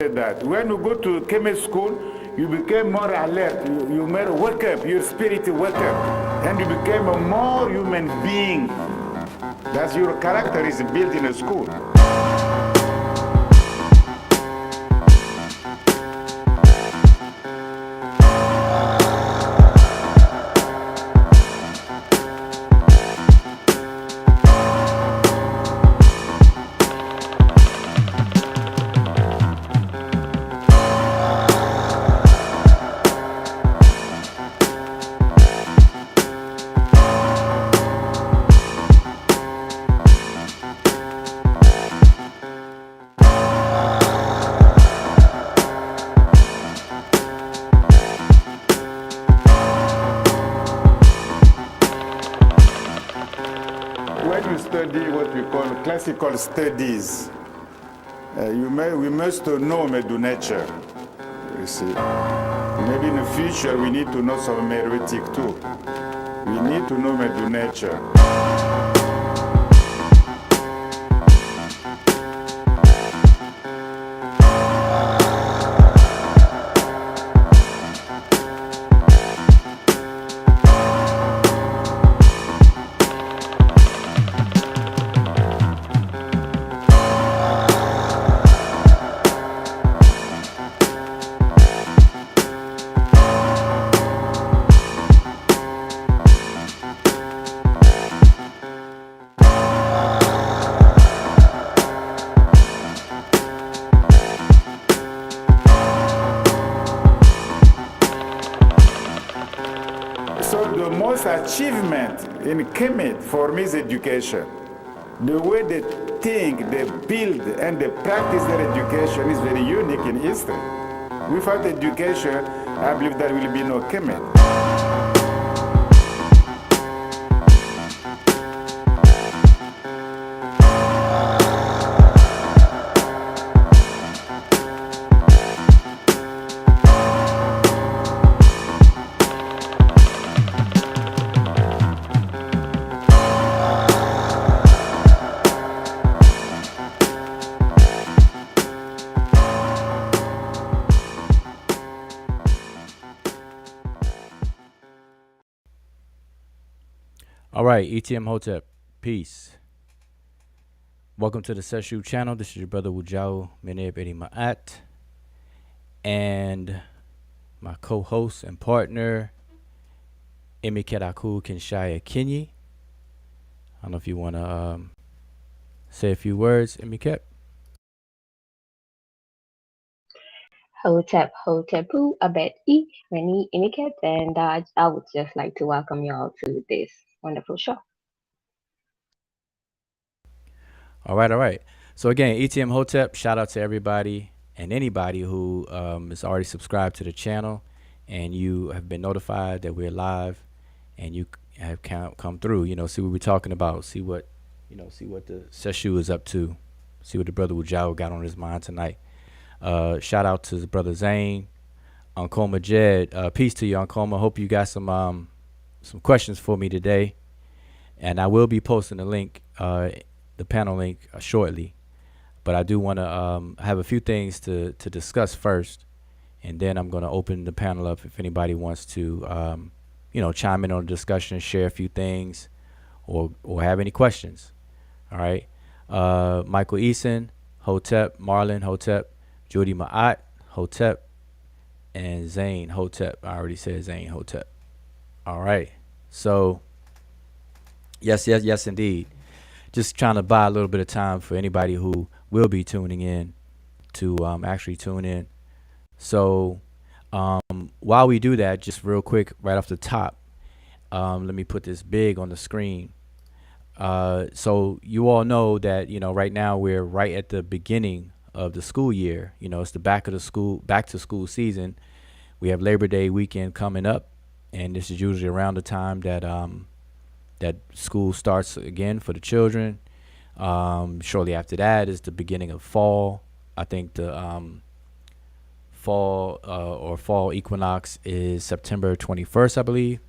that. When you go to chemistry school, you became more alert. You made wake up, your spirit wake up. And you became a more human being. That's your character is built in a school. Classical studies, we must know Medew Netcher. You see, maybe in the future we need to know some heretic too. We need to know Medew Netcher. Achievement in Kemet for me is education. The way they think, they build, and they practice their education is very unique in history. Without education, I believe there will be no Kemet. All right, ETM Hotep, peace. Welcome to the Sesh channel. This is your brother Wujau Meneb Edi Ma'at, and my co-host and partner, Emiketaku Kinshaya Kinyi. I don't know if you want to say a few words, Emiket. Hotep, Hotepu, Abet-I, Reni, Imiket, and I would just like to welcome y'all to this wonderful show. All right. So again, ETM Hotep, shout out to everybody and anybody who is already subscribed to the channel and you have been notified that we're live and you have come through, see what we're talking about, see what the Seshu is up to, see what the brother Wujao got on his mind tonight. Shout out to the brother Zane, Uncle Majed. Peace to you, Uncle. I hope you got some questions for me today, and I will be posting the link, the panel link, shortly. But I do want to have a few things to discuss first, and then I'm going to open the panel up if anybody wants to, chime in on the discussion, share a few things, or have any questions. All right, Michael Eason, Hotep, Marlon Hotep, Judy Ma'at, Hotep, and Zane Hotep. I already said Zane Hotep. All right. So, yes, indeed. Just trying to buy a little bit of time for anybody who will be tuning in to actually tune in. So, while we do that, just real quick, right off the top, let me put this big on the screen. So you all know that, right now we're right at the beginning of the school year. It's the back to school season. We have Labor Day weekend coming up, and this is usually around the time that that school starts again for the children. Shortly after that is the beginning of fall. I think the fall equinox is September 21st, I believe.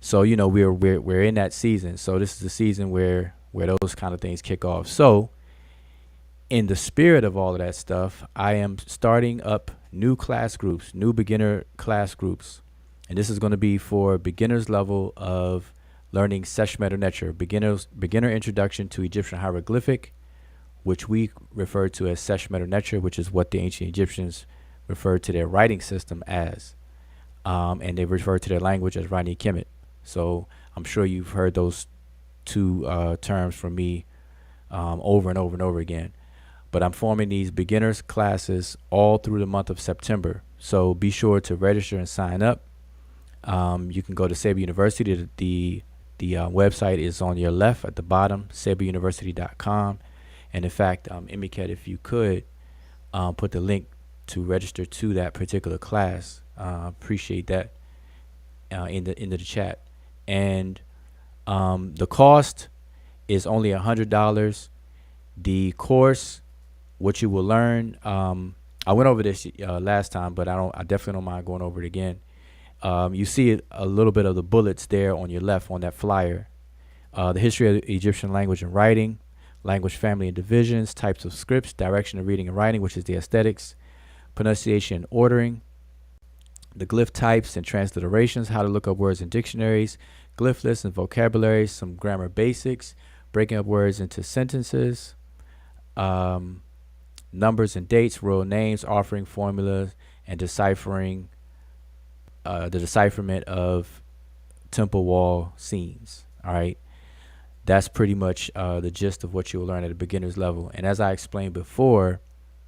So we're in that season. So this is the season where those kind of things kick off. So in the spirit of all of that stuff, I am starting up new class groups, new beginner class groups. And this is going to be for beginners level of learning Sesh, Medew, Netcher, beginner introduction to Egyptian hieroglyphic, which we refer to as Sesh, Medew, Netcher, which is what the ancient Egyptians referred to their writing system as. And they refer to their language as Rani Kemet. So I'm sure you've heard those two terms from me over and over and over again. But I'm forming these beginners classes all through the month of September. So be sure to register and sign up. You can go to Sabre University. The website is on your left at the bottom, sabreuniversity.com. And in fact, Emiket, if you could put the link to register to that particular class, appreciate that in the chat. And the cost is only $100. The course, what you will learn, I went over this last time, but I definitely don't mind going over it again. You see a little bit of the bullets there on your left on that flyer. The history of the Egyptian language and writing, language family and divisions, types of scripts, direction of reading and writing, which is the aesthetics, pronunciation and ordering, the glyph types and transliterations, how to look up words in dictionaries, glyph lists and vocabulary, some grammar basics, breaking up words into sentences, numbers and dates, royal names, offering formulas, and deciphering the decipherment of temple wall scenes. All right. That's pretty much the gist of what you'll learn at a beginner's level. And as I explained before,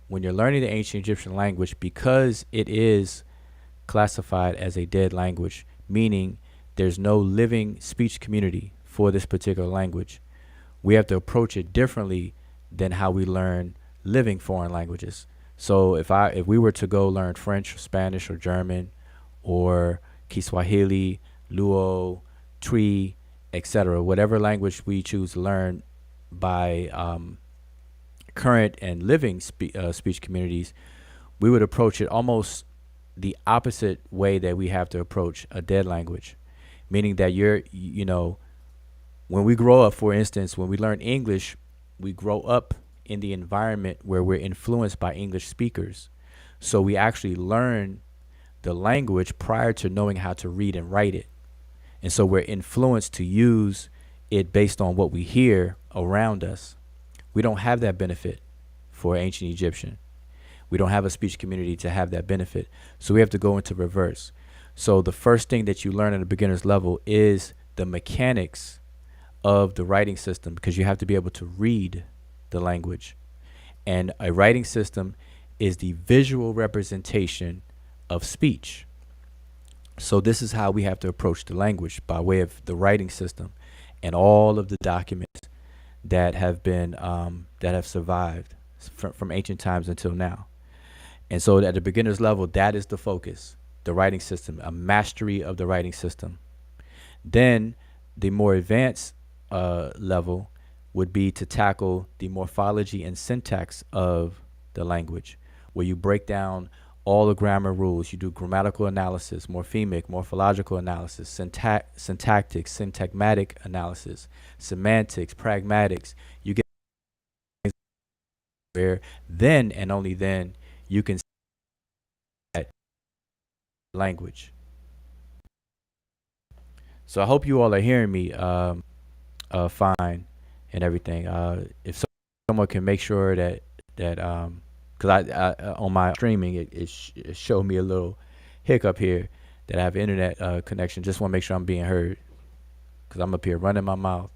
when you're learning the ancient Egyptian language, because it is classified as a dead language, meaning there's no living speech community for this particular language, we have to approach it differently than how we learn living foreign languages. So if we were to go learn French or Spanish or German or Kiswahili, Luo, Twi, etc., whatever language we choose to learn by current and living speech communities, we would approach it almost the opposite way that we have to approach a dead language, meaning that when we grow up, for instance, when we learn English, we grow up in the environment where we're influenced by English speakers. So we actually learn the language prior to knowing how to read and write it. And so we're influenced to use it based on what we hear around us. We don't have that benefit for ancient Egyptian. We don't have a speech community to have that benefit. So we have to go into reverse. So the first thing that you learn at a beginner's level is the mechanics of the writing system, because you have to be able to read the language. And a writing system is the visual representation of speech. So this is how we have to approach the language, by way of the writing system and all of the documents that have been that have survived from ancient times until now. And so at the beginner's level, that is the focus, the writing system, a mastery of the writing system. Then the more advanced level would be to tackle the morphology and syntax of the language, where you break down all the grammar rules. You do grammatical analysis, morphemic, morphological analysis, syntactic, syntagmatic analysis, semantics, pragmatics. You get where then and only then you can see that language. So I hope you all are hearing me fine and everything. If someone can make sure that because I on my streaming it showed me a little hiccup here that I have internet connection. Just want to make sure I'm being heard, because I'm up here running my mouth,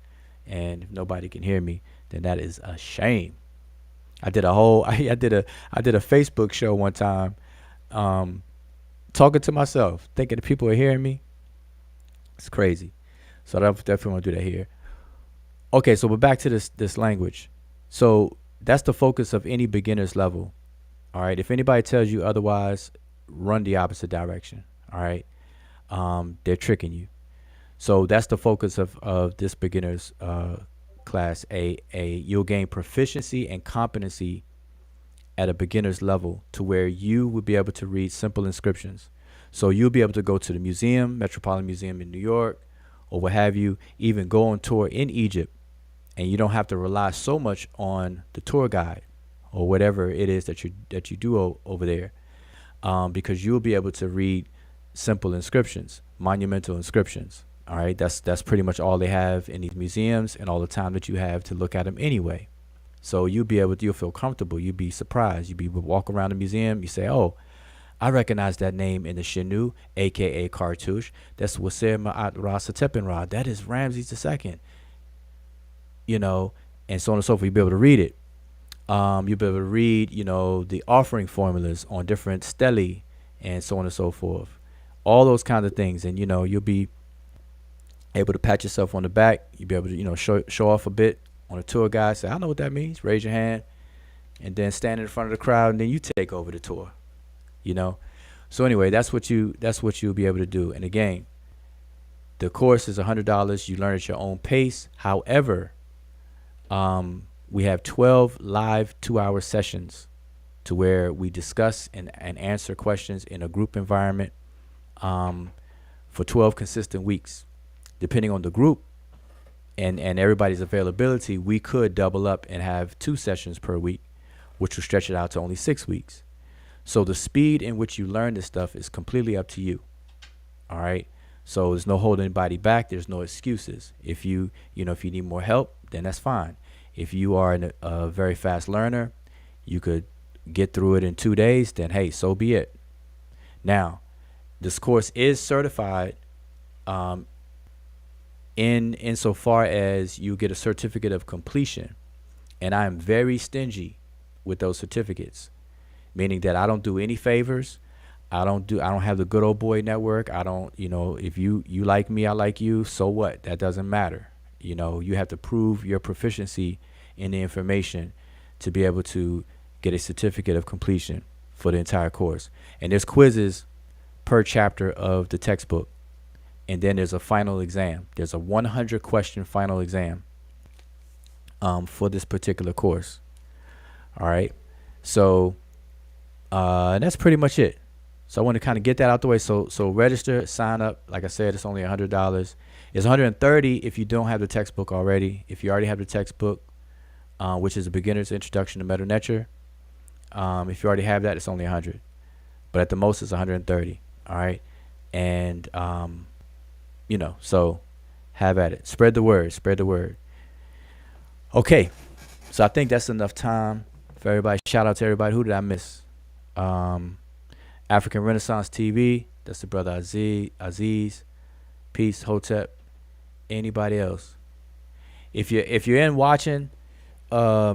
and if nobody can hear me, then that is a shame. I did a Facebook show one time, talking to myself, thinking that people are hearing me. It's crazy. So I definitely want to do that here. Okay, so we're back to this language. So that's the focus of any beginner's level. All right. If anybody tells you otherwise, run the opposite direction. All right. They're tricking you. So that's the focus of this beginner's class. You'll gain proficiency and competency at a beginner's level to where you will be able to read simple inscriptions. So you'll be able to go to the museum, Metropolitan Museum in New York, or what have you, even go on tour in Egypt, and you don't have to rely so much on the tour guide or whatever it is that you do over there, because you'll be able to read simple inscriptions, monumental inscriptions. All right, that's pretty much all they have in these museums, and all the time that you have to look at them anyway. So you'll feel comfortable. You'll be surprised. You'll walk around the museum. You say, "Oh, I recognize that name in the Shinu, aka Cartouche. That's Wasir Ma'at Rasa Tepinra. That is Ramses II." You know, and so on and so forth. You'll be able to read it. You'll be able to read, the offering formulas on different stelae and so on and so forth. All those kinds of things. And, you'll be able to pat yourself on the back. You'll be able to, show off a bit on a tour guide. Say, "I know what that means." Raise your hand. And then stand in front of the crowd, and then you take over the tour. So anyway, that's what you'll be able to do. And again, the course is $100. You learn at your own pace. However, we have 12 live 2-hour sessions to where we discuss and answer questions in a group environment for 12 consistent weeks. Depending on the group and everybody's availability, we could double up and have 2 sessions per week, which will stretch it out to only 6 weeks. So the speed in which you learn this stuff is completely up to you. All right. So there's no holding anybody back. There's no excuses. If you need more help, then that's fine. If you are a very fast learner, you could get through it in 2 days, then hey, so be it. Now, this course is certified insofar as you get a certificate of completion. And I am very stingy with those certificates, meaning that I don't do any favors. I don't have the good old boy network. I don't, if you like me, I like you. So what? That doesn't matter. You have to prove your proficiency in the information to be able to get a certificate of completion for the entire course. And there's quizzes per chapter of the textbook. And then there's a final exam. There's a 100 question final exam for this particular course. All right. So and that's pretty much it. So I want to kind of get that out the way. So register, sign up. Like I said, it's only $100. It's $130 if you don't have the textbook already. If you already have the textbook, which is a beginner's introduction to Medew Netcher, if you already have that, it's only $100. But at the most, it's $130. All right. And so have at it. Spread the word. Spread the word. Okay. So I think that's enough time for everybody. Shout out to everybody. Who did I miss? African Renaissance TV. That's the brother Aziz. Peace, Hotep. Anybody else? If you're in watching, put a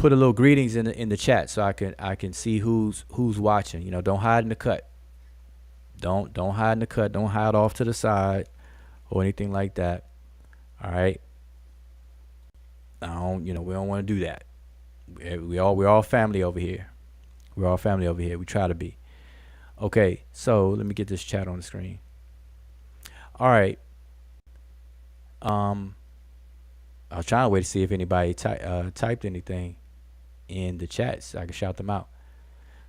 little greetings in the chat so I can see who's watching. Don't hide in the cut. Don't hide in the cut. Don't hide off to the side or anything like that. All right. We don't want to do that. We're all family over here. We're all family over here. We try to be. Okay, so let me get this chat on the screen. All right. I was trying to wait to see if anybody typed anything in the chat so I can shout them out.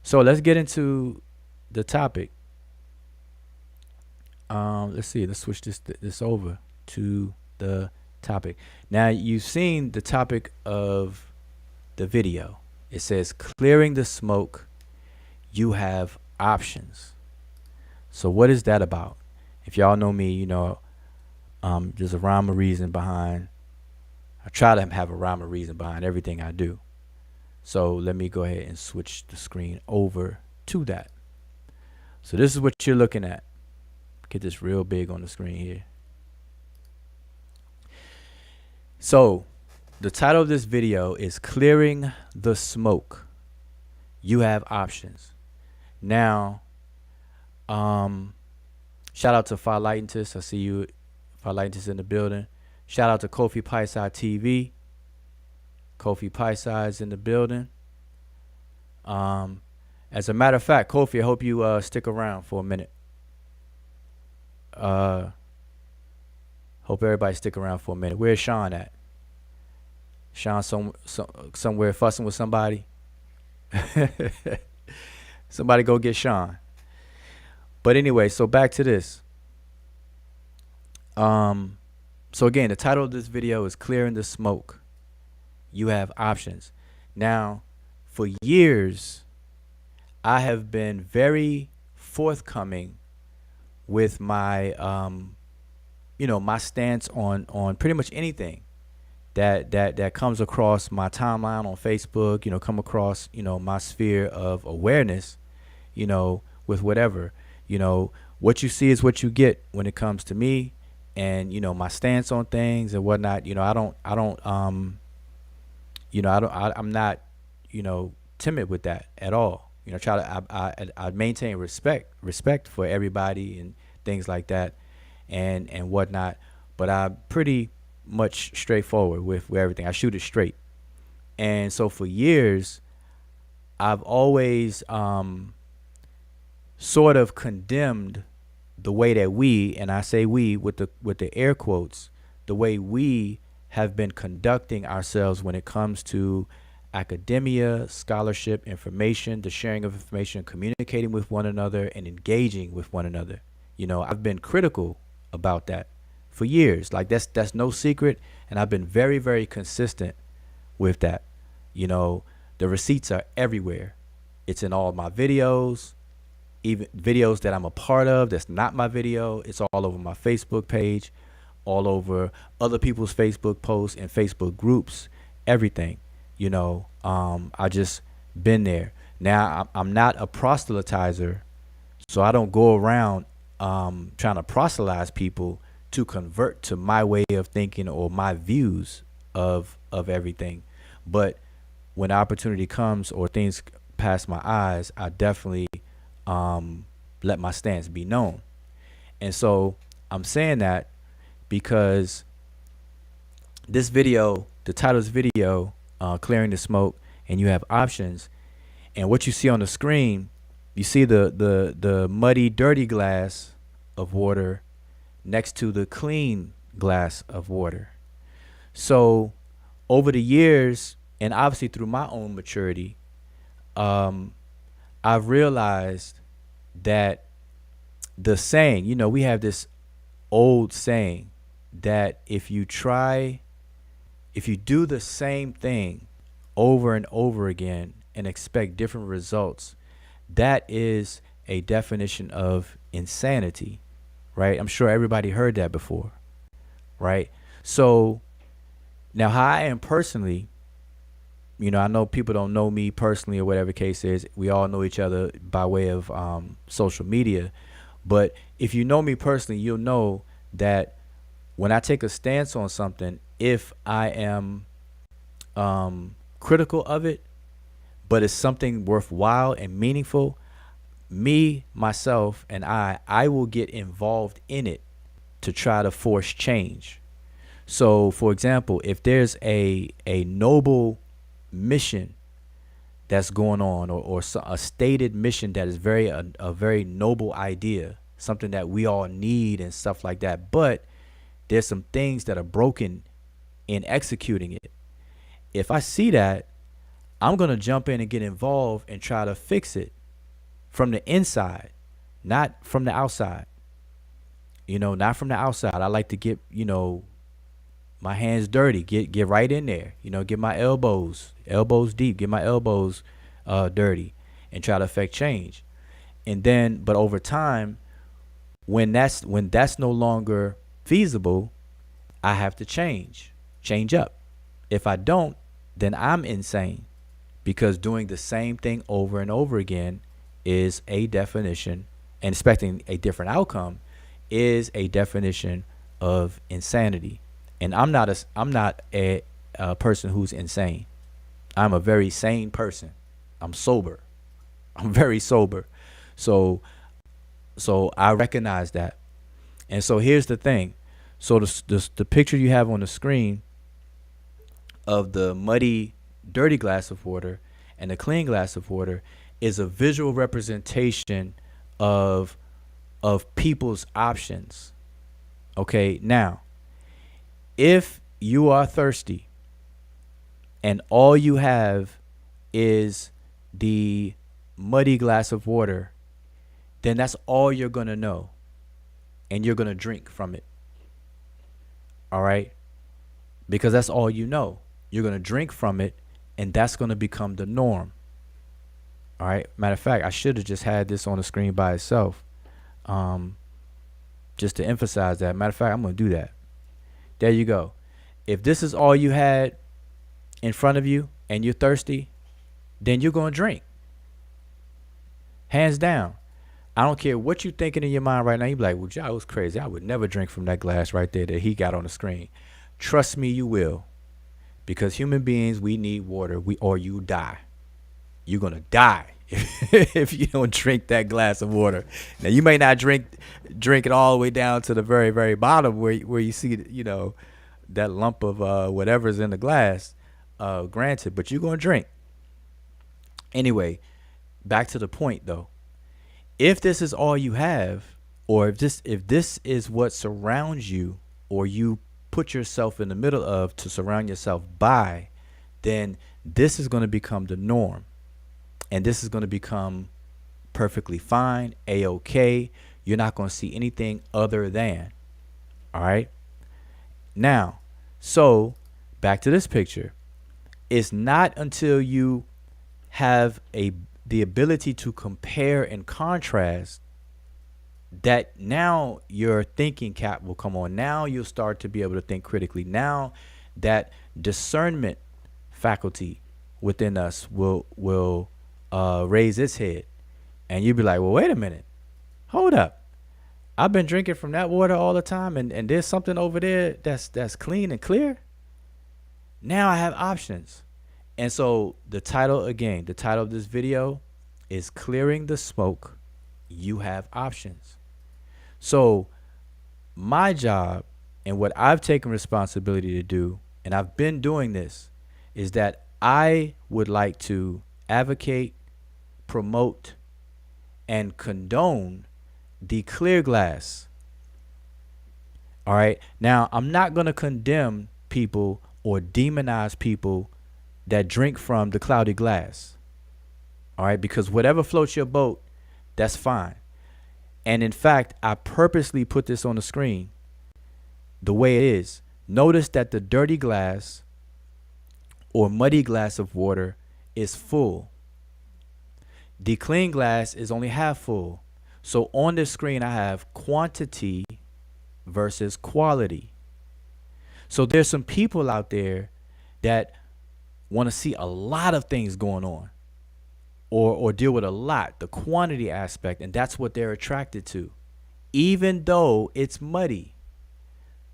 So let's get into the topic. Let's see. Let's switch this over to the topic. Now you've seen the topic of the video. It says clearing the smoke. You have options. So what is that about? If y'all know me, there's a rhyme or reason behind. I try to have a rhyme or reason behind everything I do. So let me go ahead and switch the screen over to that. So this is what you're looking at. Get this real big on the screen here. So the title of this video is Clearing the Smoke. You have options. Now, shout out to Philightentis. I see you, Philightentis, in the building. Shout out to Kofi Paisai TV. Kofi Paisai is in the building. As a matter of fact, Kofi, I hope you stick around for a minute. Hope everybody stick around for a minute. Where's Sean at? Sean somewhere fussing with somebody. Somebody go get Sean. But anyway, so back to this. So again, the title of this video is Clearing the Smoke. You have options. Now, for years, I have been very forthcoming with my, my stance on pretty much anything that comes across my timeline on Facebook, come across, my sphere of awareness, with whatever, what you see is what you get when it comes to me, and my stance on things and whatnot. I'm not, timid with that at all. I maintain respect for everybody and things like that, and whatnot. But I'm pretty much straightforward with everything. I shoot it straight. And so for years, I've always sort of condemned the way that we, and I say we with the air quotes, the way we have been conducting ourselves when it comes to academia, scholarship, information, the sharing of information, communicating with one another, and engaging with one another. I've been critical about that for years. Like that's no secret, and I've been very, very consistent with that. The receipts are everywhere. It's in all my videos, even videos that I'm a part of that's not my video. It's all over my Facebook page, all over other people's Facebook posts and Facebook groups, everything. I just been there. Now I'm not a proselytizer, so I don't go around trying to proselytize people to convert to my way of thinking or my views of everything. But when opportunity comes or things pass my eyes, I definitely let my stance be known. And so I'm saying that because this video, the title of this video, Clearing the Smoke, and you have options. And what you see on the screen, you see the muddy, dirty glass of water next to the clean glass of water. So over the years, and obviously through my own maturity, I've realized that the saying, we have this old saying that if you do the same thing over and over again and expect different results, that is a definition of insanity, right? I'm sure everybody heard that before, right? So now how I am personally, I know people don't know me personally or whatever the case is. We all know each other by way of social media. But if you know me personally, you'll know that when I take a stance on something, if I am critical of it, but it's something worthwhile and meaningful, me, myself, and I will get involved in it to try to force change. So, for example, if there's a noble mission that's going on, or a stated mission that is a very noble idea, something that we all need and stuff like that, but there's some things that are broken in executing it. If I see that, I'm going to jump in and get involved and try to fix it from the inside, not from the outside. Not from the outside. I like to get, my hands dirty, get right in there, get my elbows deep, get my elbows dirty, and try to affect change. And then, but over time, when that's no longer feasible, I have to change up. If I don't, then I'm insane, because doing the same thing over and over again is a definition, and expecting a different outcome is a definition of insanity. And I'm not a person who's insane. I'm a very sane person. I'm sober. I'm very sober. So I recognize that. And so here's the thing. So the picture you have on the screen of the muddy, dirty glass of water and the clean glass of water is a visual representation of people's options. Okay, now, if you are thirsty and all you have is the muddy glass of water, then that's all you're going to know, and you're going to drink from it. All right? Because that's all you know. You're going to drink from it, and that's going to become the norm. All right. Matter of fact, I should have just had this on the screen by itself, just to emphasize that. Matter of fact, I'm going to do that. There you go. If this is all you had in front of you and you're thirsty, then you're going to drink. Hands down. I don't care what you're thinking in your mind right now. You be like, well, Joe was crazy. I would never drink from that glass right there that he got on the screen. Trust me, you will. Because human beings, we need water, or you die. You're going to die if you don't drink that glass of water. Now, you may not drink it all the way down to the very, very bottom where you see, that lump of whatever's in the glass, granted, but you're going to drink. Anyway, back to the point, though. If this is all you have, or if this is what surrounds you, or you put yourself in the middle of to surround yourself by, then this is going to become the norm. And this is going to become perfectly fine, A-OK. You're not going to see anything other than. All right. Now, so back to this picture. It's not until you have the ability to compare and contrast that now your thinking cap will come on. Now you'll start to be able to think critically. Now that discernment faculty within us will raise its head, and you'll be like, well, wait a minute, hold up. I've been drinking from that water all the time, and there's something over there that's clean and clear. Now I have options. And so the title of this video is Clearing the Smoke. You have options. So my job and what I've taken responsibility to do, and I've been doing this, is that I would like to advocate, promote, and condone the clear glass. All right. Now, I'm not going to condemn people or demonize people that drink from the cloudy glass. All right. Because whatever floats your boat, that's fine. And in fact, I purposely put this on the screen the way it is. Notice that the dirty glass or muddy glass of water is full. The clean glass is only half full. So on this screen, I have quantity versus quality. So there's some people out there that want to see a lot of things going on, or deal with a lot, the quantity aspect, and that's what they're attracted to, even though it's muddy.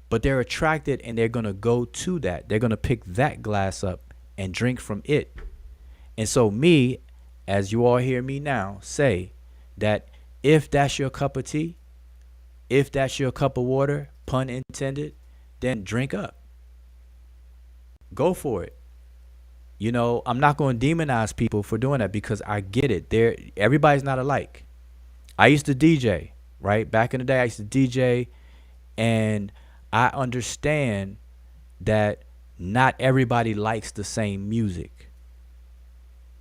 But they're attracted, and they're going to go to that. They're going to pick that glass up and drink from it. And so me, as you all hear me now say, that if that's your cup of tea, if that's your cup of water, pun intended, then drink up. Go for it. I'm not going to demonize people for doing that, because I get it. Everybody's not alike. I used to DJ, right? Back in the day, I used to DJ, and I understand that not everybody likes the same music.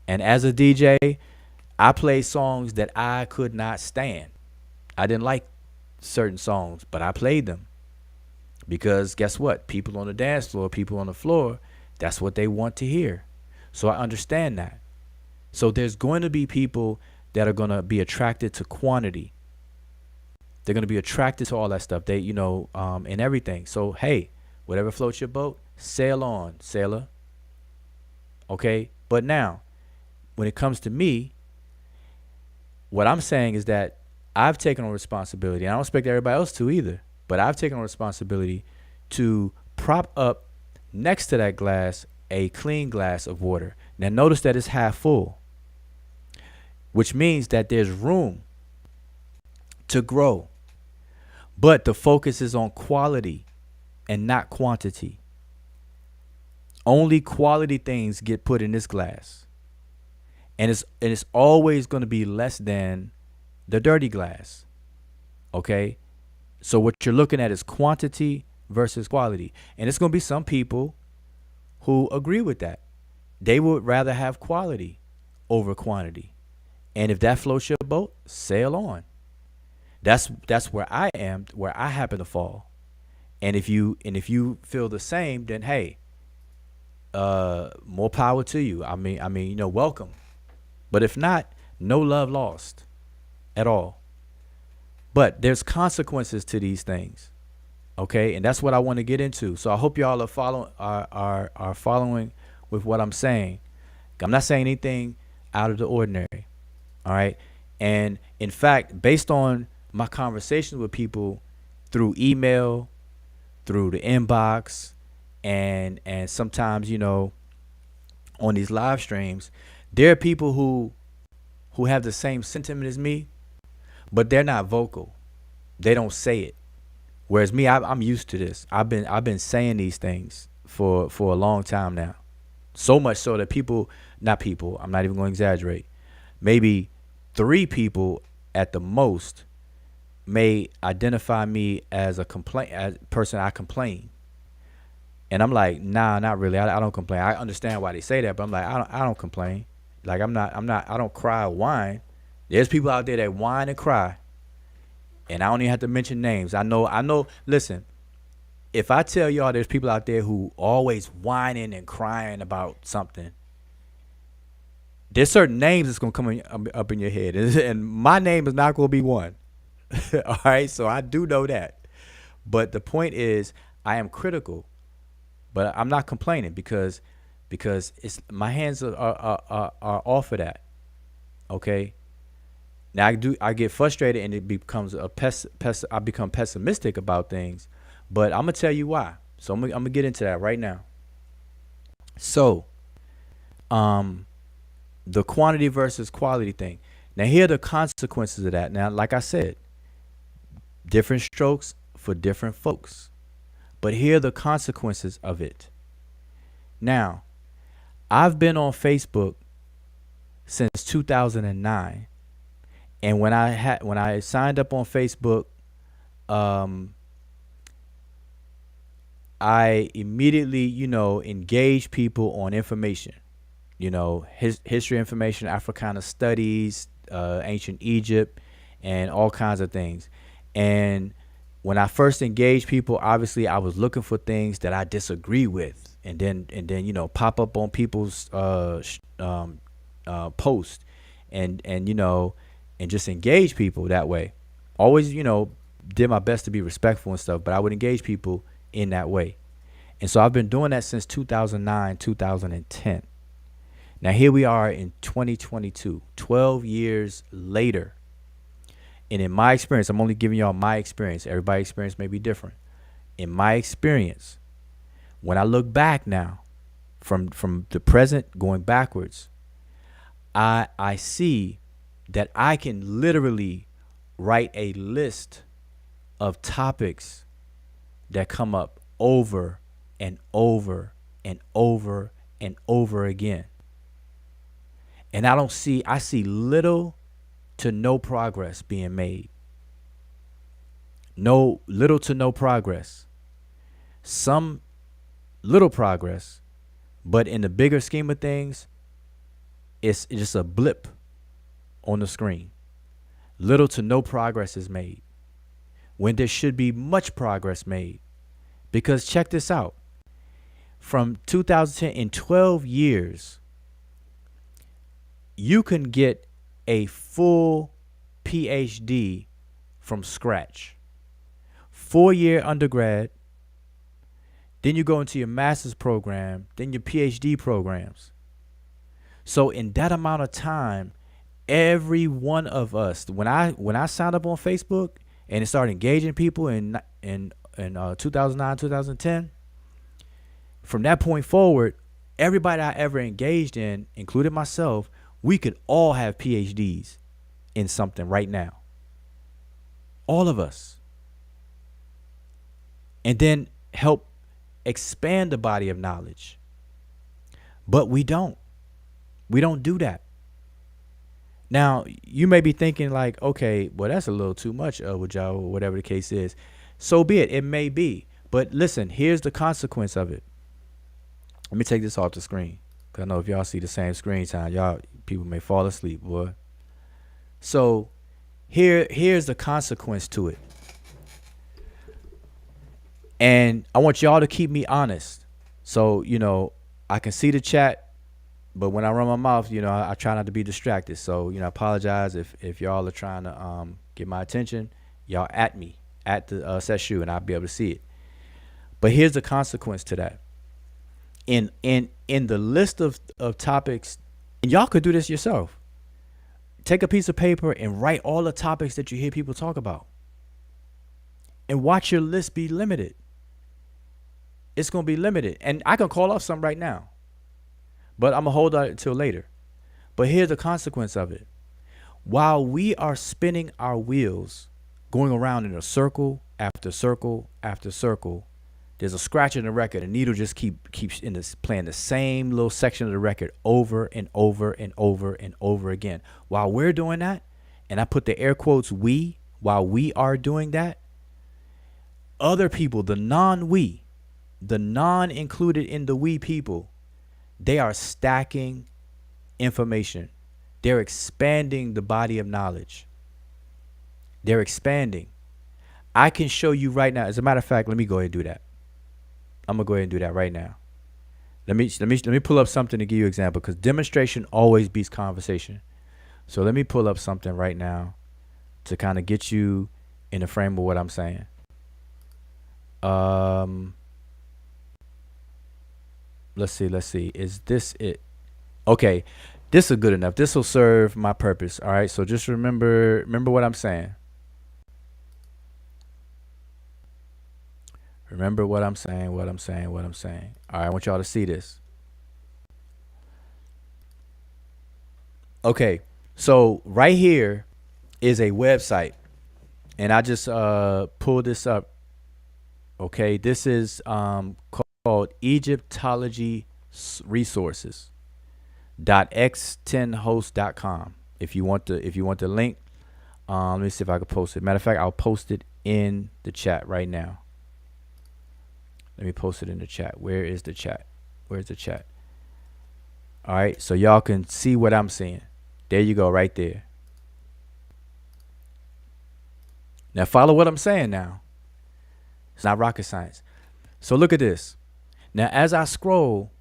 And as a DJ, I played songs that I could not stand. I didn't like certain songs, but I played them. Because guess what? People on the dance floor, people on the floor, that's what they want to hear. So I understand that. So there's going to be people that are going to be attracted to quantity. They're going to be attracted to all that stuff. And everything. So, hey, whatever floats your boat, sail on, sailor. Okay? But now, when it comes to me, what I'm saying is that I've taken on responsibility. And I don't expect everybody else to either. But I've taken on responsibility to prop up next to that glass a clean glass of water. Now notice that it's half full, which means that there's room to grow. But the focus is on quality and not quantity. Only quality things get put in this glass. And it's always going to be less than the dirty glass. Okay? So what you're looking at is quantity versus quality. And it's going to be some people who agree with that. They would rather have quality over quantity. And if that floats your boat, sail on. That's where I am, where I happen to fall. And if you feel the same, then hey, more power to you. I mean, welcome. But if not, no love lost at all. But there's consequences to these things. Okay, and that's what I want to get into. So I hope y'all are following with what I'm saying. I'm not saying anything out of the ordinary. All right. And in fact, based on my conversations with people through email, through the inbox, and sometimes, on these live streams, there are people who have the same sentiment as me, but they're not vocal. They don't say it. Whereas me, I'm used to this. I've been saying these things for a long time now. So much so that I'm not even going to exaggerate. Maybe 3 people at the most may identify me as as a person I complain. And I'm like, nah, not really. I don't complain. I understand why they say that, but I'm like, I don't complain. Like I don't cry or whine. There's people out there that whine and cry. And I don't even have to mention names. I know, listen, if I tell y'all there's people out there who always whining and crying about something, there's certain names that's going to come up in your head. And my name is not going to be one. All right. So I do know that. But the point is, I am critical, but I'm not complaining because it's my hands are off of that. Okay. Now I get frustrated and it becomes I become pessimistic about things, but I'm gonna tell you why. So I'm gonna get into that right now. So, the quantity versus quality thing. Now here are the consequences of that. Now, like I said, different strokes for different folks, but here are the consequences of it. Now, I've been on Facebook since 2009. And when I signed up on Facebook, I immediately, engaged people on information, history information, Africana studies, ancient Egypt, and all kinds of things. And when I first engaged people, obviously I was looking for things that I disagree with, and then pop up on people's posts, and just engage people that way. Always, did my best to be respectful and stuff, but I would engage people in that way. And so I've been doing that since 2009, 2010. Now here we are in 2022, 12 years later. And in my experience, I'm only giving y'all my experience. Everybody's experience may be different. In my experience, when I look back now, from the present going backwards, I see that I can literally write a list of topics that come up over and over and over and over again. And I see little to no progress being made. Little to no progress. Some little progress, but in the bigger scheme of things, it's just a blip on the screen. Little to no progress is made when there should be much progress made. Because check this out. From 2010, in 12 years, you can get a full PhD from scratch. 4-year undergrad, then you go into your master's program, then your PhD programs. So in that amount of time, every one of us, when I signed up on Facebook and it started engaging people in 2009, 2010, from that point forward, everybody I ever engaged in, including myself, we could all have PhDs in something right now. All of us. And then help expand the body of knowledge. But we don't. We don't do that. Now, you may be thinking like, okay, well, that's a little too much, with y'all, or whatever the case is. So be it. It may be. But listen, here's the consequence of it. Let me take this off the screen, because I know if y'all see the same screen time, y'all people may fall asleep, boy. So here's the consequence to it. And I want y'all to keep me honest. So, I can see the chat But when I run my mouth, I try not to be distracted. So, I apologize if y'all are trying to get my attention. Y'all at me, at the Sesh, and I'll be able to see it. But here's the consequence to that. In the list of topics, and y'all could do this yourself. Take a piece of paper and write all the topics that you hear people talk about. And watch your list be limited. It's going to be limited. And I can call off some right now. But I'm going to hold on until later. But here's the consequence of it. While we are spinning our wheels, going around in a circle after circle after circle, there's a scratch in the record. The needle just keeps playing the same little section of the record over and over and over and over again. While we're doing that, and I put the air quotes while we are doing that, other people, the non-we, the non-included in the we people, they are stacking information. They're expanding the body of knowledge. They're expanding. I can show you right now. As a matter of fact, let me go ahead and do that. I'm gonna go ahead and do that right now. Let me pull up something to give you an example, because demonstration always beats conversation. So let me pull up something right now to kind of get you in the frame of what I'm saying. Let's see. Is this it? Okay, this is good enough. This will serve my purpose. All right. So just remember what I'm saying. Remember what I'm saying. All right. I want y'all to see this. Okay. So right here is a website, and I just pulled this up. Okay. This is called Egyptology Resources.x10host.com. If you want the link, let me see if I can post it. Matter of fact, I'll post it in the chat right now. Let me post it in the chat. Where is the chat? Where's the chat? All right, so y'all can see what I'm seeing. There you go, right there. Now follow what I'm saying now. It's not rocket science. So look at this. Now as I scroll,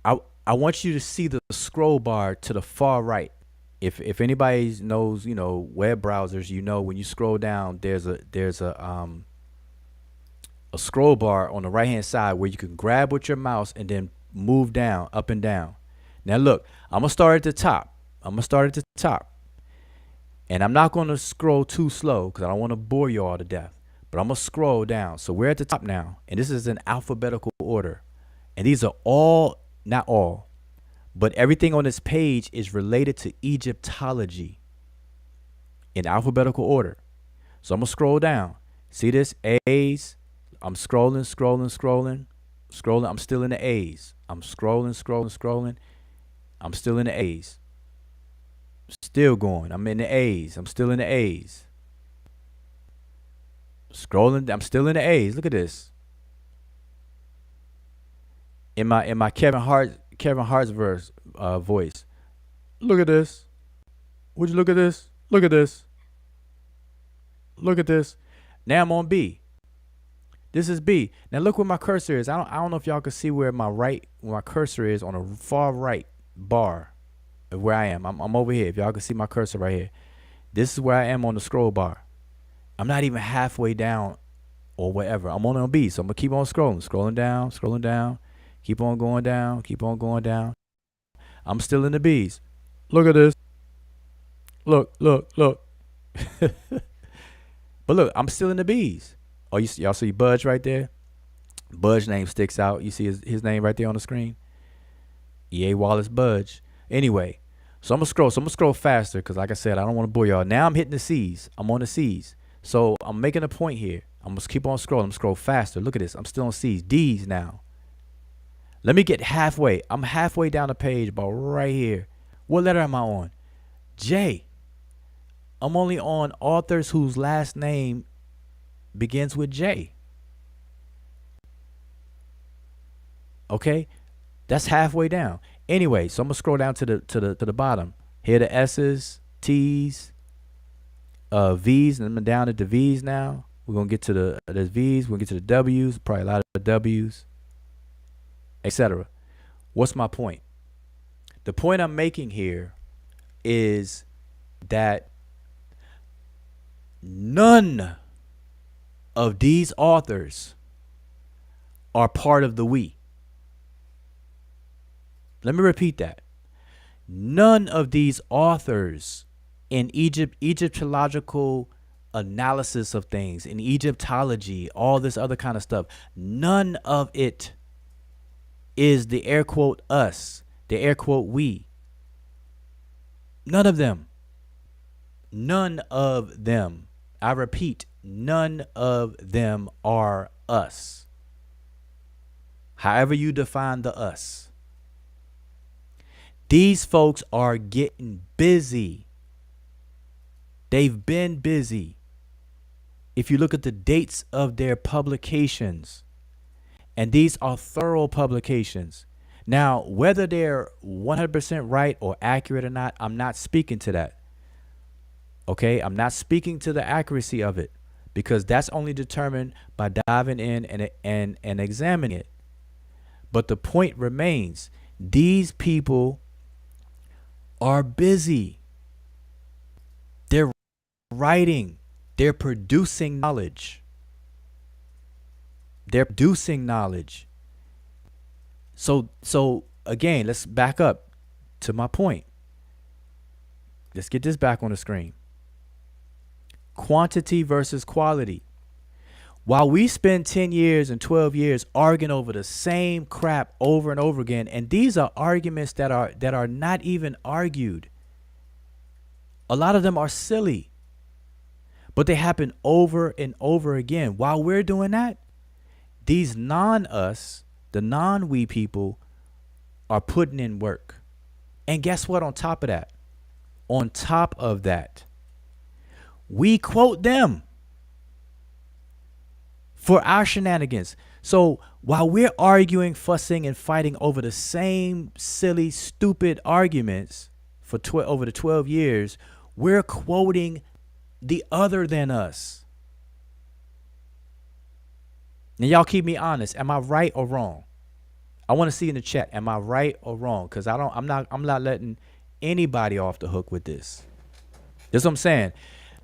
I want you to see the scroll bar to the far right. If anybody knows, web browsers, when you scroll down, there's a scroll bar on the right hand side where you can grab with your mouse and then move down, up and down. Now look, I'm gonna start at the top. And I'm not gonna scroll too slow because I don't want to bore you all to death. But I'm gonna scroll down. So we're at the top now, and this is in alphabetical order. And these are all, not all, but everything on this page is related to Egyptology in alphabetical order. So I'm gonna scroll down. See this? A's. I'm scrolling. I'm still in the A's. I'm scrolling. I'm still in the A's. Still going. I'm in the A's. I'm still in the A's. Scrolling. I'm still in the A's. Look at this. In my Kevin Hart's voice. Look at this. Would you look at this? Look at this. Now I'm on B. This is B. Now look where my cursor is. I don't know if y'all can see where my cursor is on the far right bar of where I am. I'm over here. If y'all can see my cursor right here. This is where I am on the scroll bar. I'm not even halfway down or whatever. I'm on B. So I'm gonna keep on scrolling down. Keep on going down. I'm still in the B's. Look at this. Look. But look, I'm still in the B's. Oh, y'all see Budge right there? Budge name sticks out. You see his name right there on the screen? EA Wallace Budge. Anyway, so I'm going to scroll faster because, like I said, I don't want to bore y'all. Now I'm hitting the C's. I'm on the C's. So I'm making a point here. I'm going to keep on scrolling. I'm going to scroll faster. Look at this. I'm still on C's. D's now. Let me get halfway. I'm halfway down the page, about right here. What letter am I on? J. I'm only on authors whose last name begins with J. Okay, that's halfway down. Anyway, so I'm gonna scroll down to the bottom. Here the S's, T's, V's, and I'm down at the V's now. We're gonna get to the V's. We're gonna get to the W's. Probably a lot of W's, etc. What's my point? The point I'm making here is that none of these authors are part of the we. Let me repeat that. None of these authors in Egyptological analysis of things, in Egyptology, all this other kind of stuff, none of it is the air quote us, the air quote we. None of them. None of them. I repeat, none of them are us. However you define the us. These folks are getting busy. They've been busy. If you look at the dates of their publications, and these are thorough publications. Now, whether they're 100% right or accurate or not, I'm not speaking to that. Okay, I'm not speaking to the accuracy of it, because that's only determined by diving in and examining it. But the point remains, these people are busy. They're writing. They're producing knowledge. They're producing knowledge. So again, let's back up to my point. Let's get this back on the screen. Quantity versus quality. While we spend 10 years and 12 years arguing over the same crap over and over again, and these are arguments that are not even argued. A lot of them are silly, but they happen over and over again. While we're doing that, these non-us, the non-we people, are putting in work. And guess what? On top of that, we quote them for our shenanigans. So while we're arguing, fussing, and fighting over the same silly, stupid arguments for over the 12 years, we're quoting the other than us. Now, y'all keep me honest. Am I right or wrong? I want to see in the chat. Am I right or wrong? Because I'm not letting anybody off the hook with this. That's what I'm saying.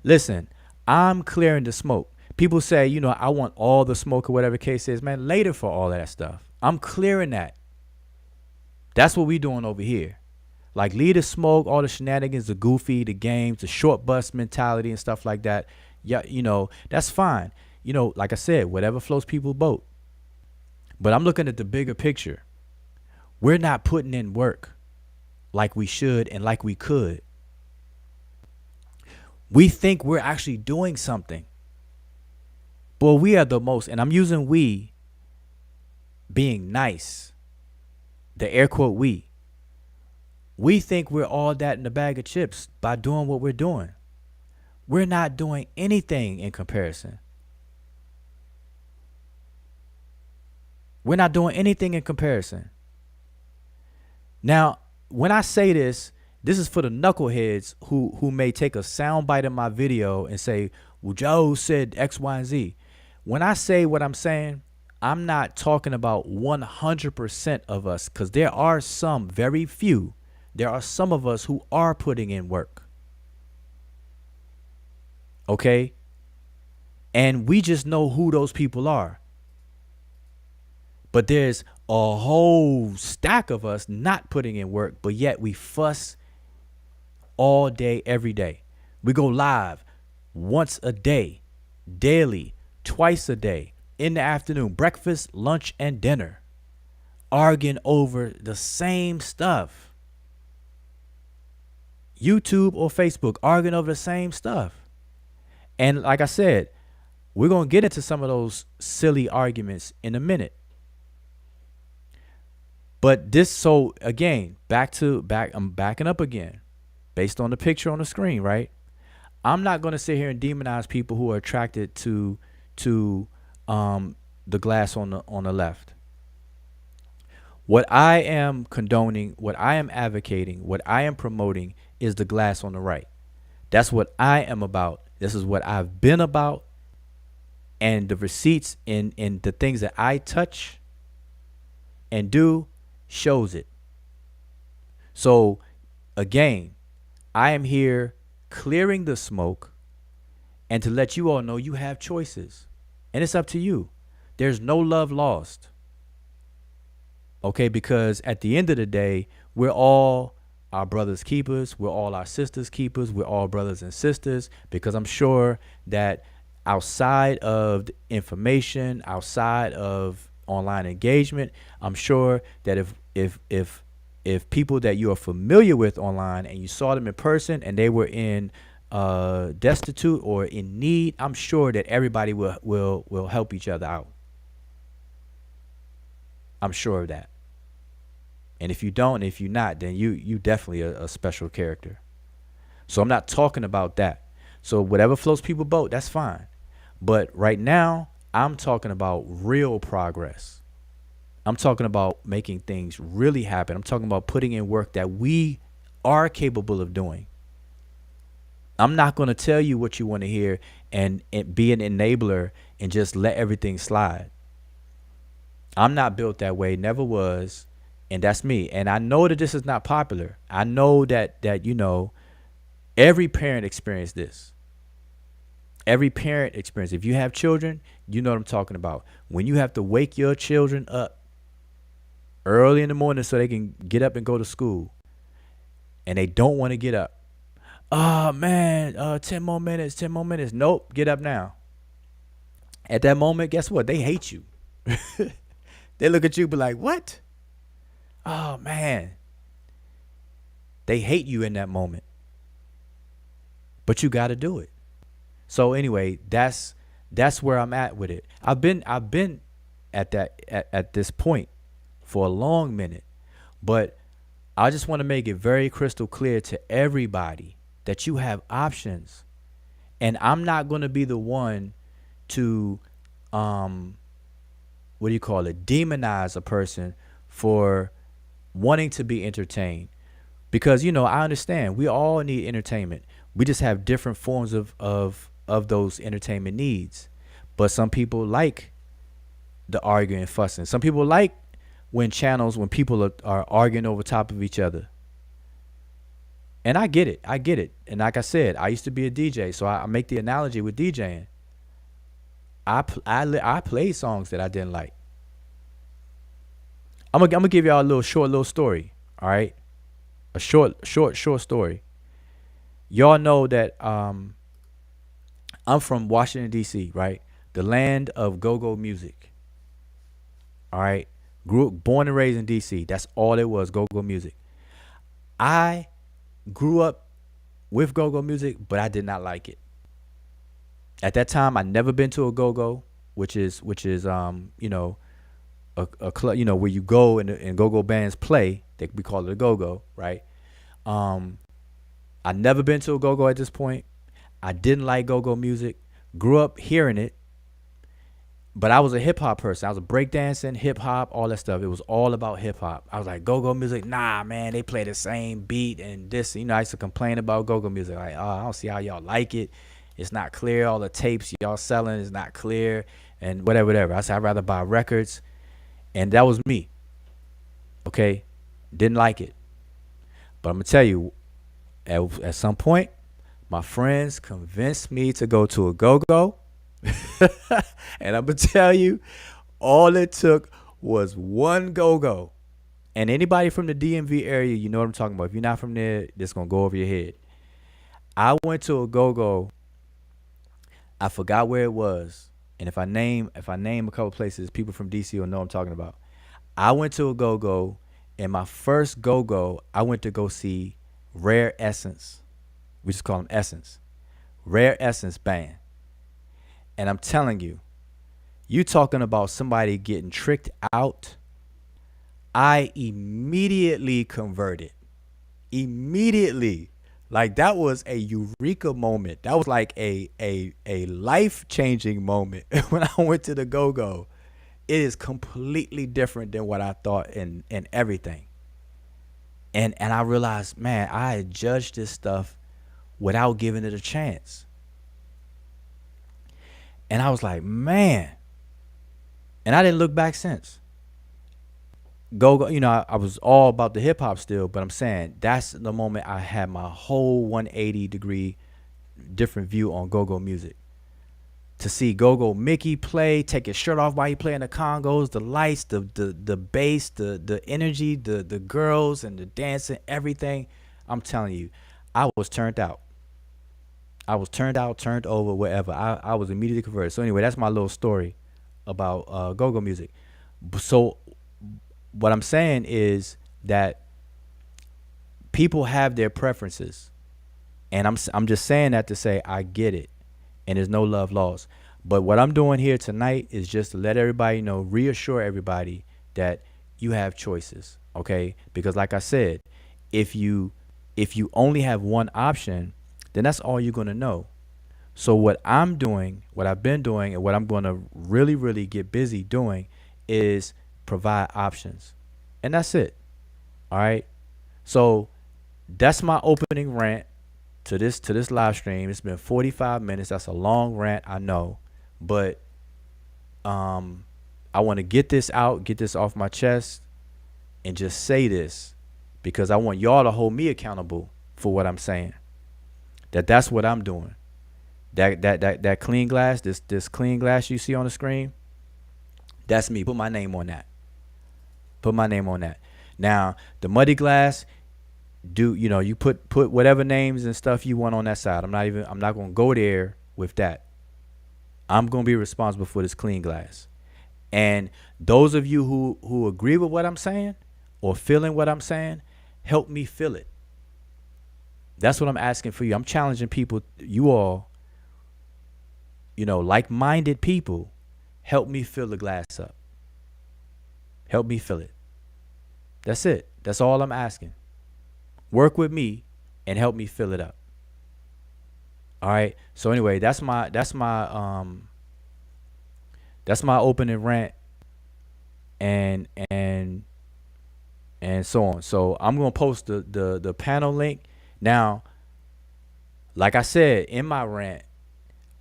Listen, I'm clearing the smoke. People say, I want all the smoke or whatever the case is. Man, later for all that stuff. I'm clearing that. That's what we doing over here. Like, leave the smoke, all the shenanigans, the goofy, the games, the short bus mentality and stuff like that. Yeah, that's fine. Like I said, whatever floats people's boat. But I'm looking at the bigger picture. We're not putting in work like we should and like we could. We think we're actually doing something. Boy, we are the most, and I'm using we being nice, the air quote we. We think we're all that in a bag of chips by doing what we're doing. We're not doing anything in comparison. We're not doing anything in comparison. Now, when I say this is for the knuckleheads who may take a soundbite of my video and say, well, Joe said X, Y, and Z. When I say what I'm saying, I'm not talking about 100% of us, because there are some, very few, there are some of us who are putting in work. Okay? And we just know who those people are. But there's a whole stack of us not putting in work, but yet we fuss all day, every day. We go live once a day, daily, twice a day, in the afternoon, breakfast, lunch, and dinner, arguing over the same stuff. YouTube or Facebook, arguing over the same stuff. And like I said, we're going to get into some of those silly arguments in a minute. But so again, I'm backing up again, based on the picture on the screen, right? I'm not going to sit here and demonize people who are attracted to the glass on the left. What I am condoning, what I am advocating, what I am promoting is the glass on the right. That's what I am about. This is what I've been about. And the receipts in the things that I touch and do shows it. So again, I am here clearing the smoke and to let you all know you have choices. And it's up to you. There's no love lost. Okay, because at the end of the day, we're all our brothers' keepers. We're all our sisters' keepers. We're all brothers and sisters. Because I'm sure that outside of the information, outside of online engagement, I'm sure that if people that you are familiar with online and you saw them in person and they were in destitute or in need, I'm sure that everybody will help each other out. I'm sure of that. And if you don't, if you're not, then you definitely a special character. So I'm not talking about that. So whatever floats people boat, that's fine. But right now, I'm talking about real progress. I'm talking about making things really happen. I'm talking about putting in work that we are capable of doing. I'm not going to tell you what you want to hear and be an enabler and just let everything slide. I'm not built that way, never was, and that's me. And I know that this is not popular. I know that every parent experienced this. Every parent experience. If you have children, you know what I'm talking about. When you have to wake your children up early in the morning so they can get up and go to school, and they don't want to get up. Oh man, 10 more minutes, 10 more minutes. Nope, get up now. At that moment, guess what? They hate you. They look at you, be like, what? Oh man. They hate you in that moment. But you got to do it. So anyway, that's where I'm at with it. I've been at this point for a long minute, but I just want to make it very crystal clear to everybody that you have options. And I'm not going to be the one to demonize a person for wanting to be entertained. Because, I understand we all need entertainment. We just have different forms of those entertainment needs. But some people like the arguing and fussing. Some people like when people are arguing over top of each other. And I get it. And like I said, I used to be a DJ, so I make the analogy with DJing. I played songs that I didn't like. I'm gonna give y'all a short little story. All right, a short story. Y'all know that I'm from Washington D.C., right? The land of go-go music. All right, born and raised in D.C. That's all it was, go-go music. I grew up with go-go music, but I did not like it. At that time, I never been to a go-go, which is a club, where you go and go-go bands play. We call it a go-go, right? I never been to a go-go at this point. I didn't like go-go music. Grew up hearing it, but I was a hip hop person. I was a breakdancing, hip hop, all that stuff. It was all about hip hop. I was like, go-go music, nah, man, they play the same beat and this. I used to complain about go-go music. Like, oh, I don't see how y'all like it. It's not clear. All the tapes y'all selling is not clear, and whatever. I said I'd rather buy records, and that was me. Okay, didn't like it, but I'm gonna tell you, at some point, my friends convinced me to go to a go-go, and I'm gonna tell you, all it took was one go-go. And anybody from the DMV area, you know what I'm talking about. If you're not from there, this gonna go over your head. I went to a go-go. I forgot where it was, and if I name a couple places, people from DC will know what I'm talking about. I went to a go-go, and my first go-go, I went to go see Rare Essence. We just call them Essence. Rare Essence band. And I'm telling you, you talking about somebody getting tricked out. I immediately converted. Immediately. Like, that was a eureka moment. That was like a life-changing moment when I went to the go-go. It is completely different than what I thought in everything. And I realized, man, I had judged this stuff without giving it a chance. And I was like, man. And I didn't look back since. go, I was all about the hip hop still, but I'm saying that's the moment I had my whole 180-degree different view on go-go music. To see Go-Go Mickey play, take his shirt off while he playing the congos, the lights, the bass, the energy, the girls and the dancing, everything. I'm telling you, I was turned out. I was turned out, turned over, whatever. I was immediately converted. So anyway, that's my little story about go-go music. So what I'm saying is that people have their preferences, and I'm just saying that to say I get it, and there's no love lost. But what I'm doing here tonight is just to let everybody know, reassure everybody that you have choices, okay? Because like I said, if you only have one option, then that's all you're gonna know. So what I'm doing, what I've been doing, and what I'm gonna really, really get busy doing is provide options, and that's it. All right. So that's my opening rant to this live stream. It's been 45 minutes. That's a long rant, I know, but I want to get this out, get this off my chest, and just say this because I want y'all to hold me accountable for what I'm saying. That's what I'm doing. That clean glass, this clean glass you see on the screen, that's me. Put my name on that. Put my name on that. Now, the muddy glass, you put whatever names and stuff you want on that side. I'm not gonna go there with that. I'm gonna be responsible for this clean glass. And those of you who agree with what I'm saying or feeling what I'm saying, help me feel it. That's what I'm asking for you. I'm challenging people, you all, like-minded people, help me fill the glass up. Help me fill it. That's it. That's all I'm asking. Work with me and help me fill it up. All right. So anyway, that's my opening rant and so on. So I'm gonna post the panel link. Now, like I said in my rant,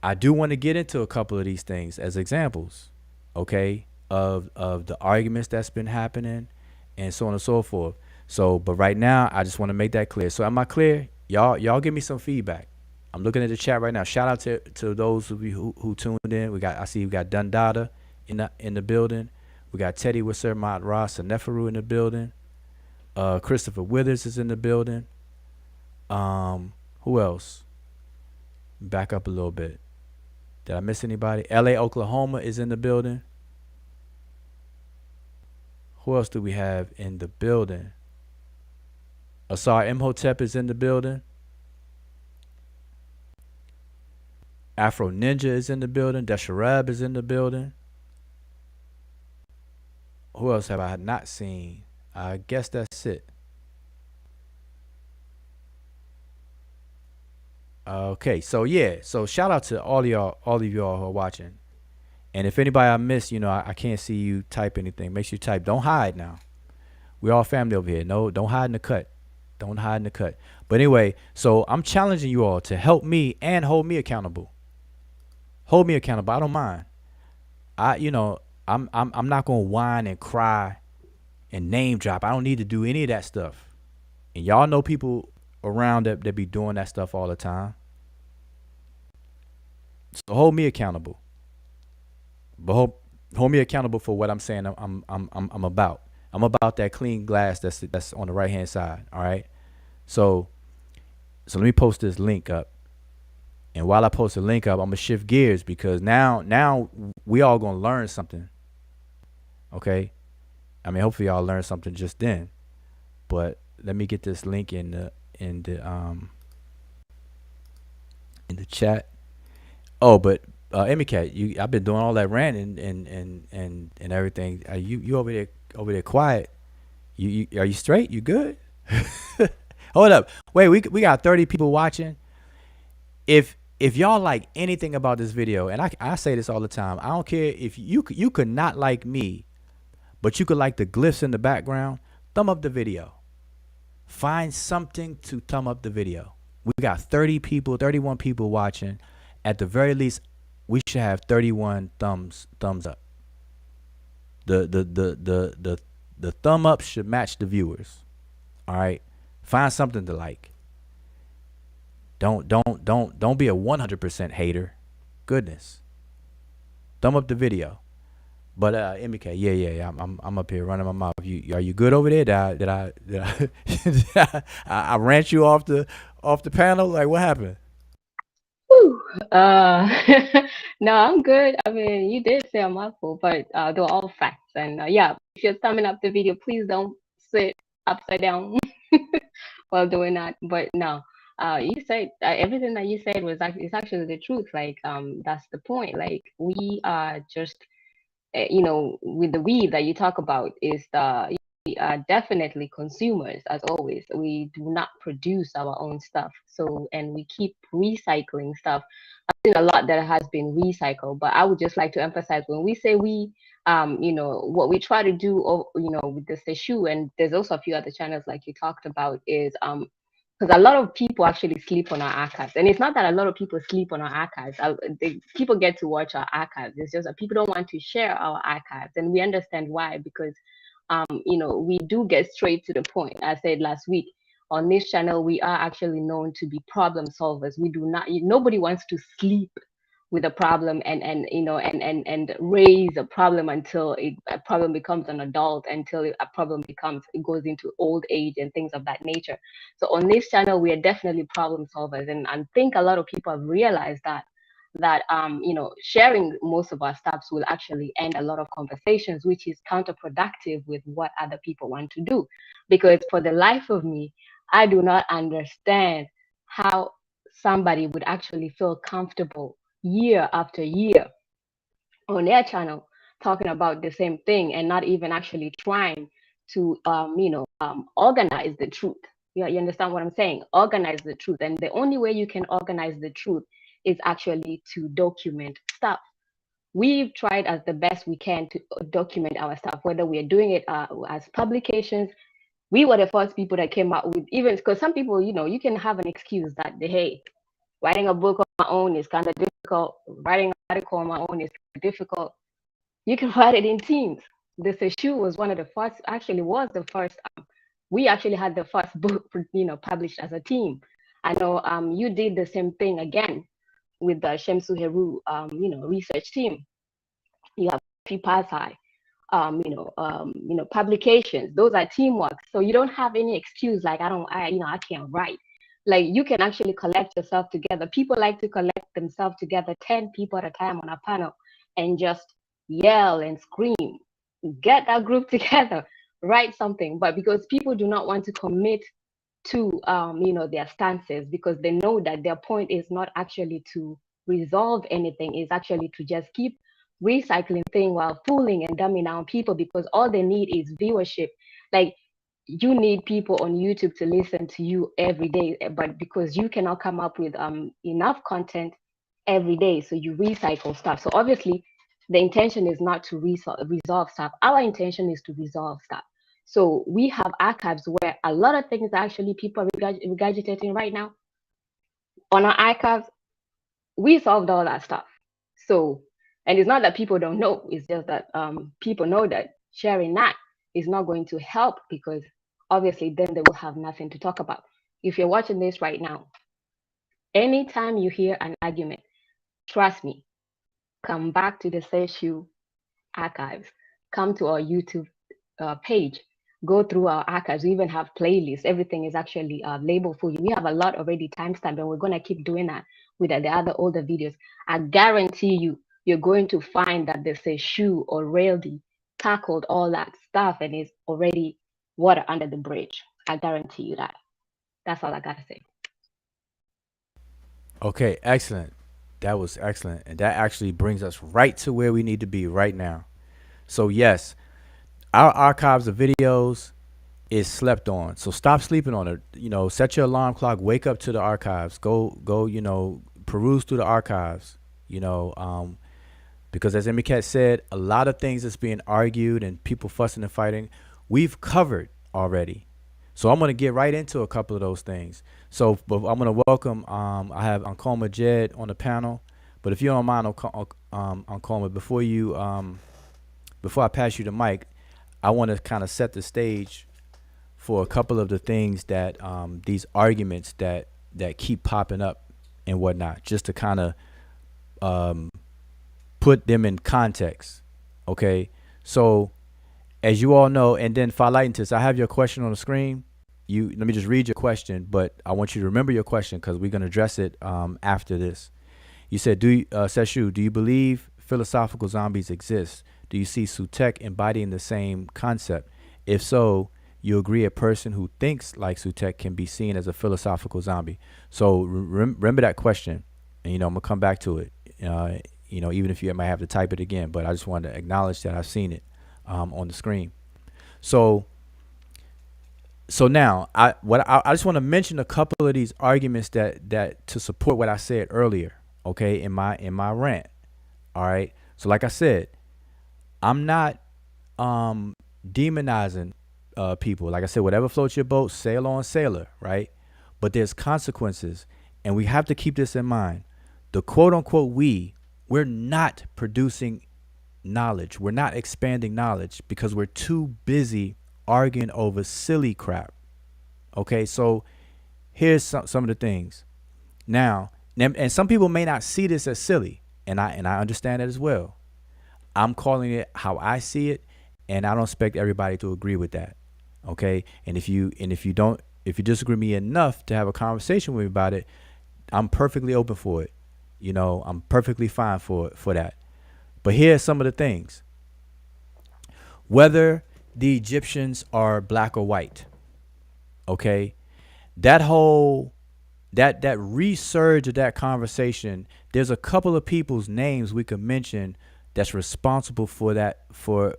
I do want to get into a couple of these things as examples, okay, of the arguments that's been happening and so on and so forth. So, but right now, I just want to make that clear. So, am I clear? Y'all give me some feedback. I'm looking at the chat right now. Shout out to those of you who tuned in. I see we got Dundada in the building. We got Teddy Wisser, Mott Ross, and Neferu in the building. Christopher Withers is in the building. Who else? Back up a little bit. Did I miss anybody? LA, Oklahoma is in the building. Who else do we have in the building? Asar Imhotep is in the building. Afro Ninja is in the building. Desharab is in the building. Who else have I not seen? I guess that's it. Okay, so yeah, so shout out to all of y'all who are watching. And if anybody I missed, I can't see you type anything. Make sure you type. Don't hide now. We're all family over here. No, don't hide in the cut. Don't hide in the cut. But anyway, so I'm challenging you all to help me and hold me accountable. Hold me accountable. I don't mind. I'm not gonna whine and cry and name drop. I don't need to do any of that stuff. And y'all know people around that be doing that stuff all the time. So hold me accountable. But hold me accountable for what I'm saying. I'm about. I'm about that clean glass that's on the right hand side. All right. So let me post this link up. And while I post the link up, I'm gonna shift gears because now we all gonna learn something. Okay. I mean, hopefully y'all learn something just then. But let me get this link in the chat. Oh, but Emicat, I've been doing all that ranting and everything. You over there quiet. You are you straight? You good? Hold up. Wait, we got 30 people watching. If y'all like anything about this video, and I say this all the time, I don't care if you could not like me, but you could like the glyphs in the background, thumb up the video. Find something to thumb up the video. We got 31 people watching. At the very least, we should have 31 thumbs up. The The thumb up should match the viewers. All right. Find something to like. Don't be a 100% hater. Goodness. Thumb up the video. But MK, yeah. I'm up here running my mouth. Are you good over there? I ran you off the panel? Like, what happened? Whew. No, I'm good. I mean, you did say a mouthful, but they were all facts. And yeah, if you're thumbing up the video, please don't sit upside down while doing that. But no, you said everything that you said was actually, it's actually the truth. Like, that's the point. Like, we are just with the weed that you talk about is we are definitely consumers as always. We do not produce our own stuff. So, and we keep recycling stuff. I've seen a lot that has been recycled, but I would just like to emphasize when we say we, what we try to do, with the Seshu, and there's also a few other channels like you talked about, is because a lot of people actually sleep on our archives, and it's not that a lot of people sleep on our archives. People get to watch our archives. It's just that people don't want to share our archives, and we understand why, because we do get straight to the point. I said last week on this channel, we are actually known to be problem solvers. We do not. Nobody wants to sleep with a problem and raise a problem until a problem becomes an adult, until a problem it goes into old age and things of that nature. So on this channel, we are definitely problem solvers, and I think a lot of people have realized that sharing most of our stuffs will actually end a lot of conversations, which is counterproductive with what other people want to do. Because for the life of me, I do not understand how somebody would actually feel comfortable year after year on their channel talking about the same thing and not even actually trying to organize the truth. Yeah, you understand what I'm saying? Organize the truth. And the only way you can organize the truth is actually to document stuff. We've tried as the best we can to document our stuff, whether we are doing it as publications. We were the first people that came out with, even because some people, you can have an excuse that, hey, writing a book on my own is kind of difficult. Writing an article on my own is difficult. You can write it in teams. This issue was one of the first, actually was the first. We actually had the first book, published as a team. I know you did the same thing again with the Shemsu Heru, research team. You have PPASI, publications. Those are teamwork. So you don't have any excuse like I can't write. Like, you can actually collect yourself together. People like to collect themselves together, 10 people at a time on a panel, and just yell and scream. Get that group together, write something. But because people do not want to commit to their stances, because they know that their point is not actually to resolve anything, is actually to just keep recycling thing while fooling and dumbing down people, because all they need is viewership. Like, you need people on YouTube to listen to you every day, but because you cannot come up with enough content every day, so you recycle stuff. So obviously the intention is not to resolve stuff. Our intention is to resolve stuff. So we have archives where a lot of things actually people are regurgitating right now. On our archives, we solved all that stuff. So, and it's not that people don't know, it's just that people know that sharing that is not going to help, because obviously then they will have nothing to talk about. If you're watching this right now, anytime you hear an argument, trust me, come back to the Seshu archives, come to our YouTube page, go through our archives. We even have playlists. Everything is actually labeled for you. We have a lot already timestamped, and we're going to keep doing that with the other older videos. I guarantee you're going to find that the Seshu already tackled all that stuff and is already water under the bridge. I guarantee you that. That's all I got to say. Okay, excellent. That was excellent. And that actually brings us right to where we need to be right now. So, yes, our archives of videos is slept on. So stop sleeping on it. Set your alarm clock, wake up to the archives. Go, peruse through the archives, because as Emicat said, a lot of things that's being argued and people fussing and fighting, we've covered already. So I'm going to get right into a couple of those things. So but I'm going to welcome, I have Ankoma Jed on the panel. But if you don't mind, Ankoma, before I pass you the mic, I want to kind of set the stage for a couple of the things that these arguments that keep popping up and whatnot, just to kind of put them in context. Okay, so as you all know, and then Philitis, I have your question on the screen. Let me just read your question, but I want you to remember your question because we're gonna address it after this. You said, Seshu, do you believe philosophical zombies exist? Do you see Sutek embodying the same concept? If so, you agree a person who thinks like Sutek can be seen as a philosophical zombie. So remember that question, and I'm gonna come back to it. Even if you might have to type it again, but I just wanted to acknowledge that I've seen it on the screen. So now I just want to mention a couple of these arguments that to support what I said earlier. Okay, in my rant. All right. So like I said, I'm not demonizing people. Like I said, whatever floats your boat, sail on, sailor, right? But there's consequences, and we have to keep this in mind. The quote unquote we're not producing knowledge. We're not expanding knowledge because we're too busy arguing over silly crap. Okay, so here's some of the things. Now, and some people may not see this as silly, and I understand that as well. I'm calling it how I see it, and I don't expect everybody to agree with that. Okay, and if you disagree with me enough to have a conversation with me about it, I'm perfectly open for it. I'm perfectly fine for that. But here's some of the things. Whether the Egyptians are black or white, okay, that whole that resurge of that conversation, there's a couple of people's names we could mention that's responsible for that, for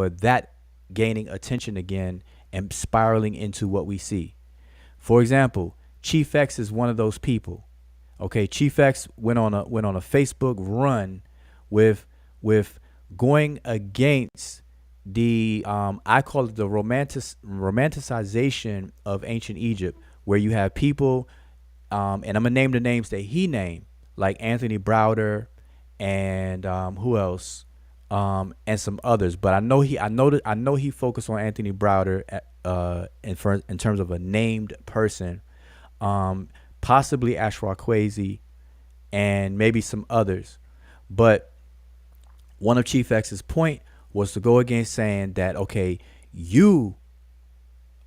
that gaining attention again and spiraling into what we see. For example, Chief X is one of those people. Okay, Chief X went on a Facebook run with going against the I call it the romanticization of ancient Egypt, where you have people, and I'm gonna name the names that he named, like Anthony Browder and who else, and some others. But I know he focused on Anthony Browder in terms of a named person, possibly Ashra Kwesi, and maybe some others. But one of Chief X's point was to go against saying that, okay, you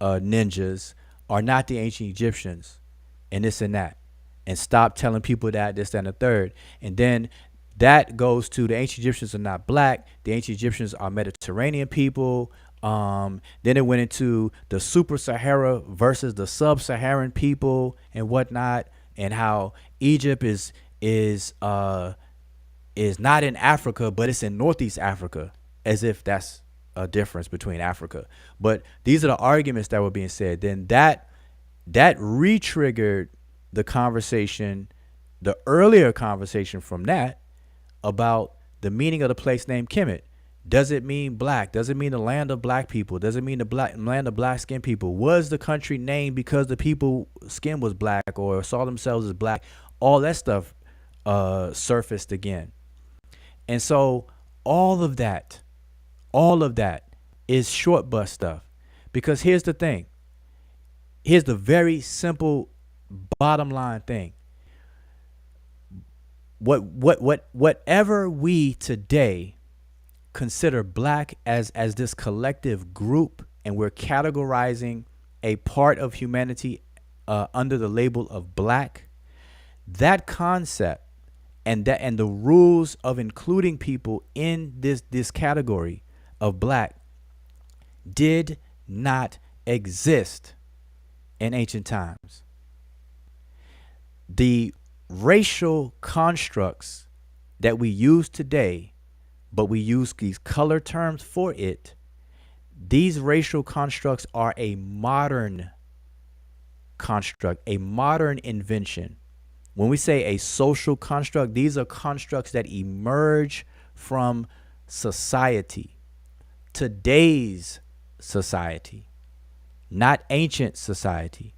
ninjas are not the ancient Egyptians and this and that, and stop telling people that, this, that, and the third. And then that goes to the ancient Egyptians are not black. The ancient Egyptians are Mediterranean people. Then it went into the super Sahara versus the sub-Saharan people and whatnot, and how Egypt is not in Africa, but it's in Northeast Africa, as if that's a difference between Africa. But these are the arguments that were being said. Then that re-triggered the conversation, the earlier conversation from that, about the meaning of the place named Kemet. Does it mean black? Does it mean the land of black people? Does it mean the land of black skinned people? Was the country named because the people's skin was black or saw themselves as black? All that stuff surfaced again. And so all of that is short bus stuff. Because here's the thing. Here's the very simple bottom line thing. Whatever we today consider black as this collective group, and we're categorizing a part of humanity under the label of black, that concept and the rules of including people in this category of black did not exist in ancient times. The racial constructs that we use today, but we use these color terms for it, these racial constructs are a modern construct, a modern invention. When we say a social construct, these are constructs that emerge from society, today's society, not ancient society.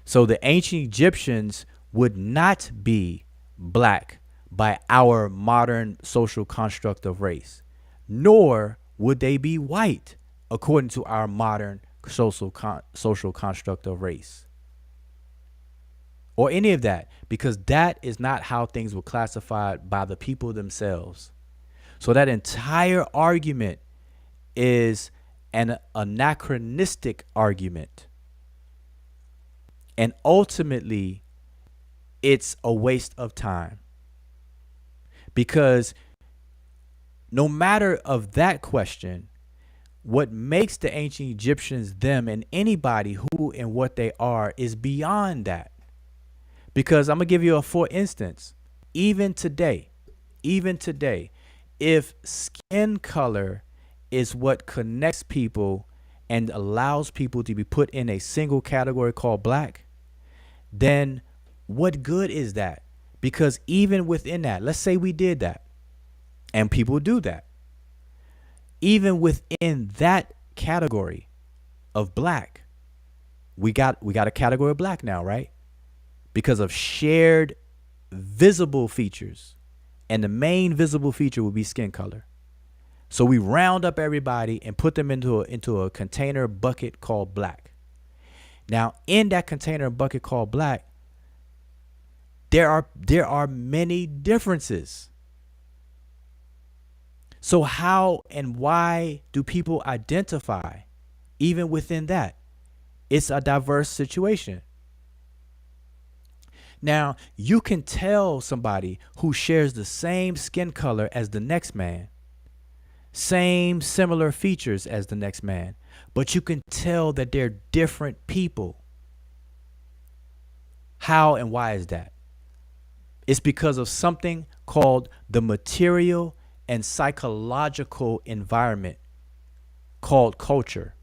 So the ancient Egyptians would not be black by our modern social construct of race. nor would they be white according to our modern social construct of race or any of that, because that is not how things were classified by the people themselves. So that entire argument is an anachronistic argument. And ultimately, it's a waste of time. Because no matter of that question, what makes the ancient Egyptians them and anybody who and what they are is beyond that. Because I'm going to give you a for instance, even today, if skin color is what connects people and allows people to be put in a single category called black, then what good is that? Because even within that, let's say we did that, and people do that. Even within that category of black, we got a category of black now, right? Because of shared visible features. And the main visible feature would be skin color. So we round up everybody and put them into a container bucket called black. Now, in that container bucket called black, there are many differences. So how and why do people identify even within that? It's a diverse situation. Now, you can tell somebody who shares the same skin color as the next man, same similar features as the next man, but you can tell that they're different people. How and why is that? It's because of something called the material and psychological environment called culture,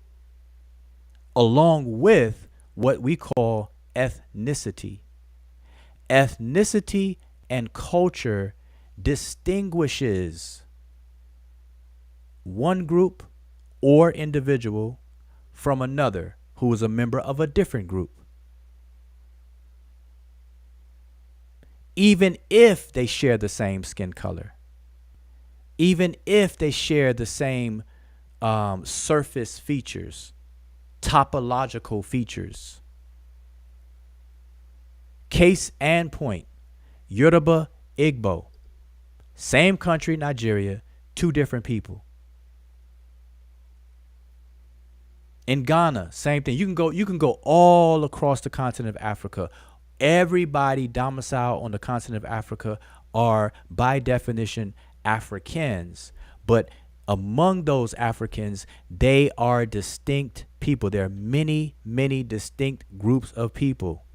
along with what we call ethnicity. Ethnicity and culture distinguishes one group or individual from another who is a member of a different group. Even if they share the same skin color, even if they share the same surface features, topological features. Case and point, Yoruba, Igbo, same country, Nigeria, two different people. In Ghana, same thing. You can go all across the continent of Africa. Everybody domiciled on the continent of Africa are by definition Africans, but among those Africans, they are distinct people. There are many, many distinct groups of people.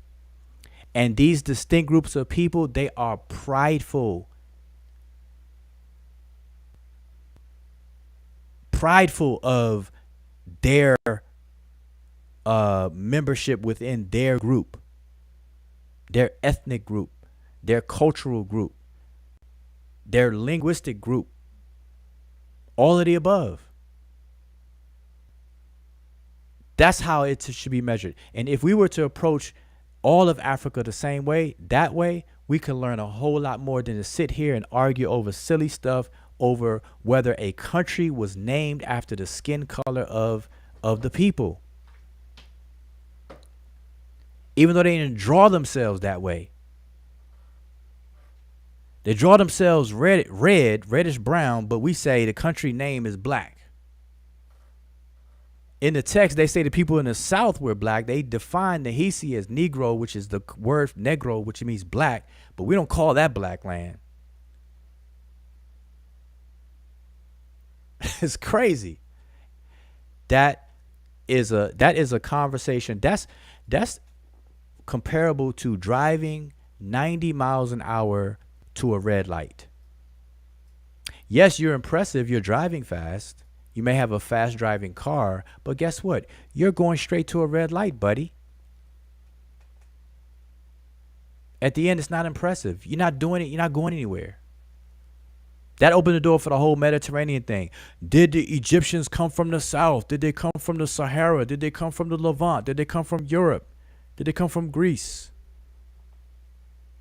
And these distinct groups of people, they are prideful. Prideful of their membership within their group, their ethnic group, their cultural group, their linguistic group, all of the above. That's how it should be measured. And if we were to approach all of Africa the same way, that way, we can learn a whole lot more than to sit here and argue over silly stuff over whether a country was named after the skin color of the people. Even though they didn't draw themselves that way. They draw themselves reddish brown, but we say the country name is black. In the text, they say the people in the South were black. They define the Hisi as Negro, which is the word Negro, which means black, but we don't call that black land. It's crazy. That is a conversation. That's comparable to driving 90 miles an hour to a red light. Yes, you're impressive. You're driving fast. You may have a fast driving car, but guess what? You're going straight to a red light, buddy. At the end, it's not impressive. You're not doing it. You're not going anywhere. That opened the door for the whole Mediterranean thing. Did the Egyptians come from the South? Did they come from the Sahara? Did they come from the Levant? Did they come from Europe? Did they come from Greece?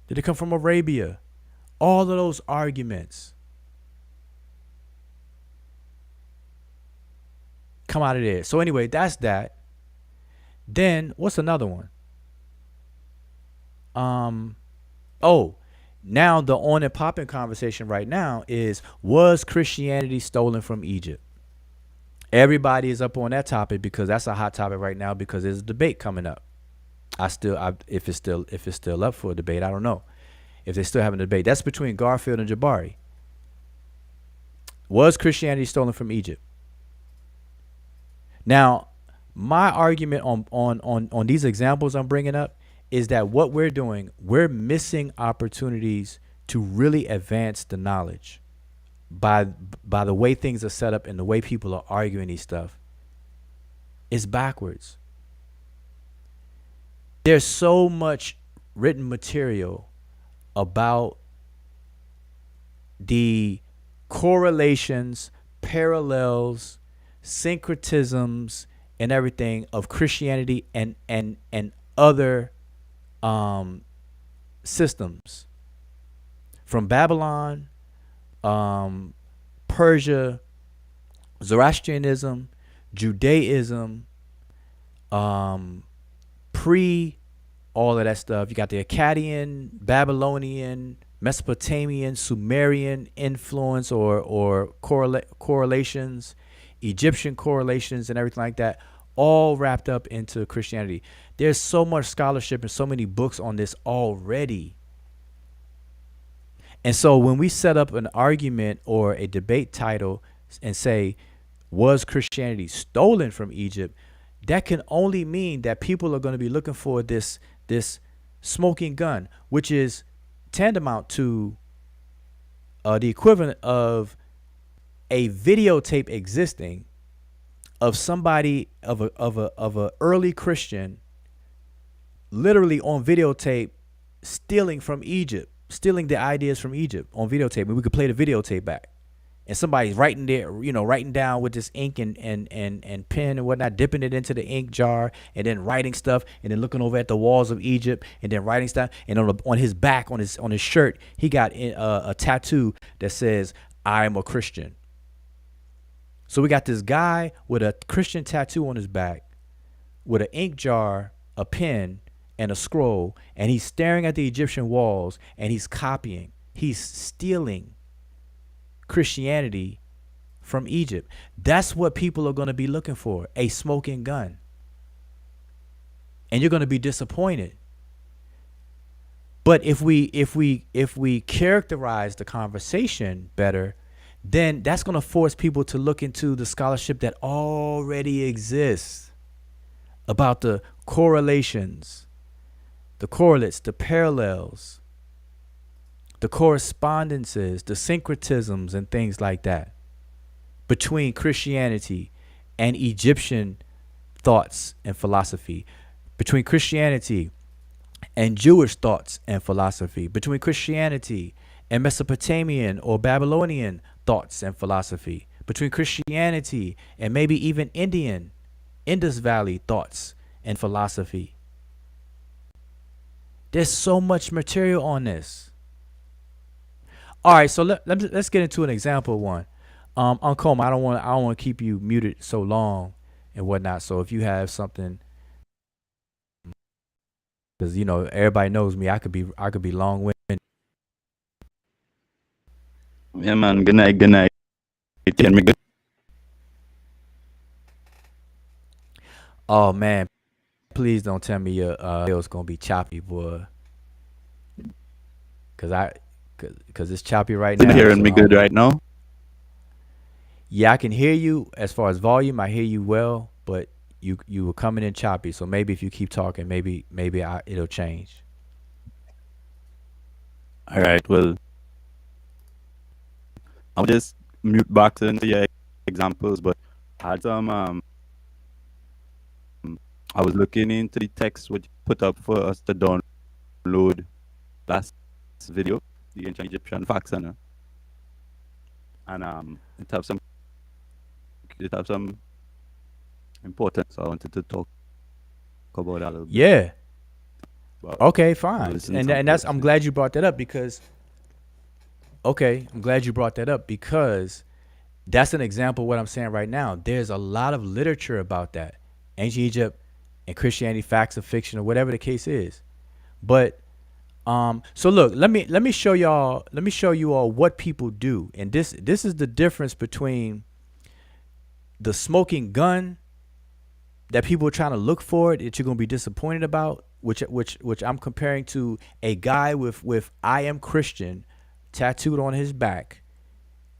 Did they come from Arabia? All of those arguments. come out of there. So anyway, that's that. Then what's another one? Oh, now the on and popping conversation right now is, was Christianity stolen from Egypt? Everybody is up on that topic because that's a hot topic right now because there's a debate coming up. If it's still up for a debate, I don't know. If they're still having a debate, that's between Garfield and Jabari. Was Christianity stolen from Egypt? Now, my argument on these examples I'm bringing up is that what we're doing, we're missing opportunities to really advance the knowledge by the way things are set up and the way people are arguing these stuff. It's backwards. There's so much written material about the correlations, parallels, syncretisms, and everything of Christianity and other systems from Babylon, Persia, Zoroastrianism, Judaism, pre all of that stuff. You got the Akkadian, Babylonian, Mesopotamian, Sumerian influence or correlations, Egyptian correlations, and everything like that, all wrapped up into Christianity. There's so much scholarship and so many books on this already. And so when we set up an argument or a debate title and say, was Christianity stolen from Egypt? That can only mean that people are going to be looking for this smoking gun, which is tantamount to the equivalent of a videotape existing of somebody of a early Christian literally on videotape stealing from Egypt, stealing the ideas from Egypt on videotape, and we could play the videotape back. And somebody's writing there, writing down with this ink and pen and whatnot, dipping it into the ink jar, and then writing stuff, and then looking over at the walls of Egypt, and then writing stuff. And on his back, on his shirt, he got a tattoo that says, "I'm a Christian." So we got this guy with a Christian tattoo on his back, with an ink jar, a pen, and a scroll, and he's staring at the Egyptian walls, and he's copying, he's stealing Christianity from Egypt. That's what people are going to be looking for, a smoking gun. And you're going to be disappointed. But if we characterize the conversation better, then that's going to force people to look into the scholarship that already exists about the correlations, the correlates, the parallels, the correspondences, the syncretisms, and things like that between Christianity and Egyptian thoughts and philosophy, between Christianity and Jewish thoughts and philosophy, between Christianity and Mesopotamian or Babylonian thoughts and philosophy, between Christianity and maybe even Indus Valley thoughts and philosophy. There's so much material on this. All right, so let's get into an example one. Uncle, I don't want to keep you muted so long and whatnot. So if you have something, because everybody knows me, I could be long-winded. Yeah, man. Good night. Good night. Can we good? Oh man, please don't tell me your video's gonna be choppy, boy. Cause it's choppy right now. Can you hearing me good right now? Yeah, I can hear you as far as volume. I hear you well, but you were coming in choppy. So maybe if you keep talking, maybe it'll change. All right. Well, I'll just mute back into your examples, but I had some. I was looking into the text which put up for us to download last video, the ancient Egyptian facts, and it have some importance. So I wanted to talk about that a little bit. Yeah. But Okay, fine. listen And to and that's some I'm glad you brought that up because That's an example of what I'm saying right now. There's a lot of literature about that. Ancient Egypt and Christianity, facts or fiction, or whatever the case is. But so look, let me show you all what people do. And this is the difference between the smoking gun that people are trying to look for that you're gonna be disappointed about, which I'm comparing to a guy with "I am Christian" tattooed on his back,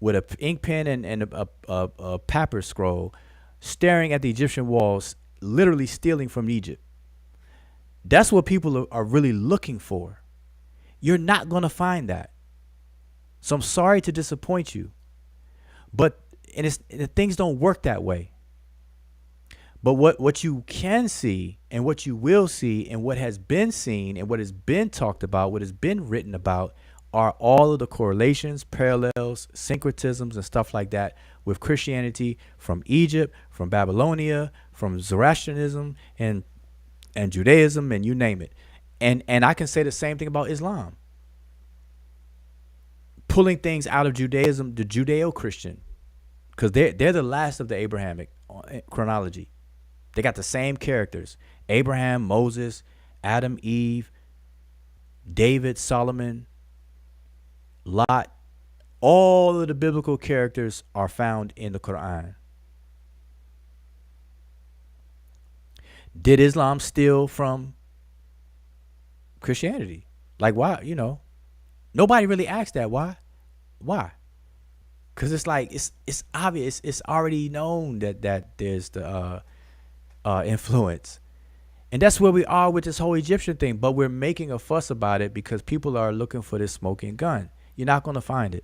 with a ink pen and a papyrus scroll, staring at the Egyptian walls, literally stealing from Egypt. That's what people are really looking for. You're not gonna find that. So I'm sorry to disappoint you, but things don't work that way. But what you can see and what you will see and what has been seen and what has been talked about, what has been written about, are all of the correlations, parallels, syncretisms, and stuff like that with Christianity from Egypt, from Babylonia, from Zoroastrianism and Judaism, and you name it. And I can say the same thing about Islam. Pulling things out of Judaism, the Judeo-Christian, because they're the last of the Abrahamic chronology. They got the same characters: Abraham, Moses, Adam, Eve, David, Solomon, Lot. All of the biblical characters are found in the Quran. Did Islam steal from Christianity? Like, why? Nobody really asked that. Why? Because it's like it's obvious. It's already known that there's the influence. And that's where we are with this whole Egyptian thing. But we're making a fuss about it because people are looking for this smoking gun. You're not going to find it.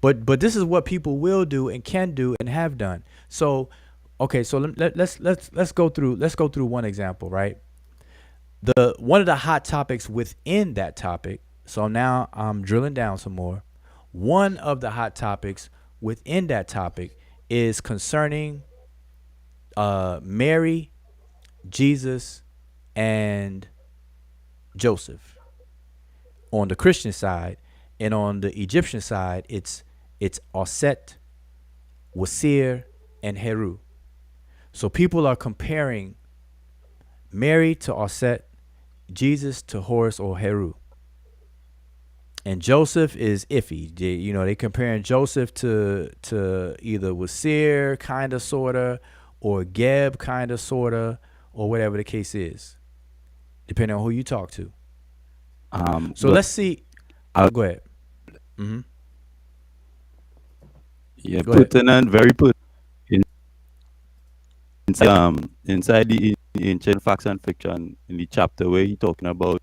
But this is what people will do and can do and have done. So, okay, so let's go through one example, right? One of the hot topics within that topic. So now I'm drilling down some more. One of the hot topics within that topic is concerning Mary, Jesus, and Joseph on the Christian side, and on the Egyptian side, it's Osset, Wasir, and Heru. So people are comparing Mary to Osset, Jesus to Horus or Heru. And Joseph is iffy. They comparing Joseph to either Wasir, kind of, sort of, or Geb, kind of, sort of, or whatever the case is, depending on who you talk to. So let's see. Go ahead. Mm-hmm. Yeah, Go ahead. pertinent, very pertinent. Inside the ancient facts and fiction, in the chapter where he talking about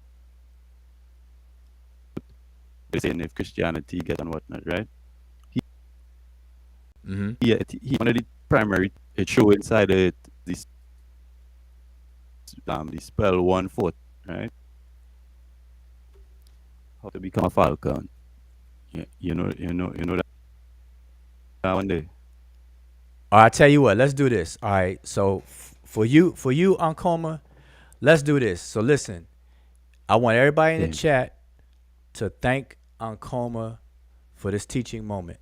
saying if Christianity get and whatnot, right? He one of the primary it show inside it this the spell 1/4, right? How to become a falcon. Yeah, you know that one day. All right, I tell you what, let's do this. All right, so for you, Ankoma, let's do this. So listen, I want everybody in the chat to thank Ankoma for this teaching moment.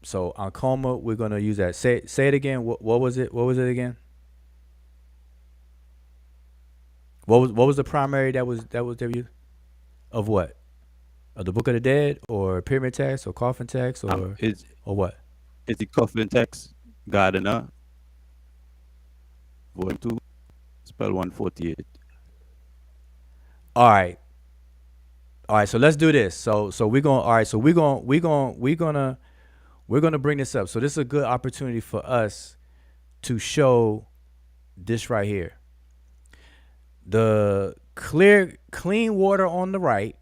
So Ankoma, we're gonna use that. Say it again. What was it? What was it again? What was the primary that was there of what? Of the Book of the Dead, or pyramid text, or coffin text, or what? It's the coffin text, Gardener, Volume 2, spell 148. All right. So let's do this. So we're gonna. All right. So we're gonna bring this up. So this is a good opportunity for us to show this right here. The clean water on the right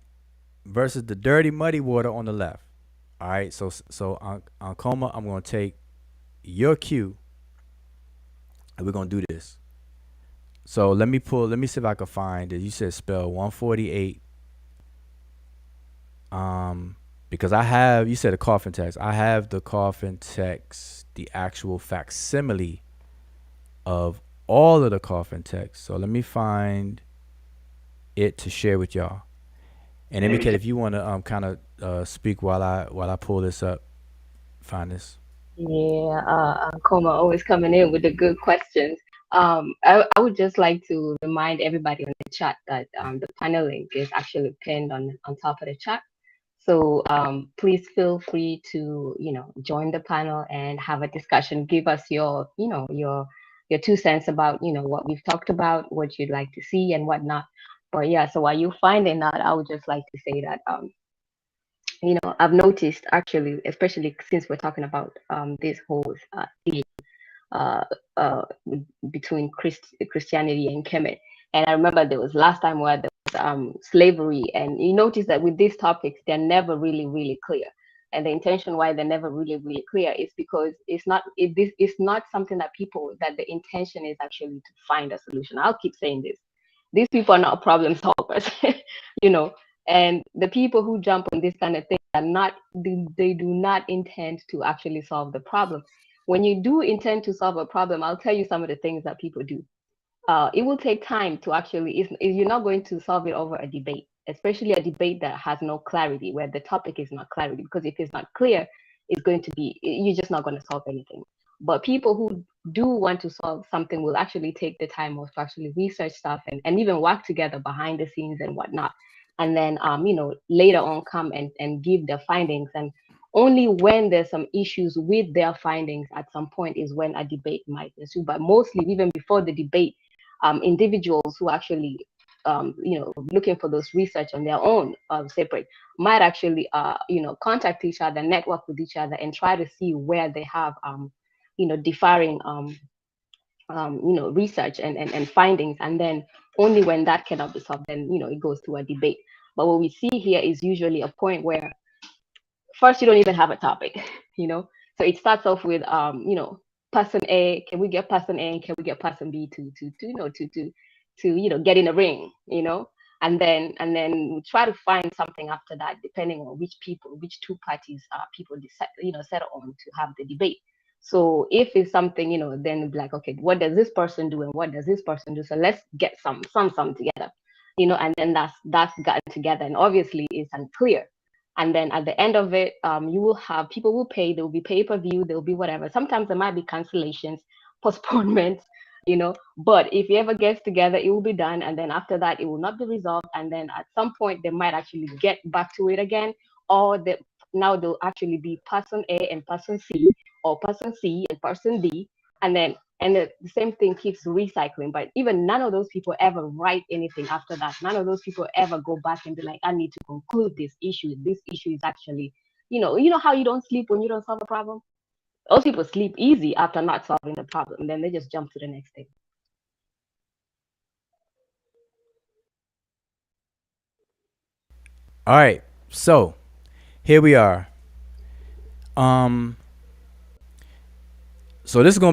versus the dirty, muddy water on the left. All right. So on Coma, I'm gonna take your cue, and we're gonna do this. So let me see if I can find it. You said spell 148. Because you said the coffin text. I have the coffin text, the actual facsimile of all of the coffin text. So let me find it to share with y'all. And indicate if you want to kind of speak while I pull this up. Find this. Yeah, Koma always coming in with the good questions. I would just like to remind everybody on the chat that the panel link is actually pinned on top of the chat. So please feel free to, join the panel and have a discussion. Give us your 2 cents about, what we've talked about, what you'd like to see and whatnot. But yeah, so while you're finding that, I would just like to say that I've noticed actually, especially since we're talking about this whole theme uh, uh, between Christianity and Kemet. And I remember there was last time where there was slavery, and you notice that with these topics, they're never really, really clear. And the intention why they're never really, really clear is because this is not something that the intention is actually to find a solution. I'll keep saying this. These people are not problem solvers, you know. And the people who jump on this kind of thing are not, they do not intend to actually solve the problem. When you do intend to solve a problem, I'll tell you some of the things that people do. It will take time to actually, you're not going to solve it over a debate, especially a debate that has no clarity, where the topic is not clarity, because if it's not clear, it's going to be, you're just not going to solve anything. But people who do want to solve something will actually take the time off to actually research stuff and even work together behind the scenes and whatnot. And then, later on come and give their findings. And only when there's some issues with their findings at some point is when a debate might ensue. But mostly, even before the debate, individuals who actually looking for those research on their own, separate, might actually contact each other, network with each other, and try to see where they have differing research and findings. And then only when that cannot be solved, then it goes to a debate. But what we see here is usually a point where first you don't even have a topic, so it starts off with person A, can we get person A, and can we get person B to get in a ring, and then we try to find something after that, depending on which two parties people decide, settle on to have the debate. So if it's something, then be like, okay, what does this person do and what does this person do? So let's get some together, and then that's gotten together, and obviously it's unclear. And then at the end of it, you will have people will pay. There will be pay-per-view. There will be whatever. Sometimes there might be cancellations, postponements, But if it ever gets together, it will be done. And then after that, it will not be resolved. And then at some point, they might actually get back to it again, or now there'll actually be person A and person C, or person C and person D, and then the same thing keeps recycling. But even none of those people ever write anything after that. None of those people ever go back and be like, I need to conclude this issue. This issue is actually, how you don't sleep when you don't solve a problem? Those people sleep easy after not solving the problem. And then they just jump to the next thing. All right. So here we are. So this is gonna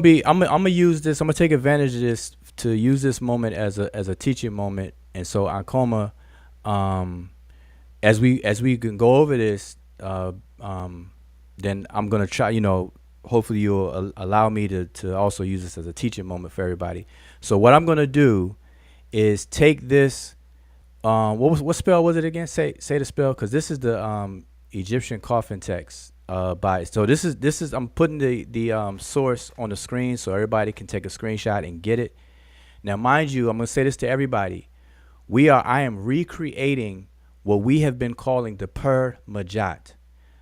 be. I'm gonna use this. I'm gonna take advantage of this to use this moment as a teaching moment. And so Ankoma, as we can go over this, then I'm gonna try. Hopefully you'll allow me to also use this as a teaching moment for everybody. So what I'm gonna do is take this. What spell was it again? Say the spell, because this is the Egyptian coffin text. So this is I'm putting the source on the screen so everybody can take a screenshot and get it. Now, mind you, I'm gonna say this to everybody. I am recreating what we have been calling the Per-Majat,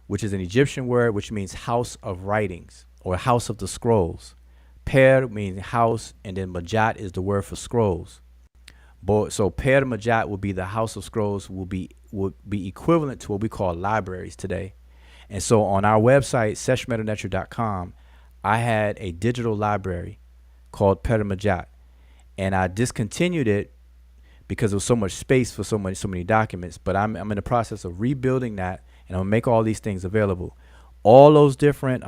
which is an Egyptian word which means house of writings or house of the scrolls. Per means house, and then Majat is the word for scrolls. So Per-Majat will be the house of scrolls, will be equivalent to what we call libraries today. And so on our website, seshmetanetcher.com, I had a digital library called Per-Majat, and I discontinued it because there was so much space for so many documents. But I'm in the process of rebuilding that, and I'm gonna make all these things available. All those different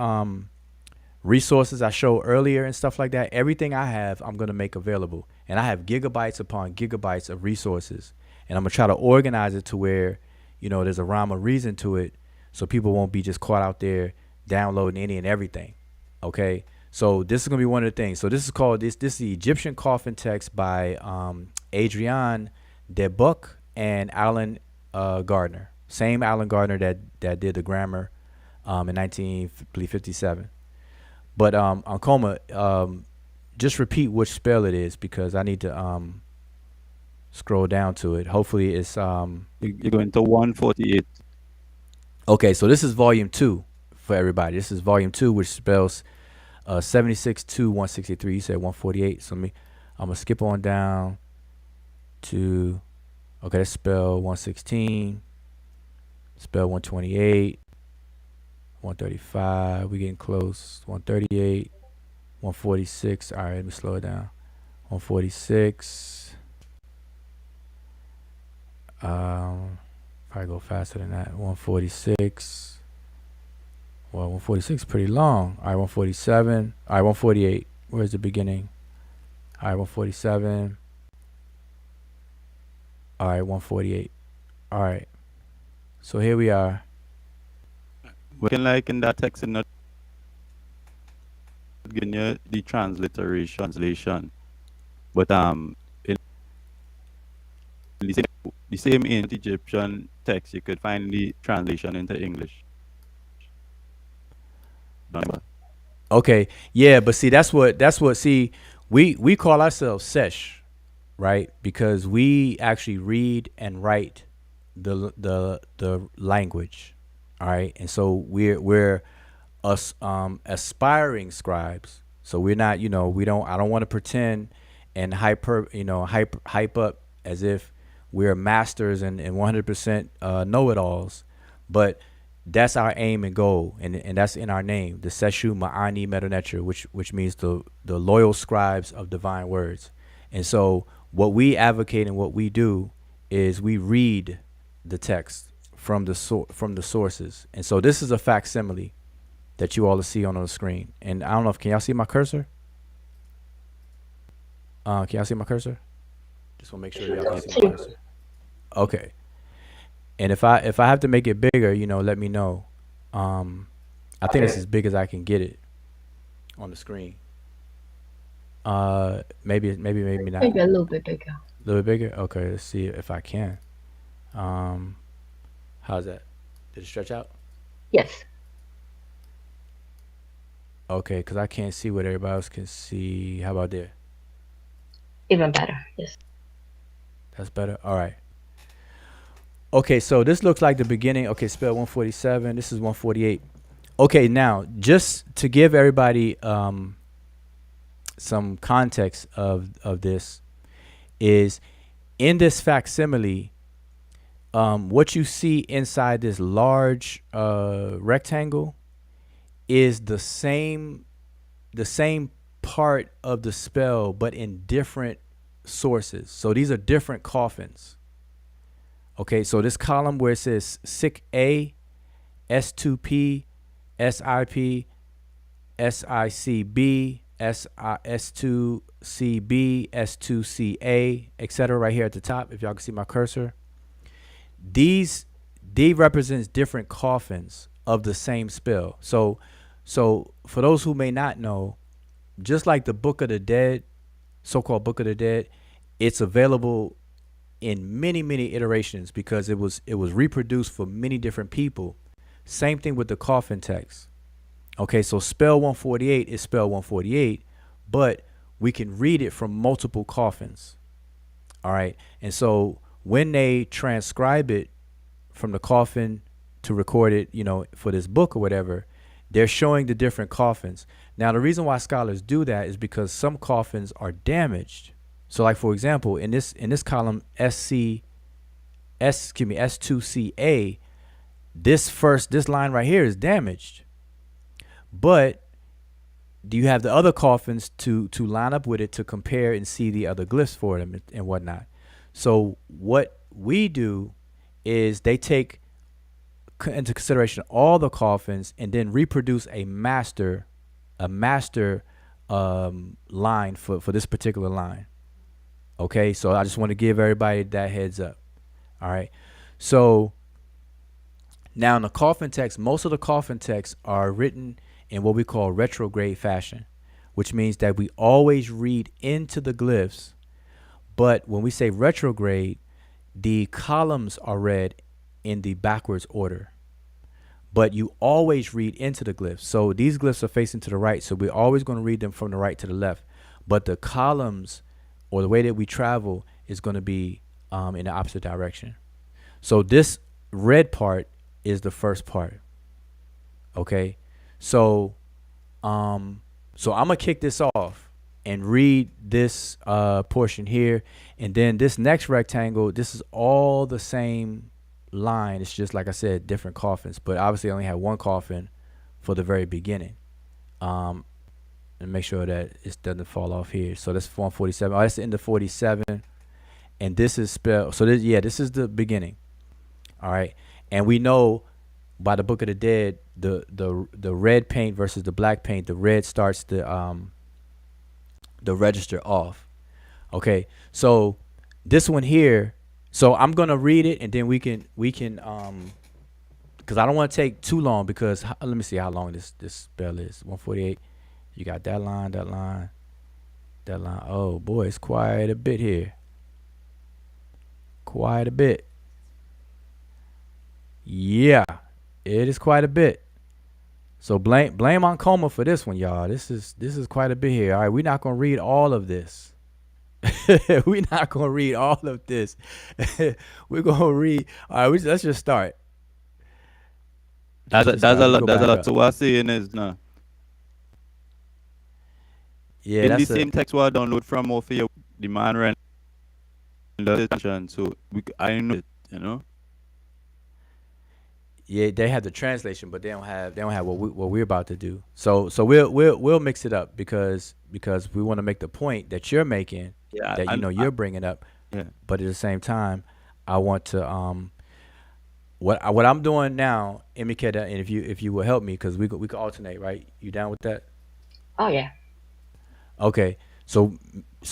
resources I showed earlier and stuff like that, everything I have, I'm gonna make available. And I have gigabytes upon gigabytes of resources, and I'm gonna try to organize it to where there's a rhyme or reason to it, so people won't be just caught out there downloading any and everything. Okay, so this is gonna be one of the things. So this is called this is the Egyptian coffin text by Adrian Debuck and Alan Gardner. Same Alan Gardner that did the grammar in 1957. But Ankoma, just repeat which spell it is because I need to scroll down to it. Hopefully it's You're going to 148. okay. So this is volume 2 for everybody. This is volume 2, which spells 76 to 163. You said 148. So I'm gonna skip on down to okay. Let's spell 116. Spell 128. 135. We getting close. 138. 146. All right, let me slow it down. 146. Probably go faster than that. 146. Well, 146 is pretty long. All right, 147. All right, 148. Where's the beginning? All right, 147. All right, 148. All right. So here we are. Working like in that text and not giving you the translation. But in the same ancient Egyptian text, you could find the translation into English. Remember? Okay. Yeah, but see that's what see we call ourselves Sesh, right? Because we actually read and write the language. All right. And so we're us aspiring scribes. So we're not, I don't want to pretend and hype up as if we're masters and 100% know-it-alls, but that's our aim and goal, and that's in our name, the Seshu Ma'ani Medew Netcher, which means the loyal scribes of divine words. And so what we advocate and what we do is we read the text from the sources. And so this is a facsimile that you all see on the screen. And I don't know if can y'all see my cursor? Can y'all see my cursor? Just want to make sure y'all can see my cursor. Okay. And if I have to make it bigger, let me know. I think it's as big as I can get it on the screen. Maybe not. Maybe a little bit bigger. A little bit bigger? Okay, let's see if I can. How's that? Did it stretch out? Yes. Okay, because I can't see what everybody else can see. How about there? Even better. Yes. That's better? All right. Okay, so this looks like the beginning. Okay, spell 147. This is 148. Okay, now, just to give everybody some context of this is in this facsimile, what you see inside this large rectangle is the same part of the spell, but in different sources. So these are different coffins. Okay, so this column where it says Sick A, S2P, SIP, SICB, S2CB, S2CA, etc. right here at the top, if y'all can see my cursor. They represents different coffins of the same spell. So for those who may not know, just like the Book of the Dead, so-called Book of the Dead, it's available in many, many iterations because it was reproduced for many different people. Same thing with the coffin text. Okay, so spell 148 is spell 148, but we can read it from multiple coffins. All right, and so when they transcribe it from the coffin to record it, for this book or whatever, they're showing the different coffins. Now, the reason why scholars do that is because some coffins are damaged. So, like for example, in this column S2CA, this line right here is damaged. But do you have the other coffins to line up with it to compare and see the other glyphs for them and whatnot? So what we do is they take into consideration all the coffins and then reproduce a master line for this particular line. Okay, so I just want to give everybody that heads up. All right, so now in the coffin text, most of the coffin texts are written in what we call retrograde fashion, which means that we always read into the glyphs. But when we say retrograde, the columns are read in the backwards order. but you always read into the glyphs. So these glyphs are facing to the right, so we're always going to read them from the right to the left. But the columns or the way that we travel is going to be in the opposite direction. So this red part is the first part. Okay, so so I'm gonna kick this off and read this portion here, and then this next rectangle. This is all the same line. It's just like I said, different coffins, but obviously I only have one coffin for the very beginning. And make sure that it doesn't fall off here. So that's 147. Oh, that's the end of 47, and this is spelled. So this is the beginning. All right, and we know by the Book of the Dead, the red paint versus the black paint. The red starts the register off. Okay, so this one here. So I'm gonna read it, and then we can because I don't want to take too long, because let me see how long this spell is. 148. You got that line, that line, that line. Oh boy, it's quite a bit here. Quite a bit. Yeah, it is quite a bit. So blame on Coma for this one, y'all. This is quite a bit here. All right, we're not gonna read all of this. We're not gonna read all of this. We're gonna read. All right, let's just start. That's a lot to what saying is now. Yeah, In that's the same text what I download from off here, the man ran the attention, so I know it, you know. Yeah, they have the translation, but they don't have what we're about to do. So we'll mix it up because we want to make the point that you're making, Yeah, that you're bringing up. Yeah. But at the same time, I want to what I'm doing now, Emiketa, and if you will help me, because we could alternate, right? You down with that? Oh yeah. Okay, so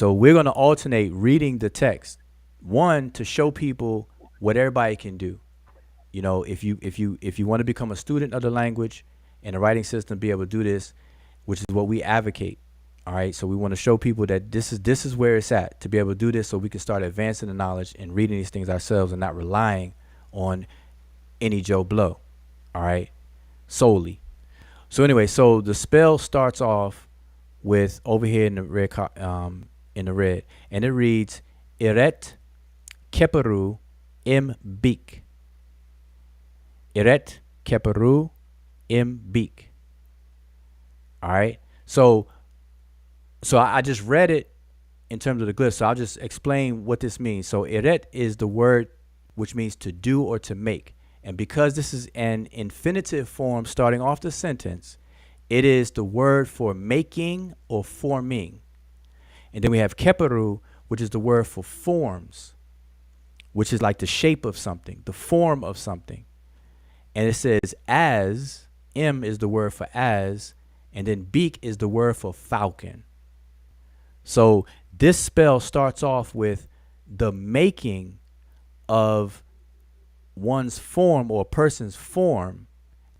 we're gonna alternate reading the text. One, to show people what everybody can do. You know, if you want to become a student of the language and the writing system, be able to do this, which is what we advocate. All right, so we want to show people that this is where it's at, to be able to do this, so we can start advancing the knowledge and reading these things ourselves and not relying on any Joe Blow. All right, solely. So anyway, so the spell starts off with over here in the red, and it reads Eret Keperu Im Bik. Eret Keperu Im Bik. All right. So I just read it in terms of the glyphs. So I'll just explain what this means. So Eret is the word which means to do or to make. And because this is an infinitive form starting off the sentence, it is the word for making or forming. And then we have Keperu, which is the word for forms, which is like the shape of something, the form of something. And it says as, M is the word for as, and then beak is the word for falcon. So this spell starts off with the making of one's form or a person's form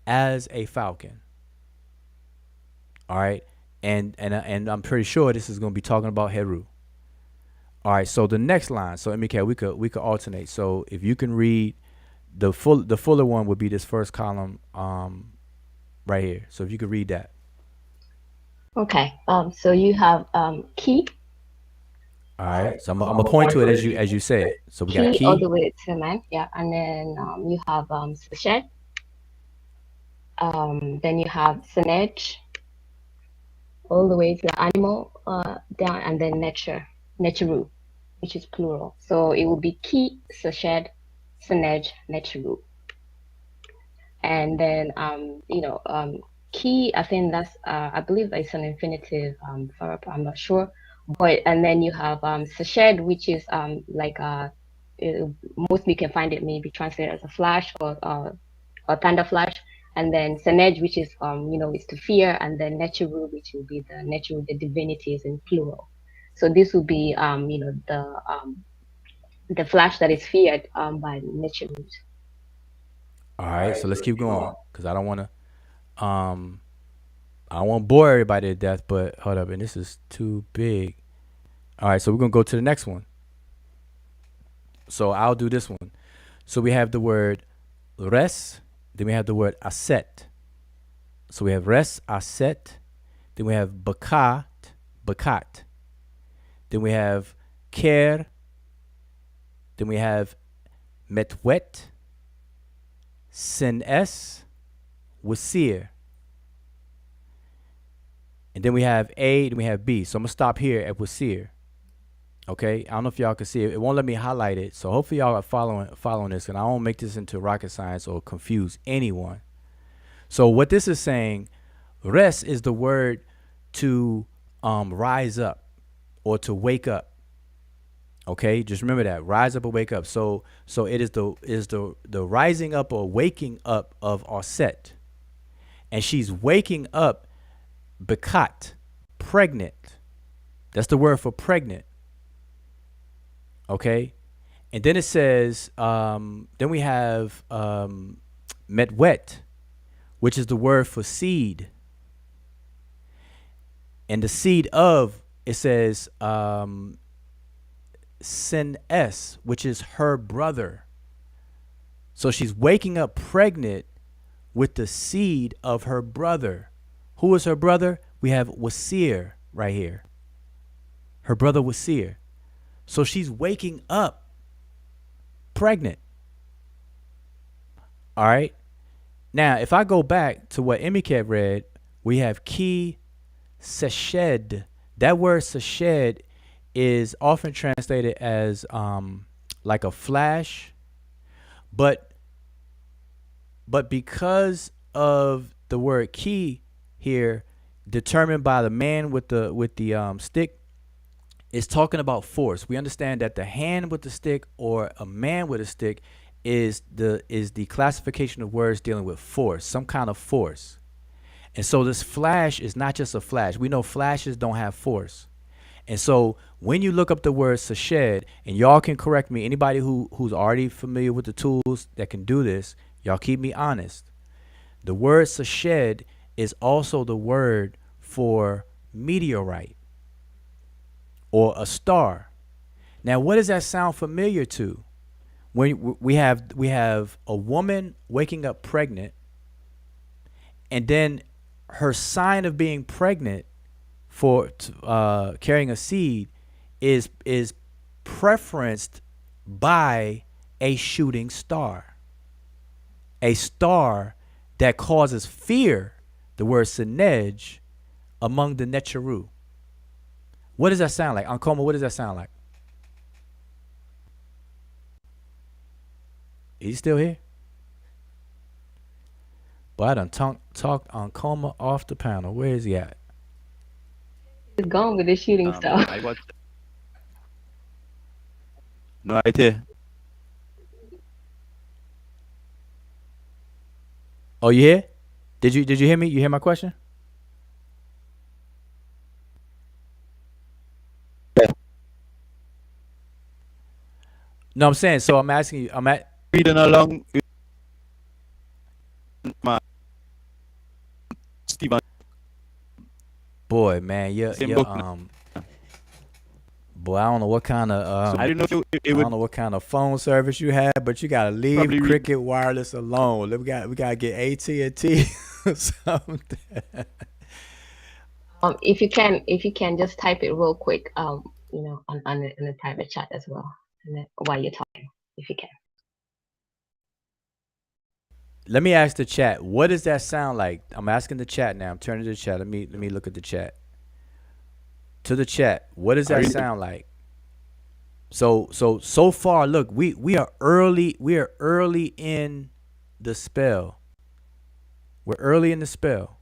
as a falcon. All right. And I'm pretty sure this is going to be talking about Heru. All right. So the next line. So MK, we could alternate. So if you can read the fuller one would be this first column right here. So if you could read that. Okay. So you have key. All right. So I'm gonna point to it as you say it. So we got key all the way to man. Yeah. And then you have Sesh. Then you have Senej, all the way to the animal down, and then Netcher, Netcheru, which is plural. So it will be key, Sesh, Senej, Netcheru. And then key, I think that's I believe it's an infinitive verb, I'm not sure. But and then you have Seshed, which is mostly can find it maybe translated as a flash or thunder flash. And then Senej, which is is to fear, and then Netcheru, which will be the divinities in plural. So this will be the flash that is feared by Netcheru. All right, so let's keep going because I don't want to bore everybody to death, but hold up, and this is too big. All right, so we're going to go to the next one. So I'll do this one. So we have the word res Then we have the word aset. So we have res, aset. Then we have bakat, bakat. Then we have ker. Then we have metwet, sin-es, wasir. And then we have A, then we have B. So I'm going to stop here at wasir. Okay? I don't know if y'all can see it. It won't let me highlight it. So hopefully y'all are following this, and I won't make this into rocket science or confuse anyone. So what this is saying, res is the word to rise up or to wake up. Okay, just remember that, rise up or wake up. So it is the rising up or waking up of Aset, and she's waking up, bekat, pregnant. That's the word for pregnant. Okay, and then it says, then we have metwet, which is the word for seed, and the seed of, it says sin-es, which is her brother. So she's waking up pregnant with the seed of her brother. Who is her brother? We have Wasir right here. Her brother Wasir. So she's waking up pregnant. All right. Now, if I go back to what Emiket read, we have ki seshed. That word seshed is often translated as like a flash, but because of the word ki here, determined by the man with the stick, is talking about force. We understand that the hand with the stick or a man with a stick is the classification of words dealing with force, some kind of force. And so this flash is not just a flash. We know flashes don't have force. And so when you look up the word seshed, and y'all can correct me, anybody who's already familiar with the tools that can do this, y'all keep me honest. The word seshed is also the word for meteorite or a star. Now, what does that sound familiar to? When we have a woman waking up pregnant, and then her sign of being pregnant for carrying a seed is preferenced by a shooting star, a star that causes fear, the word sinej, among the Netcheru. What does that sound like? Ankoma, what does that sound like? Is he still here? But I done talked Ankoma off the panel. Where is he at? He's gone with the shooting star. I watched. No, right here. Oh, you here? Did you hear me? You hear my question? No, I'm saying, so I'm asking you, Reading along my Stephen. boy, man, you're book. boy, I don't know what kind of So I didn't know if I don't know what kind of phone service you have, but you gotta leave Probably Cricket Wireless alone. We gotta get AT&T or something. If you can just type it real quick, on the private chat as well, and then while you're talking, if you can. Let me ask the chat. What does that sound like? I'm asking the chat now. I'm turning to the chat. Let me look at the chat. To the chat. What does that sound like? So far, look, we are early in the spell. We're early in the spell.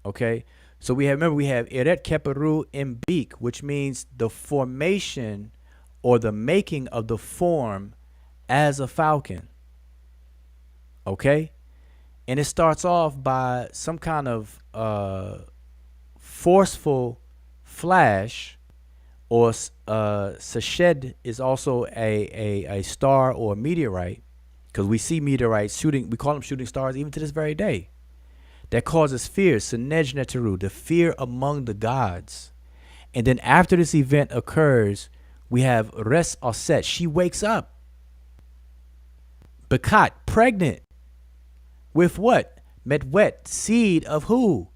Okay? So we have Eret Keperu Mbik, which means the formation or the making of the form as a falcon. Okay? And it starts off by some kind of forceful flash, or seshed is also a star or a meteorite, because we see meteorites shooting, we call them shooting stars even to this very day, that causes fear, Senej Neteru, the fear among the gods. And then after this event occurs, we have Res Aset, she wakes up, Bekat, pregnant. With what? Medwet, seed of who?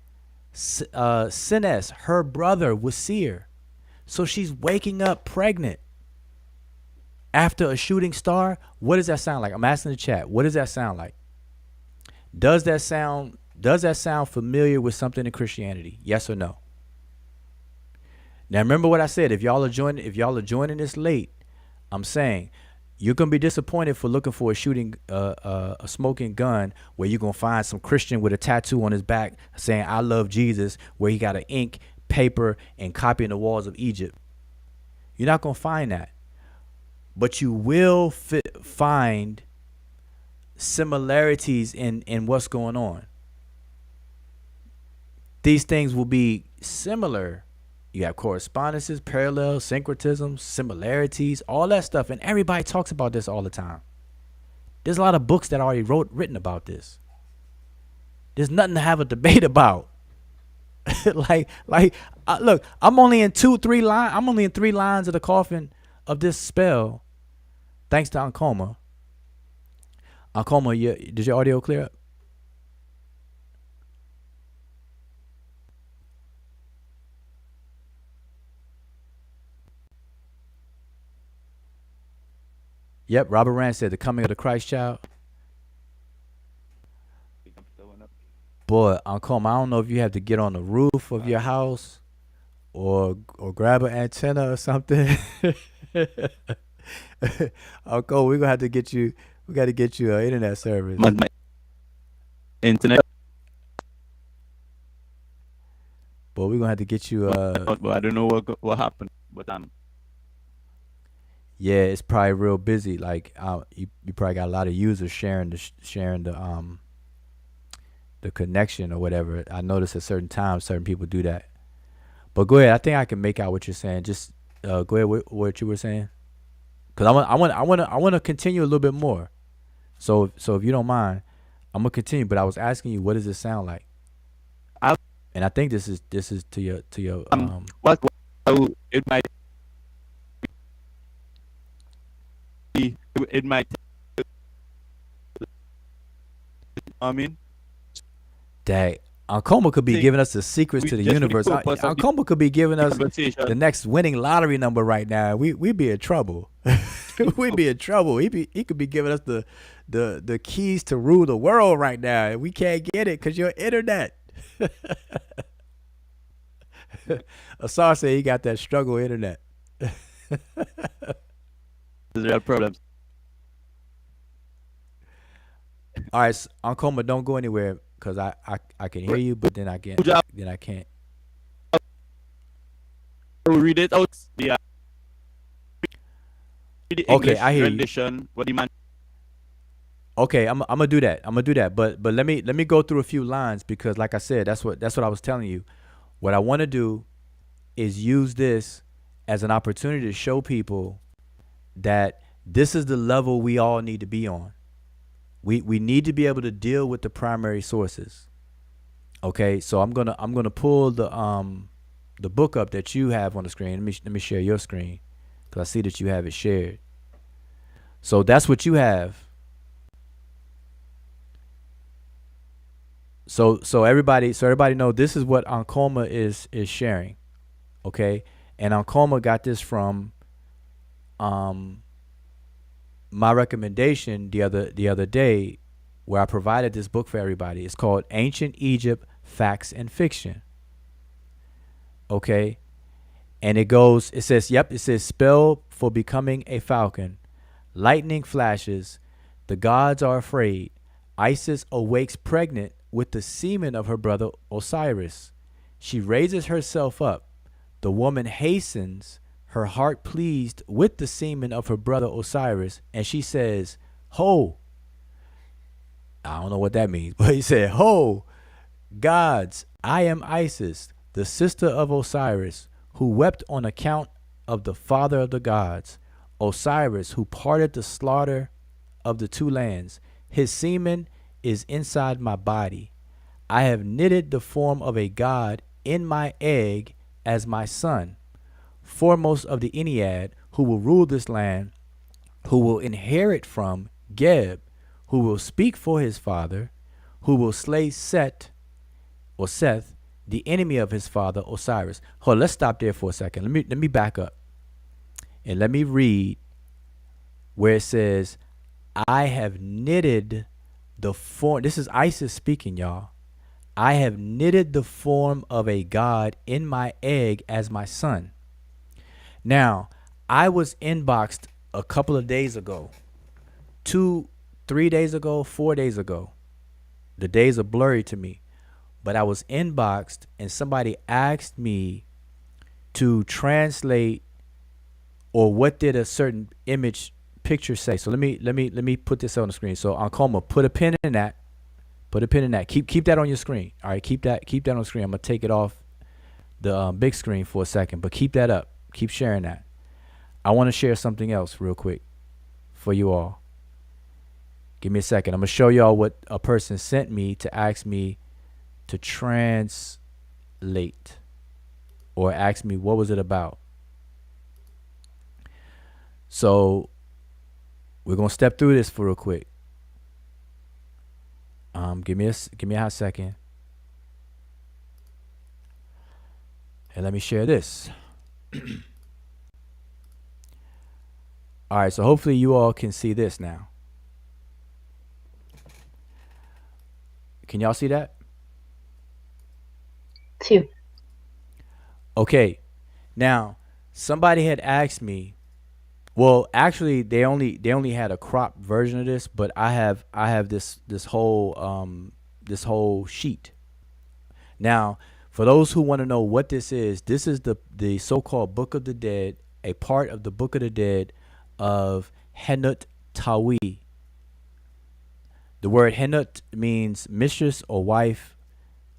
Senes, her brother was seer. So she's waking up pregnant after a shooting star. What does that sound like? I'm asking the chat. What does that sound like? Does that sound familiar with something in Christianity? Yes or no? Now remember what I said. If y'all are joining this late, I'm saying you're gonna be disappointed for looking for a smoking gun where you're gonna find some Christian with a tattoo on his back saying "I love Jesus," where he got an ink, paper, and copying the walls of Egypt. You're not gonna find that, but you will find similarities in what's going on. These things will be similar. You have correspondences, parallels, syncretisms, similarities, all that stuff. And everybody talks about this all the time. There's a lot of books that already written about this. There's nothing to have a debate about. Look, I'm only in 3 lines. I'm only in 3 lines of the coffin of this spell, thanks to Ankoma. Ankoma, did your audio clear up? Yep, Robert Rand said the coming of the Christ child. Boy, Ankoma, I don't know if you have to get on the roof of your house or grab an antenna or something. Ankoma, we're gonna have to get you. We got to get you an internet service. My internet. Boy, we're gonna have to get you. But I don't know what happened. But yeah, it's probably real busy. Like you probably got a lot of users sharing the connection or whatever. I notice at certain times, certain people do that. But go ahead. I think I can make out what you're saying. Just go ahead. What you were saying? Cause I want to continue a little bit more. So if you don't mind, I'm gonna continue. But I was asking you, what does it sound like? And I think this is to your what it might be. It might. I mean, that Ankoma could be giving us the secrets to the universe. Ankoma could be giving us the next winning lottery number right now. We'd be in trouble. We'd be in trouble. He could be giving us the keys to rule the world right now, and we can't get it because your internet. Asar said he got that struggle internet. There are problems. All right, Ankoma, don't go anywhere because I can hear you, but then I can't. Read it out. Yeah. Okay, I hear rendition, you. What do you mean? Okay, I'm gonna do that. But let me go through a few lines because, like I said, that's what I was telling you. What I want to do is use this as an opportunity to show people that this is the level we all need to be on. We need to be able to deal with the primary sources. Okay, so I'm gonna pull the book up that you have on the screen. Let me share your screen because I see that you have it shared. So that's what you have. So everybody know this is what Ankoma is sharing. Okay, and Ankoma got this from my recommendation the other day, where I provided this book for everybody. It's called Ancient Egypt Facts and Fiction. Okay, and it says spell for becoming a falcon, lightning flashes, the gods are afraid, Isis awakes pregnant with the semen of her brother Osiris. She raises herself up, the woman hastens, her heart pleased with the semen of her brother Osiris, and she says, "Ho!" I don't know what that means, but he said, "Ho, gods, I am Isis, the sister of Osiris, who wept on account of the father of the gods, Osiris, who parted the slaughter of the 2 lands. His semen is inside my body. I have knitted the form of a god in my egg as my son, foremost of the Ennead, who will rule this land, who will inherit from Geb, who will speak for his father, who will slay Set or Seth, the enemy of his father Osiris. Hold on, let's stop there for a second. Let me back up and let me read where it says, I have knitted the form. This is Isis speaking, y'all. I have knitted the form of a god in my egg as my son. Now, I was inboxed a couple of days ago, 3 days ago, 4 days ago. The days are blurry to me, but I was inboxed and somebody asked me to translate, or what did a certain image picture say. So let me put this on the screen. So Ankoma, put a pin in that. Put a pin in that. Keep that on your screen. All right, keep that on the screen. I'm gonna take it off the big screen for a second, but keep that up. Keep sharing that. I want to share something else real quick for you all. Give me a second. I'm gonna show y'all what a person sent me to ask me to translate, or ask me what was it about. So we're gonna step through this for real quick. Give me a hot second, and let me share this. All right, so hopefully you all can see this now. Can y'all see that? Two. Okay. Now, somebody had asked me. Well, actually, they only had a cropped version of this, but I have this whole sheet. Now, for those who want to know what this is the so-called Book of the Dead, a part of the Book of the Dead of Henut Tawi. The word Henut means mistress or wife.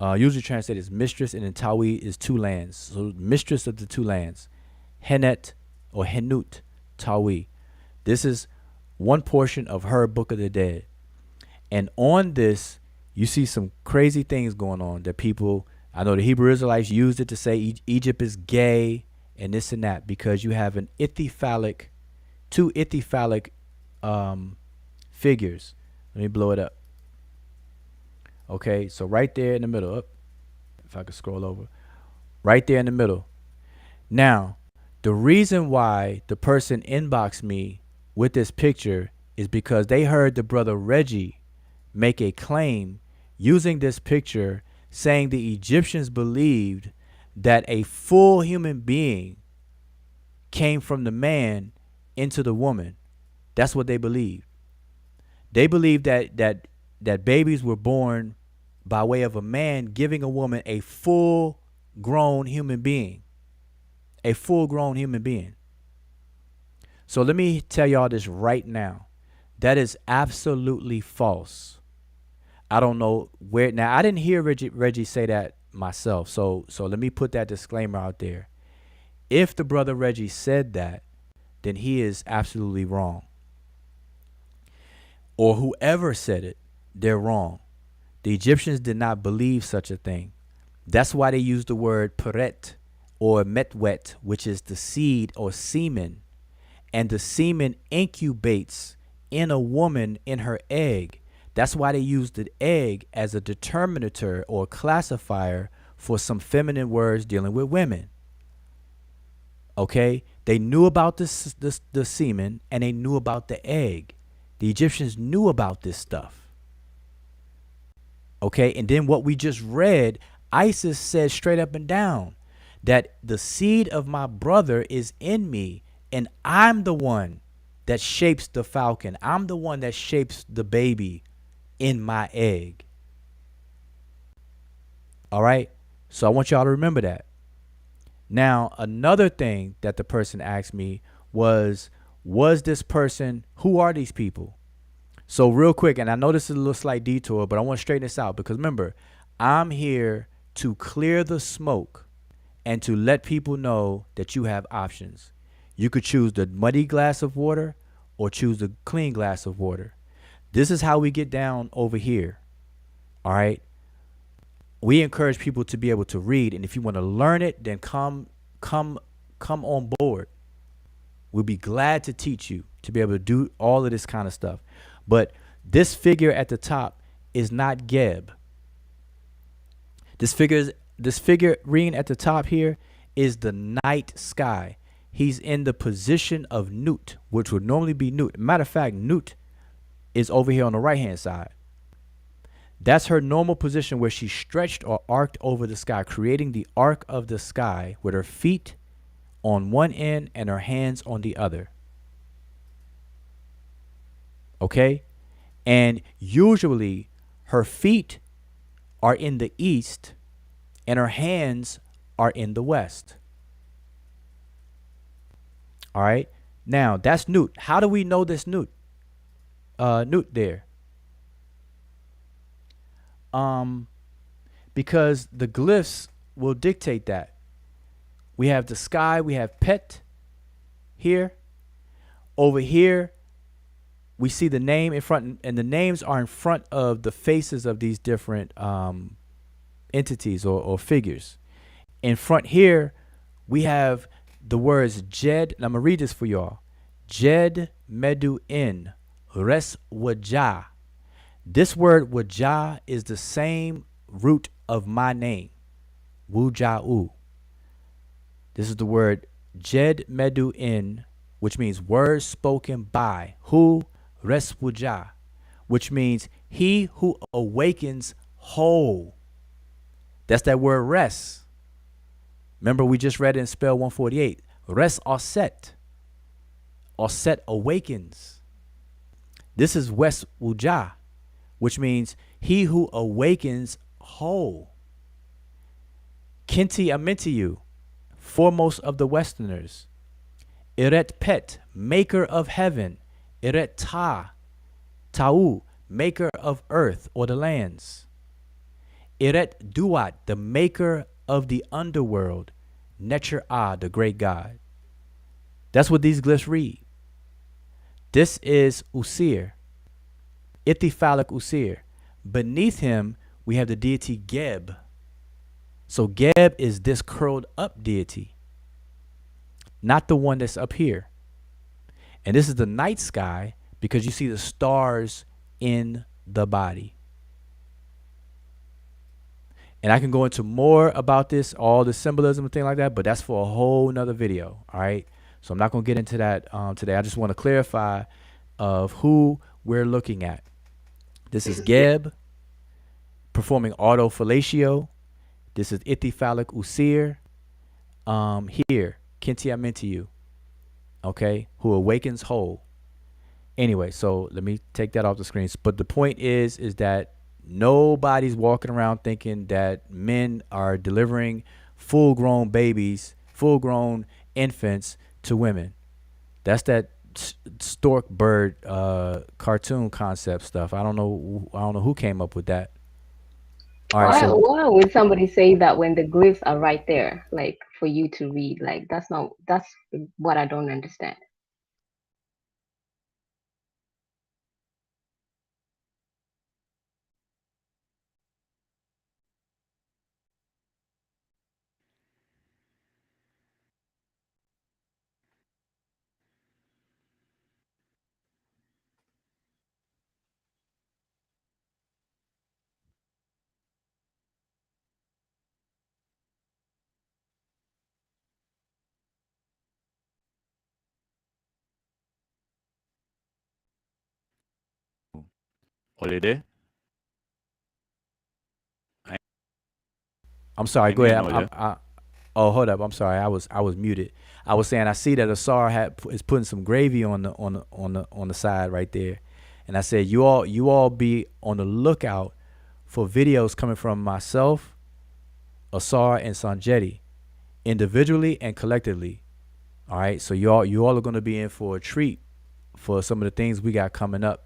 Usually translated as mistress, and then Tawi is two lands. So mistress of the two lands. Henet or Henut Tawi. This is one portion of her Book of the Dead. And on this, you see some crazy things going on that people, I know the Hebrew Israelites used it to say Egypt is gay and this and that, because you have two ithyphallic figures. Let me blow it up. Okay, so right there in the middle, if I could scroll over, right there in the middle. Now, the reason why the person inboxed me with this picture is because they heard the brother Reggie make a claim using this picture, saying the Egyptians believed that a full human being came from the man into the woman. That's what they believed. They believed that babies were born by way of a man giving a woman a full-grown human being. A full-grown human being. So let me tell y'all this right now. That is absolutely false. I don't know where. Now, I didn't hear Reggie say that myself. So let me put that disclaimer out there. If the brother Reggie said that, then he is absolutely wrong. Or whoever said it, they're wrong. The Egyptians did not believe such a thing. That's why they used the word peret or metwet, which is the seed or semen. And the semen incubates in a woman in her egg. That's why they used the egg as a determinator or classifier for some feminine words dealing with women. Okay? They knew about the semen, and they knew about the egg. The Egyptians knew about this stuff. Okay? And then what we just read, Isis said straight up and down that the seed of my brother is in me, and I'm the one that shapes the falcon. I'm the one that shapes the baby in my egg. All right? So I want y'all to remember that. Now, another thing that the person asked me was this person, who are these people? So real quick, and I know this is a little slight detour, but I want to straighten this out, because remember, I'm here to clear the smoke and to let people know that you have options. You could choose the muddy glass of water or choose the clean glass of water. This is how we get down over here. All right. We encourage people to be able to read. And if you want to learn it, then come on board. We'll be glad to teach you to be able to do all of this kind of stuff. But this figure at the top is not Geb. This figurine at the top here is the night sky. He's in the position of Nut, which would normally be Nut. Matter of fact, Nut is over here on the right hand side. That's her normal position where she's stretched or arced over the sky, creating the arc of the sky with her feet on one end and her hands on the other. Okay? And usually her feet are in the east and her hands are in the west. All right? Now, that's Nut. How do we know this Nut? Nut there. Because the glyphs will dictate that. We have the sky, we have Pet here. Over here, we see the name in front, and the names are in front of the faces of these different entities or figures. In front here, we have the words Jed, and I'm going to read this for y'all. Jed Medew in Res Wajah. This word Wajah is the same root of my name, Wuja'u. This is the word Jed Medew in, which means words spoken by. Who? Res Wujah, which means he who awakens whole. That's that word res. Remember, we just read it in spell 148. Res Oset. Oset awakens. This is Wes Wujah, which means he who awakens whole. Kinti Amintiyu, foremost of the Westerners. Eret Pet, maker of heaven. Eret Ta, Ta'u, maker of earth or the lands. Eret Duat, the maker of the underworld. Netcher Ah, the great God. That's what these glyphs read. This is Usir, Ithifalic Usir. Beneath him, we have the deity Geb. So Geb is this curled up deity, not the one that's up here. And this is the night sky because you see the stars in the body. And I can go into more about this, all the symbolism and things like that, but that's for a whole nother video. All right. So I'm not going to get into that today. I just want to clarify of who we're looking at. This is Geb performing autofellatio. This is Ithifalic Usir. Here, Kinti Amintiyu. Okay, who awakens whole. Anyway, so let me take that off the screen. But the point is that nobody's walking around thinking that men are delivering full-grown babies, full-grown infants to women. That's that stork bird cartoon concept stuff. I don't know who came up with that. All right, Why would somebody say that when the glyphs are right there, like for you to read? Like that's what I don't understand. Holiday. I'm sorry. Go ahead. Oh, hold up. I'm sorry. I was muted. I was saying I see that Asar is putting some gravy on the side right there, and I said you all be on the lookout for videos coming from myself, Asar, and Sanjeti, individually and collectively. All right. So you all are going to be in for a treat for some of the things we got coming up.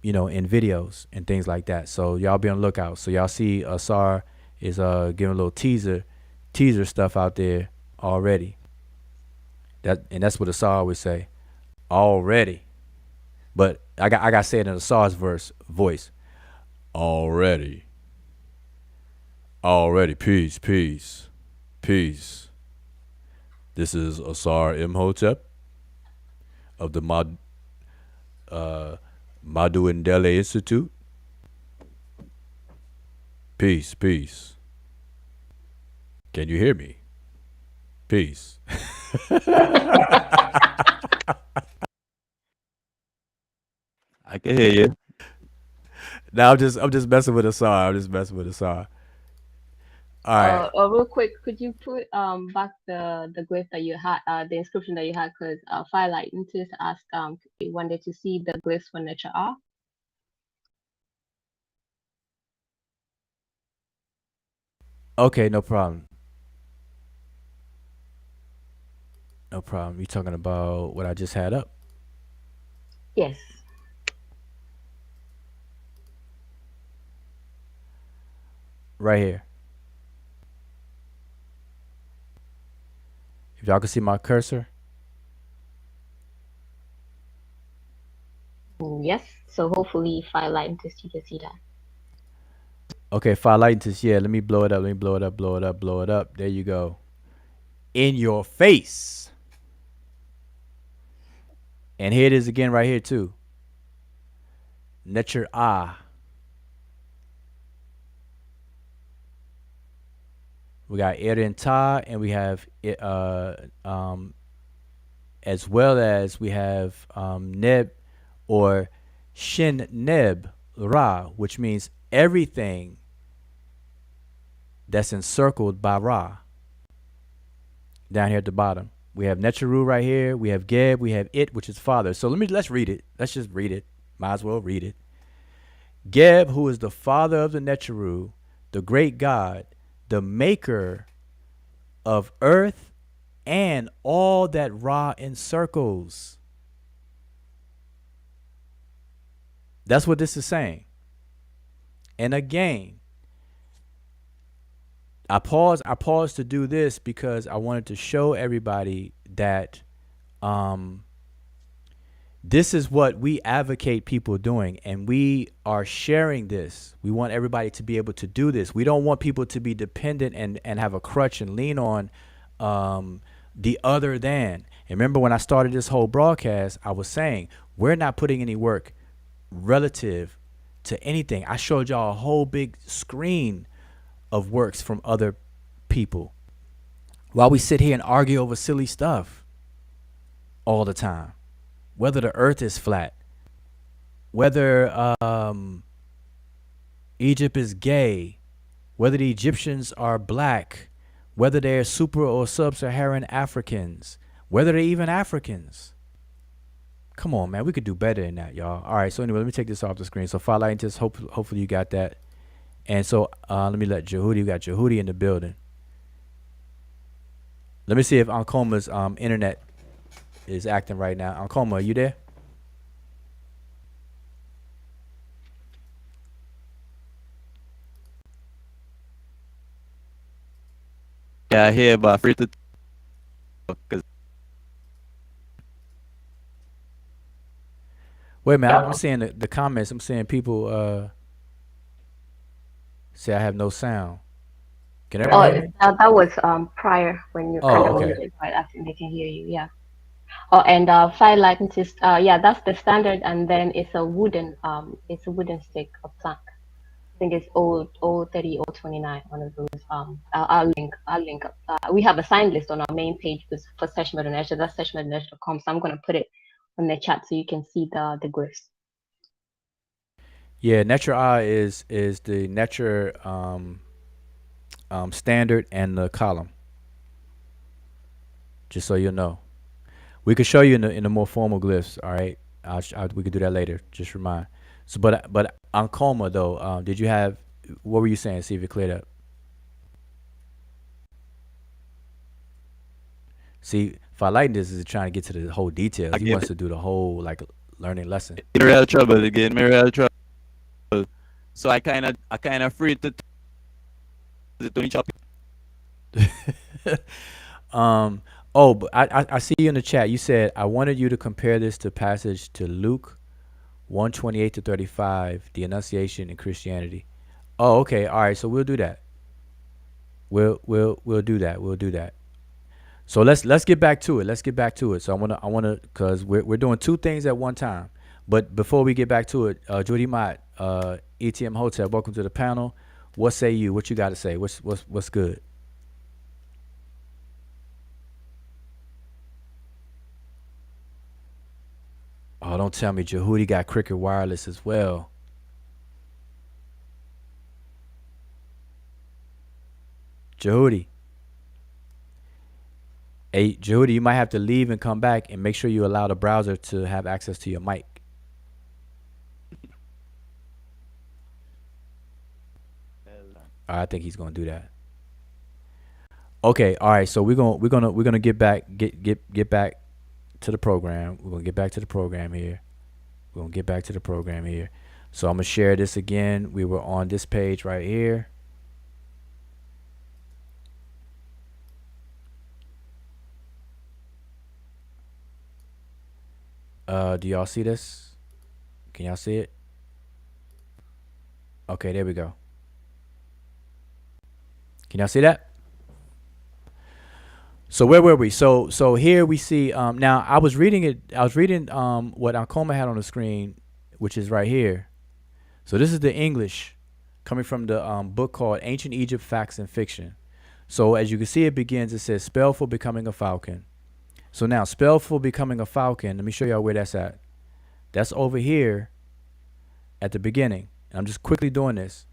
In videos and things like that. So y'all be on the lookout. So y'all see Asar is giving a little teaser stuff out there already. That's what Asar would say. Already. But I got to say it in Asar's voice. Already. Peace. This is Asar Imhotep of the Madhu and Delhi Institute. Peace, peace. Can you hear me? Peace. I can hear you. Now I'm just messing with the song. I'm just messing with the song. All right. Real quick, could you put back the glyph that you had, the inscription that you had? Because Firelight into ask he wanted to see the glyphs for Netcher R. Okay, no problem. No problem. You talking about what I just had up? Yes. Right here. If y'all can see my cursor. Yes. So hopefully Firelight into you can see that. Okay, Firelight this. Yeah, let me blow it up. Let me blow it up, blow it up, blow it up. There you go. In your face. And here it is again right here too. Netcher Ah. We got Eren Ta, and we have as well as we have Neb or Shin Neb Ra, which means everything that's encircled by Ra. Down here at the bottom, we have Netcheru right here. We have Geb. We have It, which is Father. So let's read it. Let's just read it. Might as well read it. Geb, who is the father of the Netcheru, the great God, the maker of earth and all that Ra encircles. That's what this is saying. And again, I paused to do this because I wanted to show everybody that this is what we advocate people doing, and we are sharing this. We want everybody to be able to do this. We don't want people to be dependent and have a crutch and lean on the other than. And remember when I started this whole broadcast, I was saying we're not putting any work relative to anything. I showed y'all a whole big screen of works from other people while we sit here and argue over silly stuff all the time. Whether the earth is flat, whether Egypt is gay, whether the Egyptians are black, whether they're super or sub-Saharan Africans, whether they're even Africans. Come on, man. We could do better than that, y'all. All right. So anyway, let me take this off the screen. So Firelight, just hopefully you got that. And so let me let Jehudi. We got Jehudi in the building. Let me see if Ankoma's internet is acting right now. Ankoma, are you there? Yeah, I hear, but free to because Wait, man. I'm seeing the comments. I'm seeing people say I have no sound. Can everybody hear me? That was prior when you kind of okay. muted, right after they can hear you. Yeah. Oh, and Firelight is yeah, that's the standard, and then it's a wooden stick, a plank. I think it's 030, 029, one of those. I'll link up. We have a sign list on our main page for Sesh Netcher. That's seshmedonetcher.com. So I'm gonna put it on the chat so you can see the glyphs. Yeah, Netcher I is the Netcher standard and the column. Just so you know, we could show you in the more formal glyphs. All right, we could do that later. Just remind. So, but Ankoma though, did you have? What were you saying? See if it cleared up. See, Firelight this is trying to get to the whole details. I He give wants it to do the whole like learning lesson. in real trouble again, me real trouble. So I kind of free to chop. Oh, but I see you in the chat. You said I wanted you to compare this to passage to Luke 128 to 35, the Annunciation in Christianity. Oh, okay. All right. So we'll do that. We'll do that. We'll do that. So let's get back to it. Let's get back to it. So I wanna because we're doing two things at one time. But before we get back to it, Judy Mott, ETM Hotel, welcome to the panel. What say you? What you got to say? What's good? Oh, don't tell me Jehudi got Cricket Wireless as well. Jehudi. Hey, Jehudi, you might have to leave and come back and make sure you allow the browser to have access to your mic. I think he's gonna do that. Okay, all right. So we're gonna get back to the program. We're gonna get back to the program here. So I'm gonna share this again. We were on this page right here. Do y'all see this? Can y'all see it? Okay, there we go. Can y'all see that? So where were we? So here we see now I was reading what Ankoma had on the screen, which is right here. So this is the English coming from the book called Ancient Egypt Facts and Fiction. So as you can see, it begins, it says spell for becoming a falcon. So now spell for becoming a falcon, let me show y'all where that's at. That's over here at the beginning. And I'm just quickly doing this.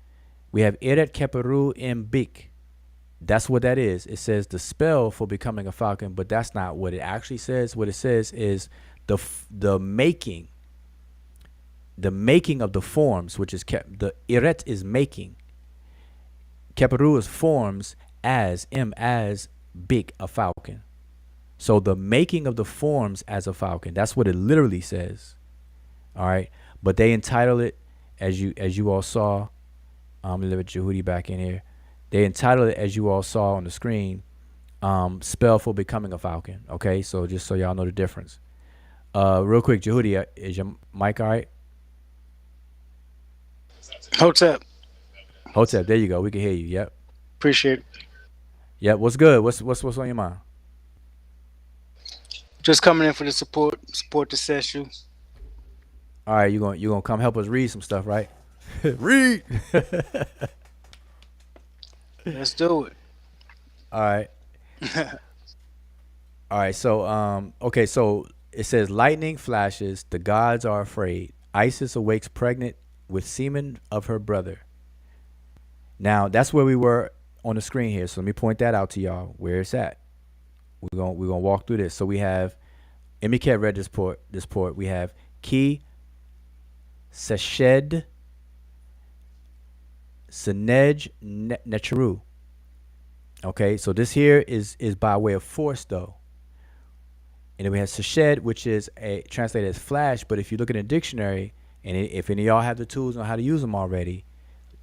We have Eret Keperu Mbik. That's what that is. It says the spell for becoming a falcon, but that's not what it actually says. What it says is the making of the forms, which is the Eret is making. Keperu is forms as big a falcon. So the making of the forms as a falcon. That's what it literally says. All right, but they entitle it as you all saw. Let me let Jehudi back in here. They entitled it, as you all saw on the screen, spell for becoming a falcon. Okay, so just so y'all know the difference. Real quick, Jehudi, is your mic all right? Hotep. There you go. We can hear you. Yep. Appreciate it. Yep. What's good? What's on your mind? Just coming in for the support the Sesh. All right, you gonna come help us read some stuff, right? Read. Let's do it. All right. All right. So okay. So it says lightning flashes. The gods are afraid. Isis awakes pregnant with semen of her brother. Now that's where we were on the screen here. So let me point that out to y'all where it's at. We're gonna walk through this. So we have Emiket read this port. We have Ki Seshed Senej Netcheru. Okay, so this here is by way of force though. And then we have Seshed, which is translated as flash, but if you look in a dictionary, and if any of y'all have the tools on how to use them already,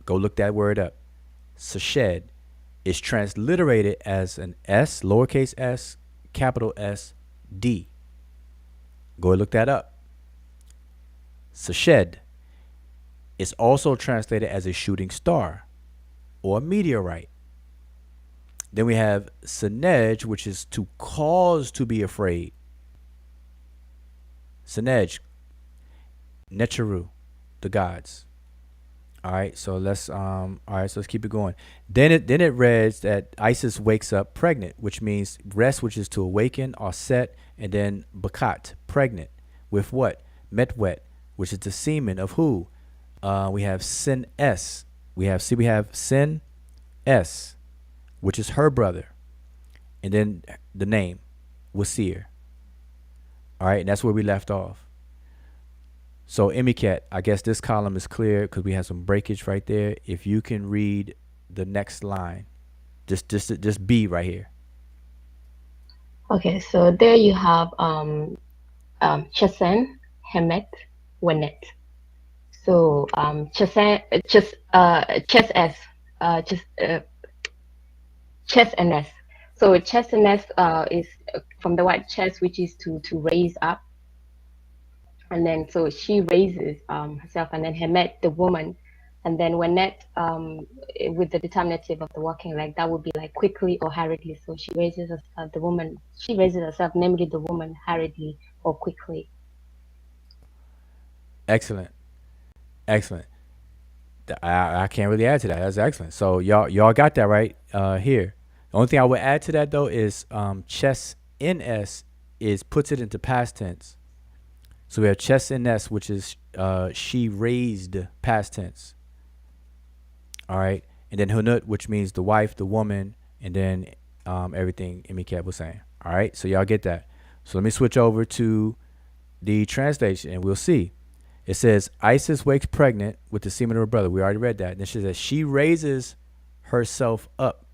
go look that word up. Seshed is transliterated as an S, lowercase s, capital S, D. Go look that up. Seshed is also translated as a shooting star or a meteorite. Then we have Senej, which is to cause to be afraid. Senej, Netcheru, the gods. All right, so let's keep it going. Then it reads that Isis wakes up pregnant, which means rest, which is to awaken or set, and then Bakat, pregnant with what? Metwet, which is the semen of who? We have Sin S. We have Sin S, which is her brother, and then the name Wasir. All right, and that's where we left off. So Emiket, I guess this column is clear because we have some breakage right there. If you can read the next line, just B right here. Okay, so there you have Chesen, Hemet, Wenet. So Chess and S. So chess and S is from the word chess, which is to raise up. And then so she raises herself, and then Hemet, the woman, and then Wenet with the determinative of the working, like that would be like quickly or hurriedly. So she raises herself, the woman. She raises herself, namely the woman, hurriedly or quickly. Excellent. Excellent. I can't really add to that. That's excellent. So y'all got that right here. The only thing I would add to that though is chess ns is puts it into past tense. So we have chess ns, which is she raised past tense. All right, and then hunut, which means the wife, the woman, and then everything Emicat was saying. All right, so y'all get that. So let me switch over to the translation, and we'll see. It says Isis wakes pregnant with the semen of her brother. We already read that. And it says she raises herself up.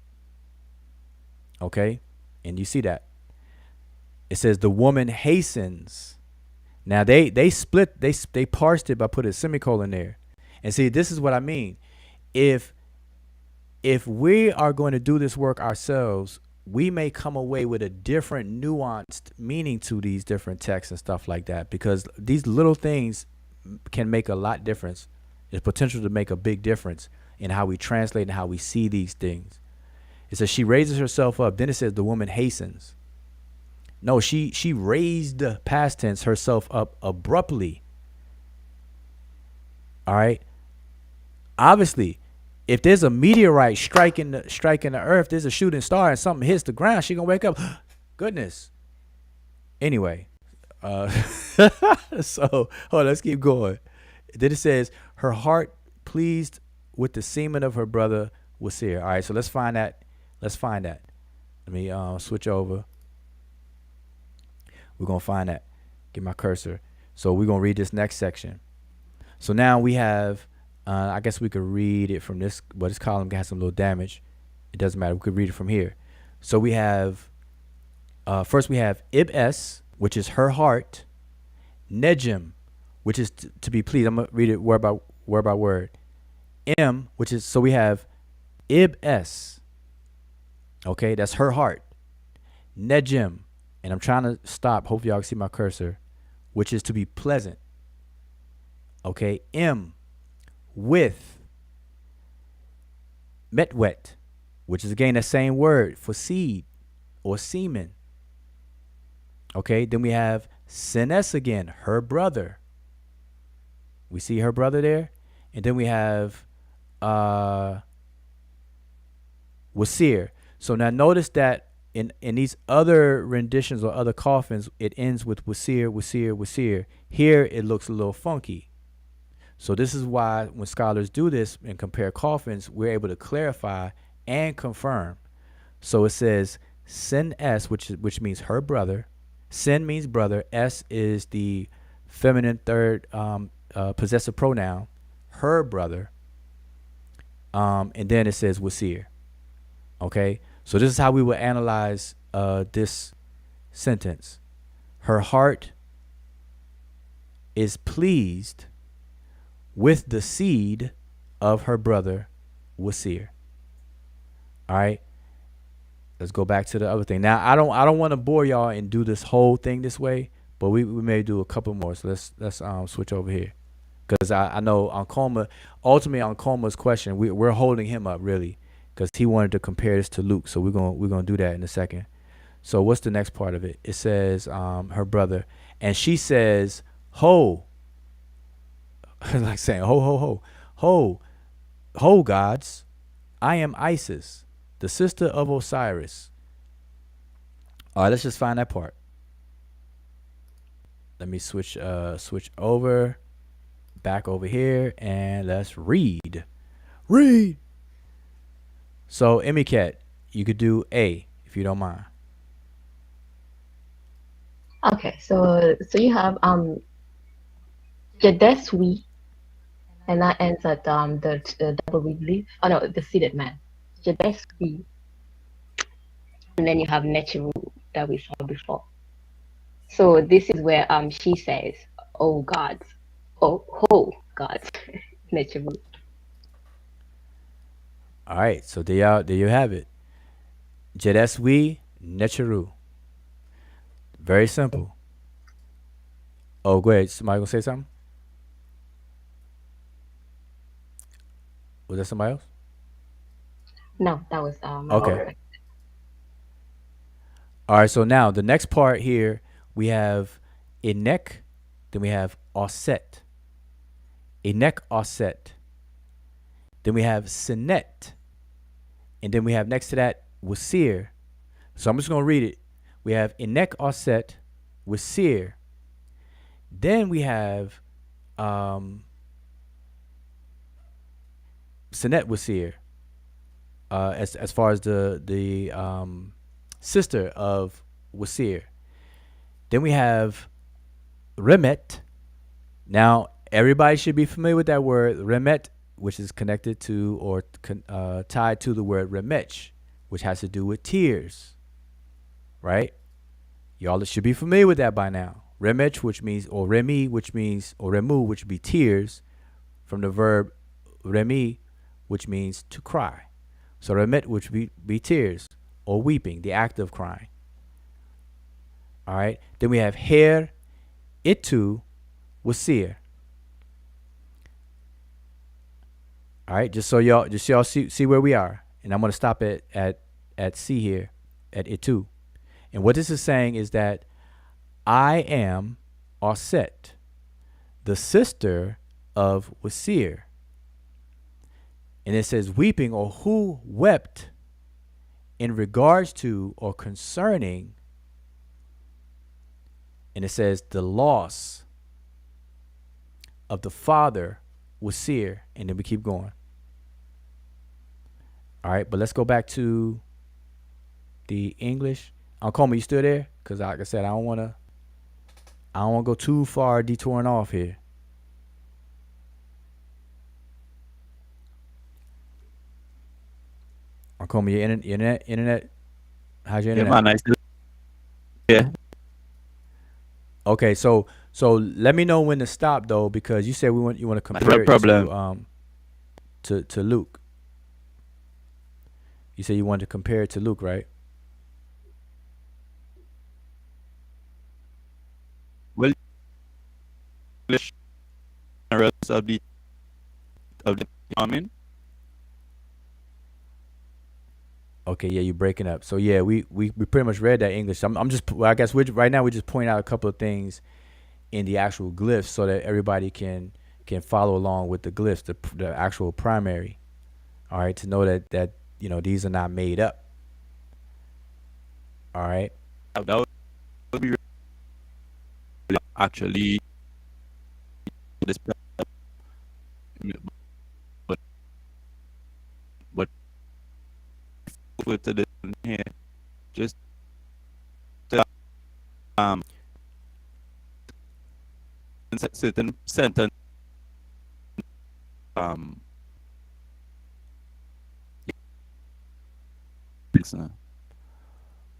Okay, and you see that. It says the woman hastens. Now they split, they parsed it by putting a semicolon there. And see, this is what I mean. If we are going to do this work ourselves, we may come away with a different nuanced meaning to these different texts and stuff like that, because these little things can make a lot difference. There's potential to make a big difference in how we translate and how we see these things. It says she raises herself up. Then it says the woman hastens. No, she raised past tense herself up abruptly. All right. Obviously, if there's a meteorite striking the earth, there's a shooting star and something hits the ground, she gonna wake up. Goodness. Anyway, so let's keep going. Then it says her heart pleased with the semen of her brother Wasir. All right, so let's find that. Let me switch over. We're gonna find that. Get my cursor. So we're gonna read this next section. So now we have. I guess we could read it from this, but this column has some little damage. It doesn't matter. We could read it from here. So we have, first we have Ibs, which is her heart. Nejim, which is to be pleased. I'm going to read it word by word. M, which is, so we have Ibs. Okay, that's her heart. Nejim, and I'm trying to stop. Hopefully y'all can see my cursor, which is to be pleasant. Okay, M. With metwet, which is again the same word for seed or semen. Okay, then we have Senes again, her brother. We see her brother there. And then we have Wasir. So now notice that in these other renditions or other coffins, it ends with Wasir, Wasir, Wasir. Here it looks a little funky. So this is why when scholars do this and compare coffins, we're able to clarify and confirm. So it says Sin S, which means her brother. Sin means brother. S is the feminine third possessive pronoun, her brother. And then it says Wasir. Okay, so this is how we will analyze this sentence. Her heart is pleased with the seed of her brother Wasir. All right, let's go back to the other thing. Now I don't want to bore y'all and do this whole thing this way, but we may do a couple more. So let's switch over here, because I know ultimately on Coma's question, we're holding him up really, because he wanted to compare this to Luke. So we're gonna do that in a second. So what's the next part of it? It says her brother, and she says ho. Like saying ho gods, I am Isis, the sister of Osiris. All right, let's just find that part. Let me switch over back over here, and let's read. So Emicat, you could do A if you don't mind. Okay, so you have Jadeswi, and that ends at the double reed leaf. Oh no, the seated man. Jadeswi. And then you have Netcher that we saw before. So this is where she says, "Oh gods, ho gods," Netcher. All right, so there you have it. Jadeswi Netcheru. Very simple. Oh, go ahead. Somebody gonna say something? Was that somebody else? No, that was Okay. All right, so now the next part here, we have Inek, then we have Offset. Inek Aset. Then we have Sinet. And then we have next to that Wasir. So I'm just going to read it. We have Inek Aset, Wasir. Then we have Sinet Wasir. As far as the sister of Wasir. Then we have Remet. Now, everybody should be familiar with that word, Remet, which is connected to or tied to the word Remech, which has to do with tears, right? Y'all should be familiar with that by now. Remech, which means, or Remi, which means, or Remu, which would be tears, from the verb Remi, which means to cry. So Remet, which would be tears or weeping, the act of crying. All right. Then we have Her, Itu, Wasir. All right. Just so y'all see where we are. And I'm going to stop at C here, at Itu. And what this is saying is that I am Aset, the sister of Wasir. And it says weeping, or who wept in regards to or concerning. And it says the loss of the father Wasir. And then we keep going. All right, but let's go back to the English. Uncle, you still there? Because like I said, I don't want to go too far detouring off here. Uncle, your internet, how's your internet? Yeah, man, yeah. Okay, so let me know when to stop though, because you said you want to compare it to Luke. You said you wanted to compare it to Luke, right? Well, of the Amen. Okay, yeah, you're breaking up. So yeah, we pretty much read that English. I'm just, I guess right now we're just pointing out a couple of things in the actual glyphs so that everybody can follow along with the glyphs, the actual primary. All right, to know that these are not made up. All right. That would be actually this, but with the here, just certain sentence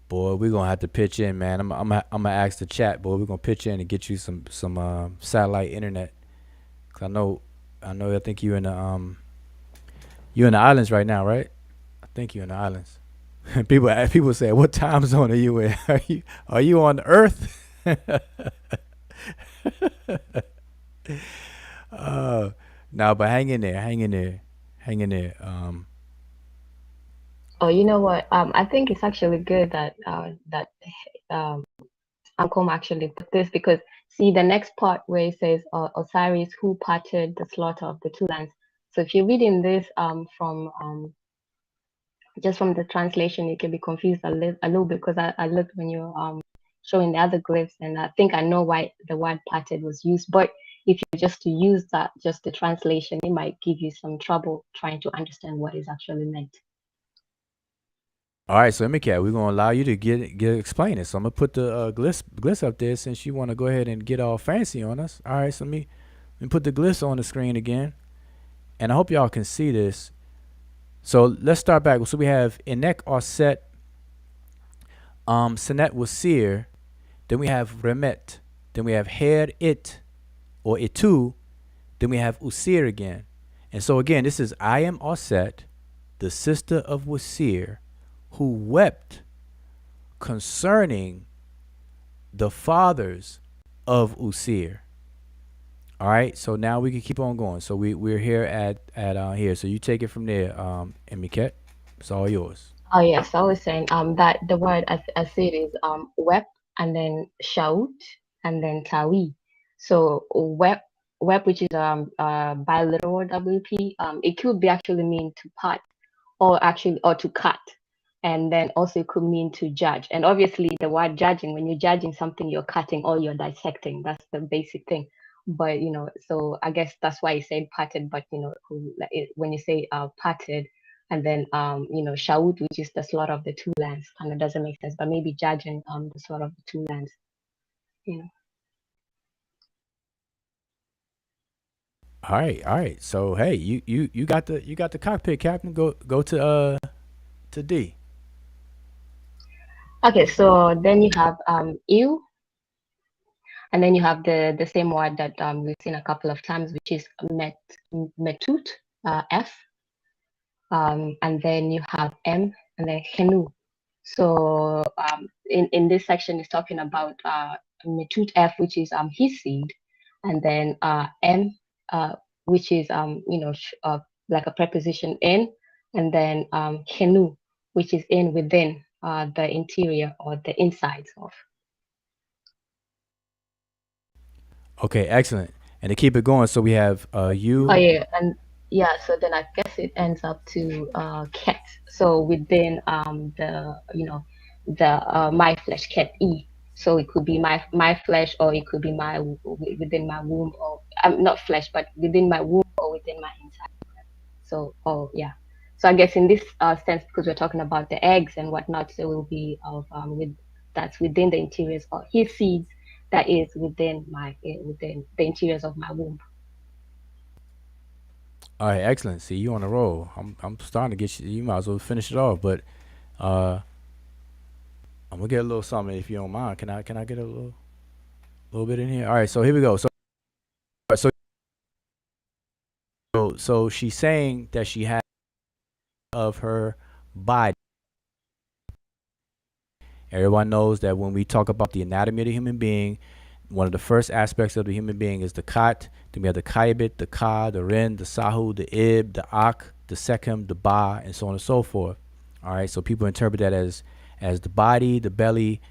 Boy, we're gonna have to pitch in, man. I'm gonna ask the chat, boy. We're gonna pitch in and get you some satellite internet. Cause I think you in the islands right now, right? I think you're in the islands. people say, what time zone are you in? Are you on Earth? No, but hang in there. Oh, you know what? I think it's actually good that Malcolm actually put this, because see the next part where it says Osiris who parted the slaughter of the two lands. So if you're reading this from just from the translation, you can be confused a little bit, because I looked when you're showing the other glyphs, and I think I know why the word parted was used. But if you just to use that, just the translation, it might give you some trouble trying to understand what is actually meant. All right, so Emicat, we're gonna allow you to get explain it. So I'm gonna put the glyphs up there since you want to go ahead and get all fancy on us. All right, so let me put the glyphs on the screen again, and I hope y'all can see this. So let's start back. So we have Inek Aset, Sinet Wasir, then we have Remet, then we have Her It or Itu, then we have Usir again. And so again, this is I am Aset, the sister of Wasir, who wept concerning the fathers of Usir. All right, so now we can keep on going. So we're here at here. So you take it from there, Emiket. It's all yours. Oh yes, I was saying that the word I said is wept and then shout and then tawi. So wept web, which is biliteral WP, it could be actually mean to part, or to cut. And then also it could mean to judge. And obviously the word judging, when you're judging something, you're cutting or you're dissecting. That's the basic thing. But so I guess that's why you said parted. But when you say parted, and then Shaud, which is the slaughter of the two lands, kind of doesn't make sense. But maybe judging the slaughter of the two lands. All right. So hey, you got the cockpit, Captain. Go to D. Okay, so then you have ew, and then you have the same word that we've seen a couple of times, which is metut, F, and then you have M, and then henu. So in this section is talking about metut F, which is his seed, and then M, which is like a preposition in, and then henu, which is in, within, the interior or the insides of. Okay, excellent. And to keep it going, so we have you. Oh yeah, and yeah, so then I guess it ends up to ket. So within the my flesh, ket e. So it could be my flesh, or it could be within my womb, or not flesh, but within my womb or within my inside. So yeah. So I guess in this sense, because we're talking about the eggs and whatnot, so it will be of that's within the interiors of his seeds, that is within the interiors of my womb. All right, excellent. See, you on the roll. I'm starting to get you. You might as well finish it off, but I'm gonna get a little something if you don't mind. Can I get a little bit in here? All right, so here we go. So she's saying that she has of her body. Everyone knows that when we talk about the anatomy of the human being, one of the first aspects of the human being is the kat. Then we have the kaibit, the ka, the rin, the sahu, the ib, the ak, the sekem, the ba, and so on and so forth. All right, so people interpret that as the body, the belly,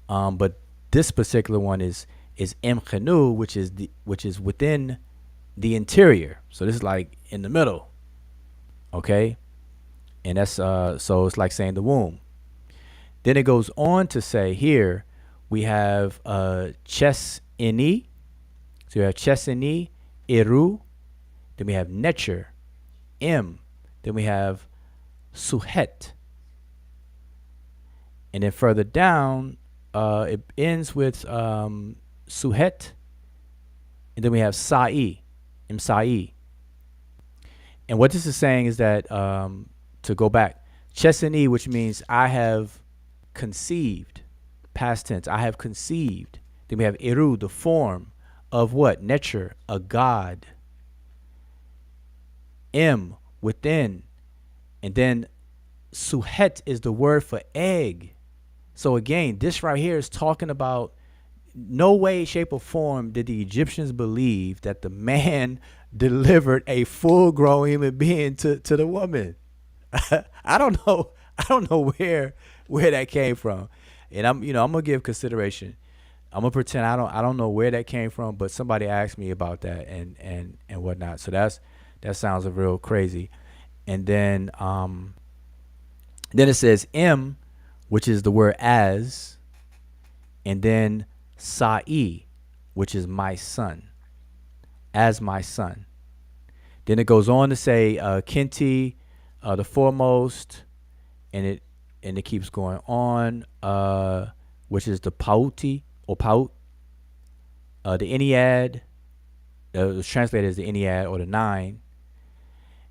but this particular one is imkhenu, which is within the interior. So this is like in the middle. Okay, and that's so it's like saying the womb. Then it goes on to say here we have ches ini. So you have ches ini, eru. Then we have Netcher, M. Then we have suhet. And then further down, it ends with suhet. And then we have sa'i, imsa'i. And what this is saying is that, to go back, chesini, which means I have conceived, past tense, I have conceived. Then we have eru, the form of what? Netcher, a god. M, within. And then suhet is the word for egg. So again, this right here is talking about no way, shape, or form did the Egyptians believe that the man delivered a full-grown human being to the woman. I don't know where that came from. And I'm gonna give consideration. I'm gonna pretend I don't know where that came from, but somebody asked me about that and whatnot. So that sounds real crazy. And then it says M, which is the word as, and then Sa'i, which is my son, as my son. Then it goes on to say Kinti, the foremost, and it keeps going on, which is the Pauti or Paut, the Ennead, was translated as the Ennead or the 9.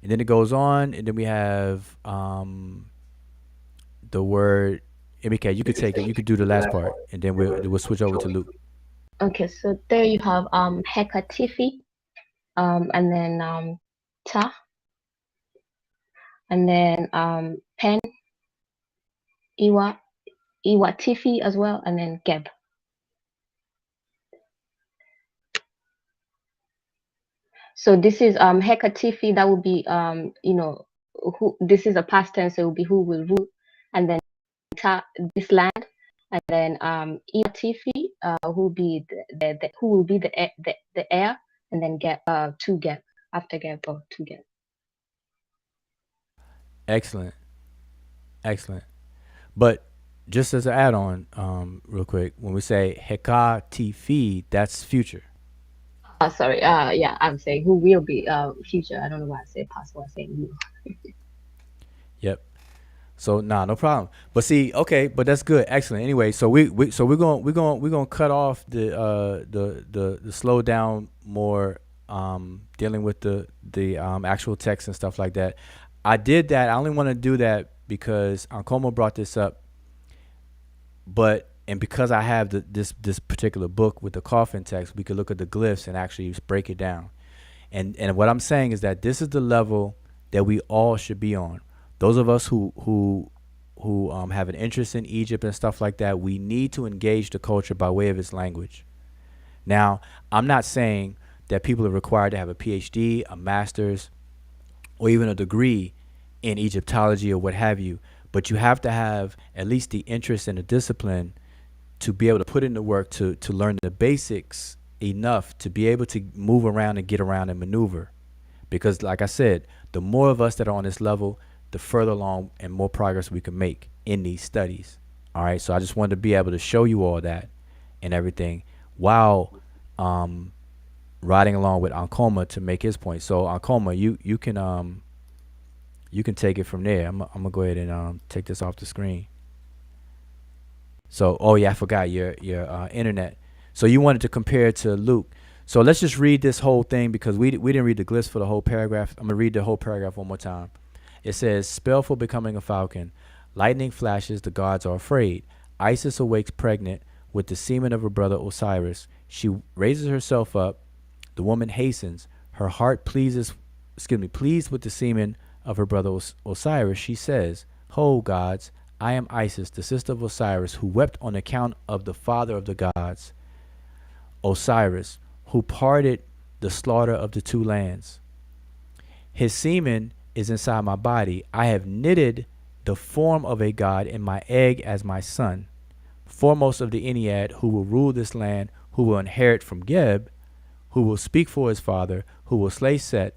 And then it goes on, and then we have the word. MK, you could take it. You could do the last part, and then we'll switch over to Luke. Okay, so there you have Hekatifi, and then Ta, and then Pen, Iwatifi as well, and then Geb. So this is Hekatifi. That would be who. This is a past tense, so it will be who will rule, and then Ta, this land, and then Iwatifi, who will be who will be the heir, and then get two get after get or two get. Excellent. But just as an add-on, real quick, when we say Heka Tifi, that's future. Sorry. Yeah, I'm saying who will be future. I don't know why I say possible. I say you. Yep. So no problem. But see, okay, but that's good. Excellent. Anyway, so we're gonna cut off the slow down more dealing with the actual text and stuff like that. I did that. I only want to do that because Ankomo brought this up, and because I have this particular book with the coffin text, we could look at the glyphs and actually break it down. And what I'm saying is that this is the level that we all should be on. Those of us who have an interest in Egypt and stuff like that, we need to engage the culture by way of its language. Now, I'm not saying that people are required to have a PhD, a master's, or even a degree in Egyptology or what have you, but you have to have at least the interest and the discipline to be able to put in the work to learn the basics enough to be able to move around and get around and maneuver. Because like I said, the more of us that are on this level, the further along and more progress we can make in these studies. All right. So I just wanted to be able to show you all that and everything while riding along with Ankoma to make his point. So Ankoma, you can take it from there. I'm gonna go ahead and take this off the screen. So, oh yeah, I forgot your internet. So you wanted to compare it to Luke. So let's just read this whole thing because we didn't read the glyphs for the whole paragraph. I'm gonna read the whole paragraph one more time. It says, spell for becoming a falcon. Lightning flashes, the gods are afraid. Isis awakes pregnant with the semen of her brother Osiris. She raises herself up. The woman hastens. Her heart pleased with the semen of her brother Osiris. She says, ho, gods, I am Isis, the sister of Osiris, who wept on account of the father of the gods, Osiris, who parted the slaughter of the two lands. His semen is inside my body. I have knitted the form of a god in my egg as my son, foremost of the Ennead, who will rule this land, who will inherit from Geb, who will speak for his father, who will slay Set,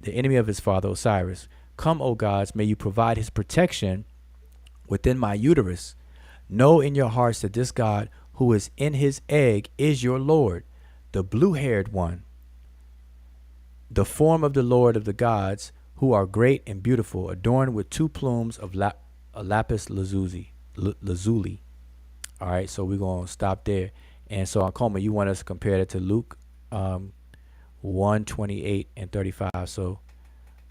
the enemy of his father Osiris. Come, O gods, may you provide his protection within my uterus. Know in your hearts that this God who is in his egg is your Lord, the blue-haired one, the form of the Lord of the gods, who are great and beautiful, adorned with two plumes of lapis lazuli. All right, so we're going to stop there. And so, Ankoma, you want us to compare it to Luke 1:28 and 35. So,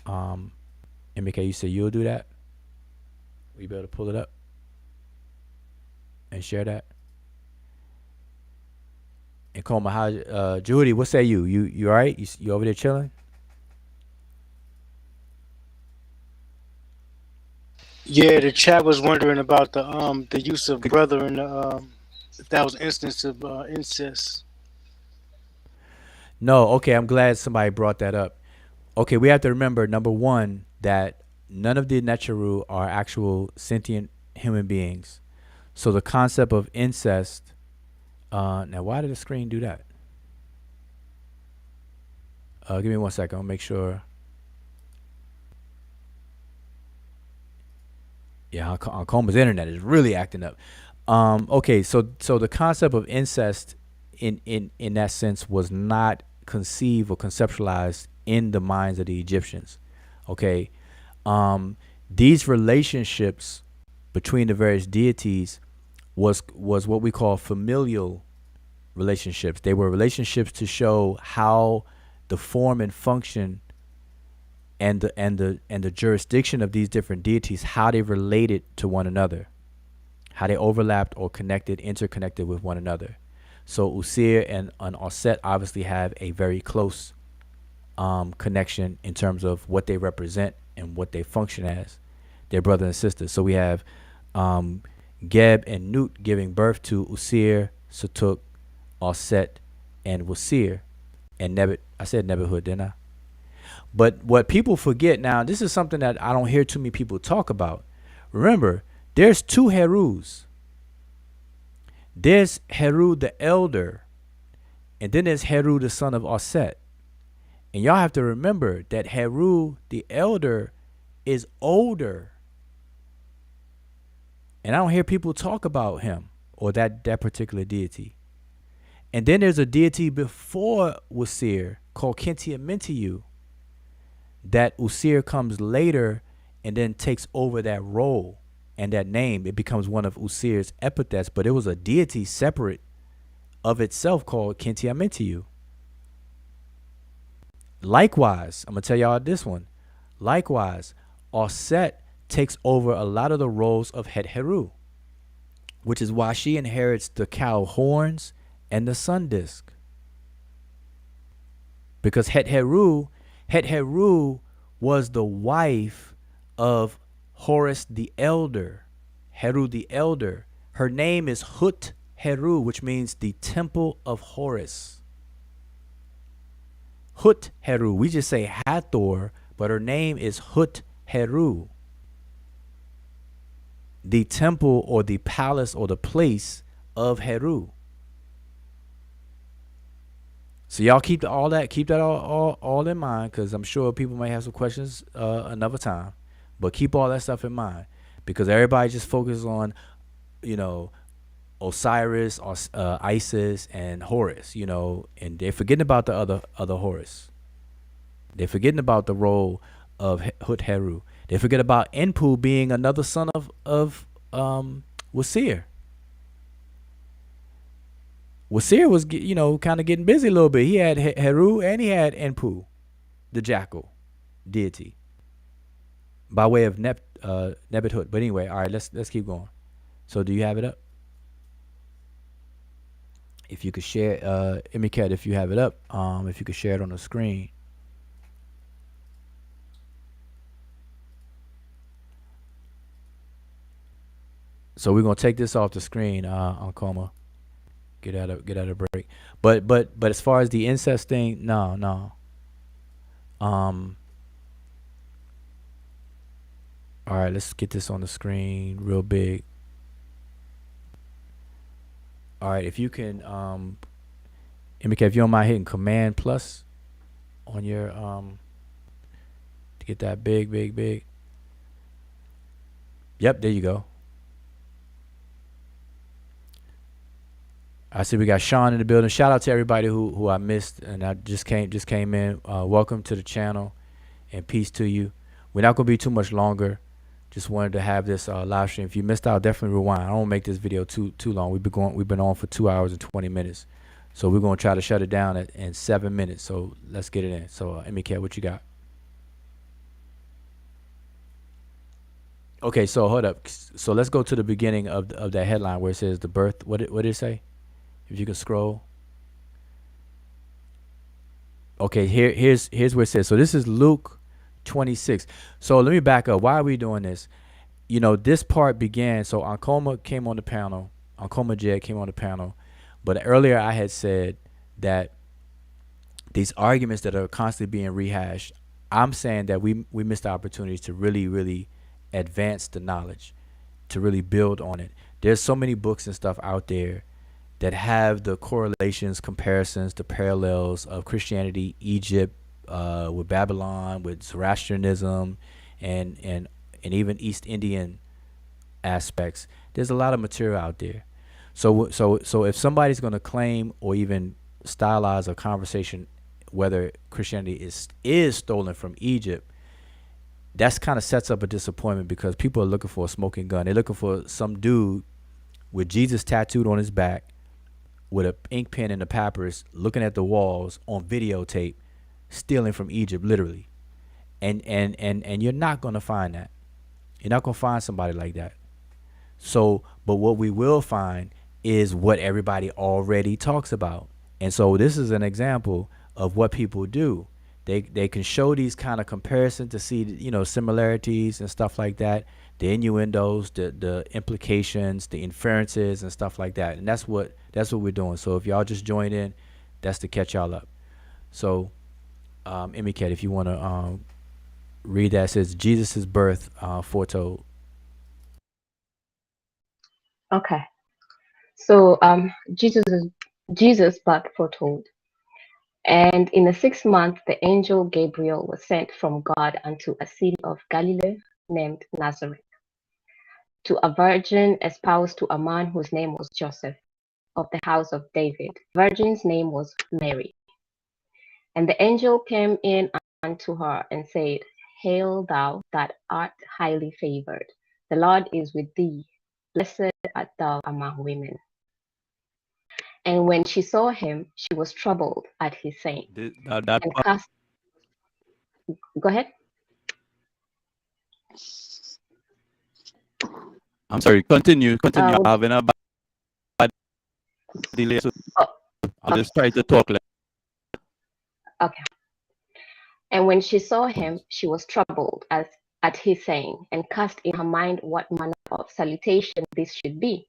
MK, you said you'll do that? Will you be able to pull it up and share that? And Koma, how, Judy, what say you? You all right? You over there chilling? Yeah, the chat was wondering about the use of brother and if that was an instance of incest. No, okay, I'm glad somebody brought that up. Okay, we have to remember, number one, that none of the Netcheru are actual sentient human beings. So the concept of incest, now why did the screen do that? Give me 1 second, I'll make sure. Yeah, Ankoma's internet is really acting up. Okay, so the concept of incest in that sense was not conceived or conceptualized in the minds of the Egyptians. Okay, these relationships between the various deities was what we call familial relationships. They were relationships to show how the form and function and the jurisdiction of these different deities, how they related to one another, how they overlapped or interconnected with one another. So Usir and Osset obviously have a very close connection in terms of what they represent and what they function as. They're brother and sister. So we have Geb and Nut giving birth to Usir, Sutuk, Osset, and Wasir, and Nebet. I said Nebethood, didn't I? But what people forget now, this is something that I don't hear too many people talk about. Remember, there's two Herus. There's Heru the elder, and then there's Heru the son of Osset. And y'all have to remember that Heru, the elder, is older. And I don't hear people talk about him or that particular deity. And then there's a deity before Usir called Kentia Mentiu. That Usir comes later and then takes over that role and that name. It becomes one of Usir's epithets, but it was a deity separate of itself called Kentia Mentiu. Likewise, I'm going to tell y'all this one. Likewise, Auset takes over a lot of the roles of Het Heru, which is why she inherits the cow horns and the sun disk. Because Het Heru was the wife of Horus the Elder, Heru the Elder. Her name is Hut Heru, which means the temple of Horus. Hut Heru. We just say Hathor, but her name is Hut Heru. The temple or the palace or the place of Heru. So y'all keep that all in mind, because I'm sure people may have some questions another time. But keep all that stuff in mind, because everybody just focuses on, Osiris, Isis, and Horus, and they're forgetting about the other Horus. They're forgetting about the role of Hut Heru. They forget about Enpu being another son of Wasir. Wasir was, kind of getting busy a little bit. He had Heru and he had Enpu, the jackal deity, by way of Nebethut. But anyway, all right, let's keep going. So do you have it up? If you could share, Emicat, if you have it up, if you could share it on the screen. So we're gonna take this off the screen, on Coma. Get out of break. But as far as the incest thing, no. All right, let's get this on the screen real big. All right, if you can, Emika, if you don't mind hitting Command Plus on your to get that big. Yep, there you go. I see we got Sean in the building. Shout out to everybody who I missed and I just came in. Welcome to the channel and peace to you. We're not gonna be too much longer. Just wanted to have this live stream. If you missed out, definitely rewind. I don't make this video too long. We've been on for 2 hours and 20 minutes. So we're gonna try to shut it down in 7 minutes. So let's get it in. So Emika, what you got? Okay, so hold up. So let's go to the beginning of that headline where it says the birth. What did it say? If you can scroll. Okay, here's where it says. So this is Luke 26. So let me back up. Why are we doing this? This part began. So Ankoma came on the panel. Ankoma Jed came on the panel. But earlier I had said that these arguments that are constantly being rehashed, I'm saying that we missed the opportunities to really, really advance the knowledge, to really build on it. There's so many books and stuff out there that have the correlations, comparisons, the parallels of Christianity, Egypt, with Babylon, with Zoroastrianism, and even East Indian aspects. There's a lot of material out there. So if somebody's going to claim or even stylize a conversation whether Christianity is stolen from Egypt, that's kind of sets up a disappointment, because people are looking for a smoking gun. They're looking for some dude with Jesus tattooed on his back, with an ink pen and a papyrus, looking at the walls on videotape, stealing from Egypt, literally. And you're not going to find that. You're not going to find somebody like that. So, but what we will find is what everybody already talks about. And so this is an example of what people do. They can show these kind of comparisons to see, similarities and stuff like that, the innuendos, the implications, the inferences and stuff like that. And that's what we're doing. So if y'all just joined in, that's to catch y'all up. So, Emiket, if you want to read that, it says Jesus' birth foretold. Okay. So Jesus' birth foretold. And in the 6th month, the angel Gabriel was sent from God unto a city of Galilee named Nazareth, to a virgin espoused to a man whose name was Joseph, of the house of David. The virgin's name was Mary. And the angel came in unto her and said, Hail thou that art highly favored, the Lord is with thee. Blessed art thou among women. And when she saw him, she was troubled at his saying, That and part, cast. Go ahead. I'm sorry. Continue. Uh, Having a bad delay, so oh, I'll just try to talk. okay. And when she saw him, she was troubled at his saying, and cast in her mind what manner of salutation this should be.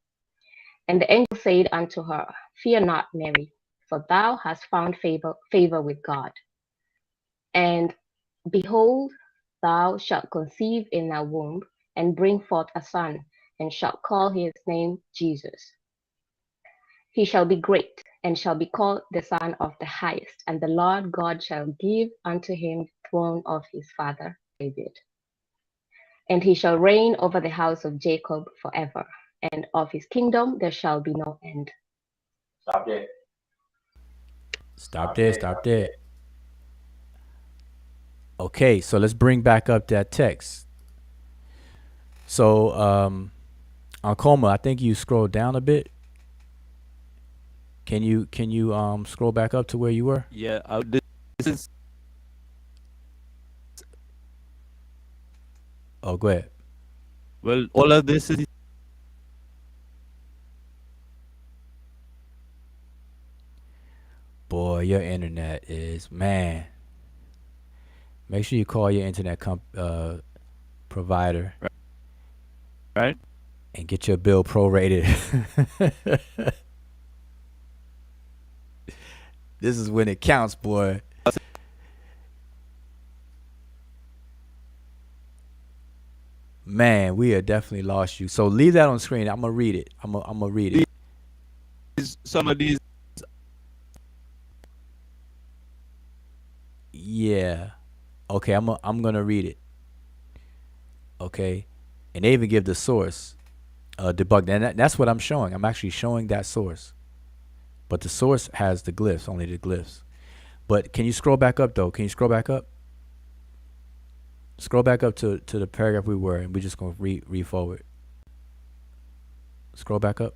And the angel said unto her, Fear not, Mary, for thou hast found favor with God. And behold, thou shalt conceive in thy womb, and bring forth a son, and shalt call his name Jesus. He shall be great, and shall be called the Son of the Highest, and the Lord God shall give unto him the throne of his father David. And he shall reign over the house of Jacob forever, and of his kingdom there shall be no end. Stop there. Okay, so let's bring back up that text. So, Ankoma, I think you scroll down a bit. Can you scroll back up to where you were? Yeah, this is Oh, go ahead. well. All of this is Boy, your internet is, man. Make sure you call your internet provider right. and get your bill prorated. This is when it counts, boy. Man, we have definitely lost you. So leave that on screen. I'm gonna read it. I'm gonna read it. Some of these, Yeah. Okay, I'm gonna read it. Okay, and they even give the source debug. And that's what I'm showing. I'm actually showing that source, but the source has the glyphs, only the glyphs. But can you scroll back up though? Can you scroll back up? Scroll back up to the paragraph we were, and we're just gonna read forward. Scroll back up.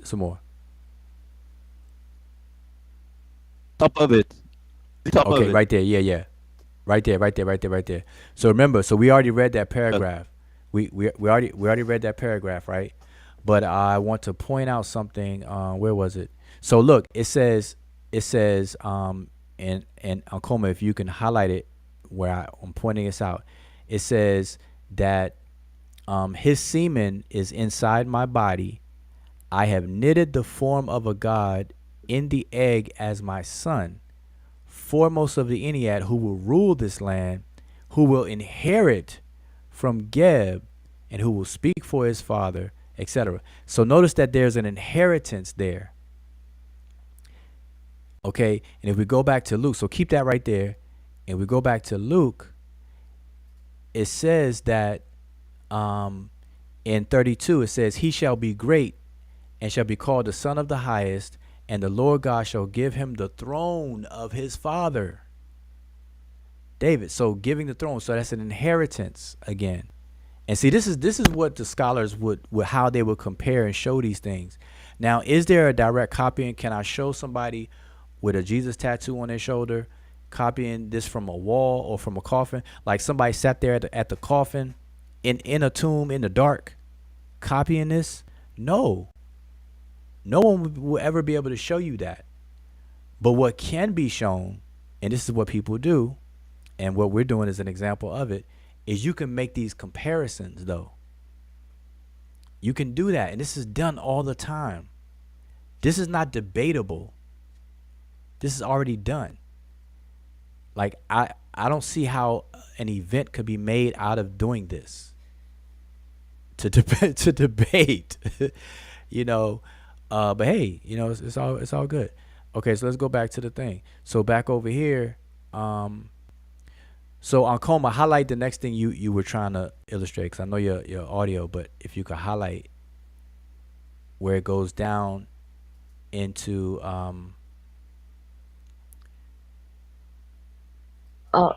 Some more. top of it. The top of Okay, it. right there. Yeah. Right there. So remember, so we already read that paragraph. We already read that paragraph, right? But I want to point out something. Where was it? So look, it says and Ankoma, if you can highlight it where I'm pointing this out, it says that his semen is inside my body. I have knitted the form of a god in the egg as my son, foremost of the Ennead, who will rule this land, who will inherit from Geb, and who will speak for his father, etc. So notice that there's an inheritance there. Okay, and if we go back to Luke, so keep that right there, and we go back to Luke, it says that in 32, it says, he shall be great and shall be called the Son of the Highest, and the Lord God shall give him the throne of his father David. So giving the throne, so that's an inheritance again. And see, this is what the scholars would how they would compare and show these things. Now, is there a direct copying? Can I show somebody with a Jesus tattoo on their shoulder copying this from a wall or from a coffin? Like somebody sat there at the coffin in a tomb in the dark copying this? No. No one will ever be able to show you that. But what can be shown, and this is what people do, and what we're doing is an example of it, is you can make these comparisons though. You can do that, and this is done all the time. This is not debatable. This is already done. Like I don't see how an event could be made out of doing this. To debate, you know, But hey, it's all good. Okay, so let's go back to the thing. So back over here, so on Coma, highlight the next thing you were trying to illustrate, because I know your audio, but if you could highlight where it goes down into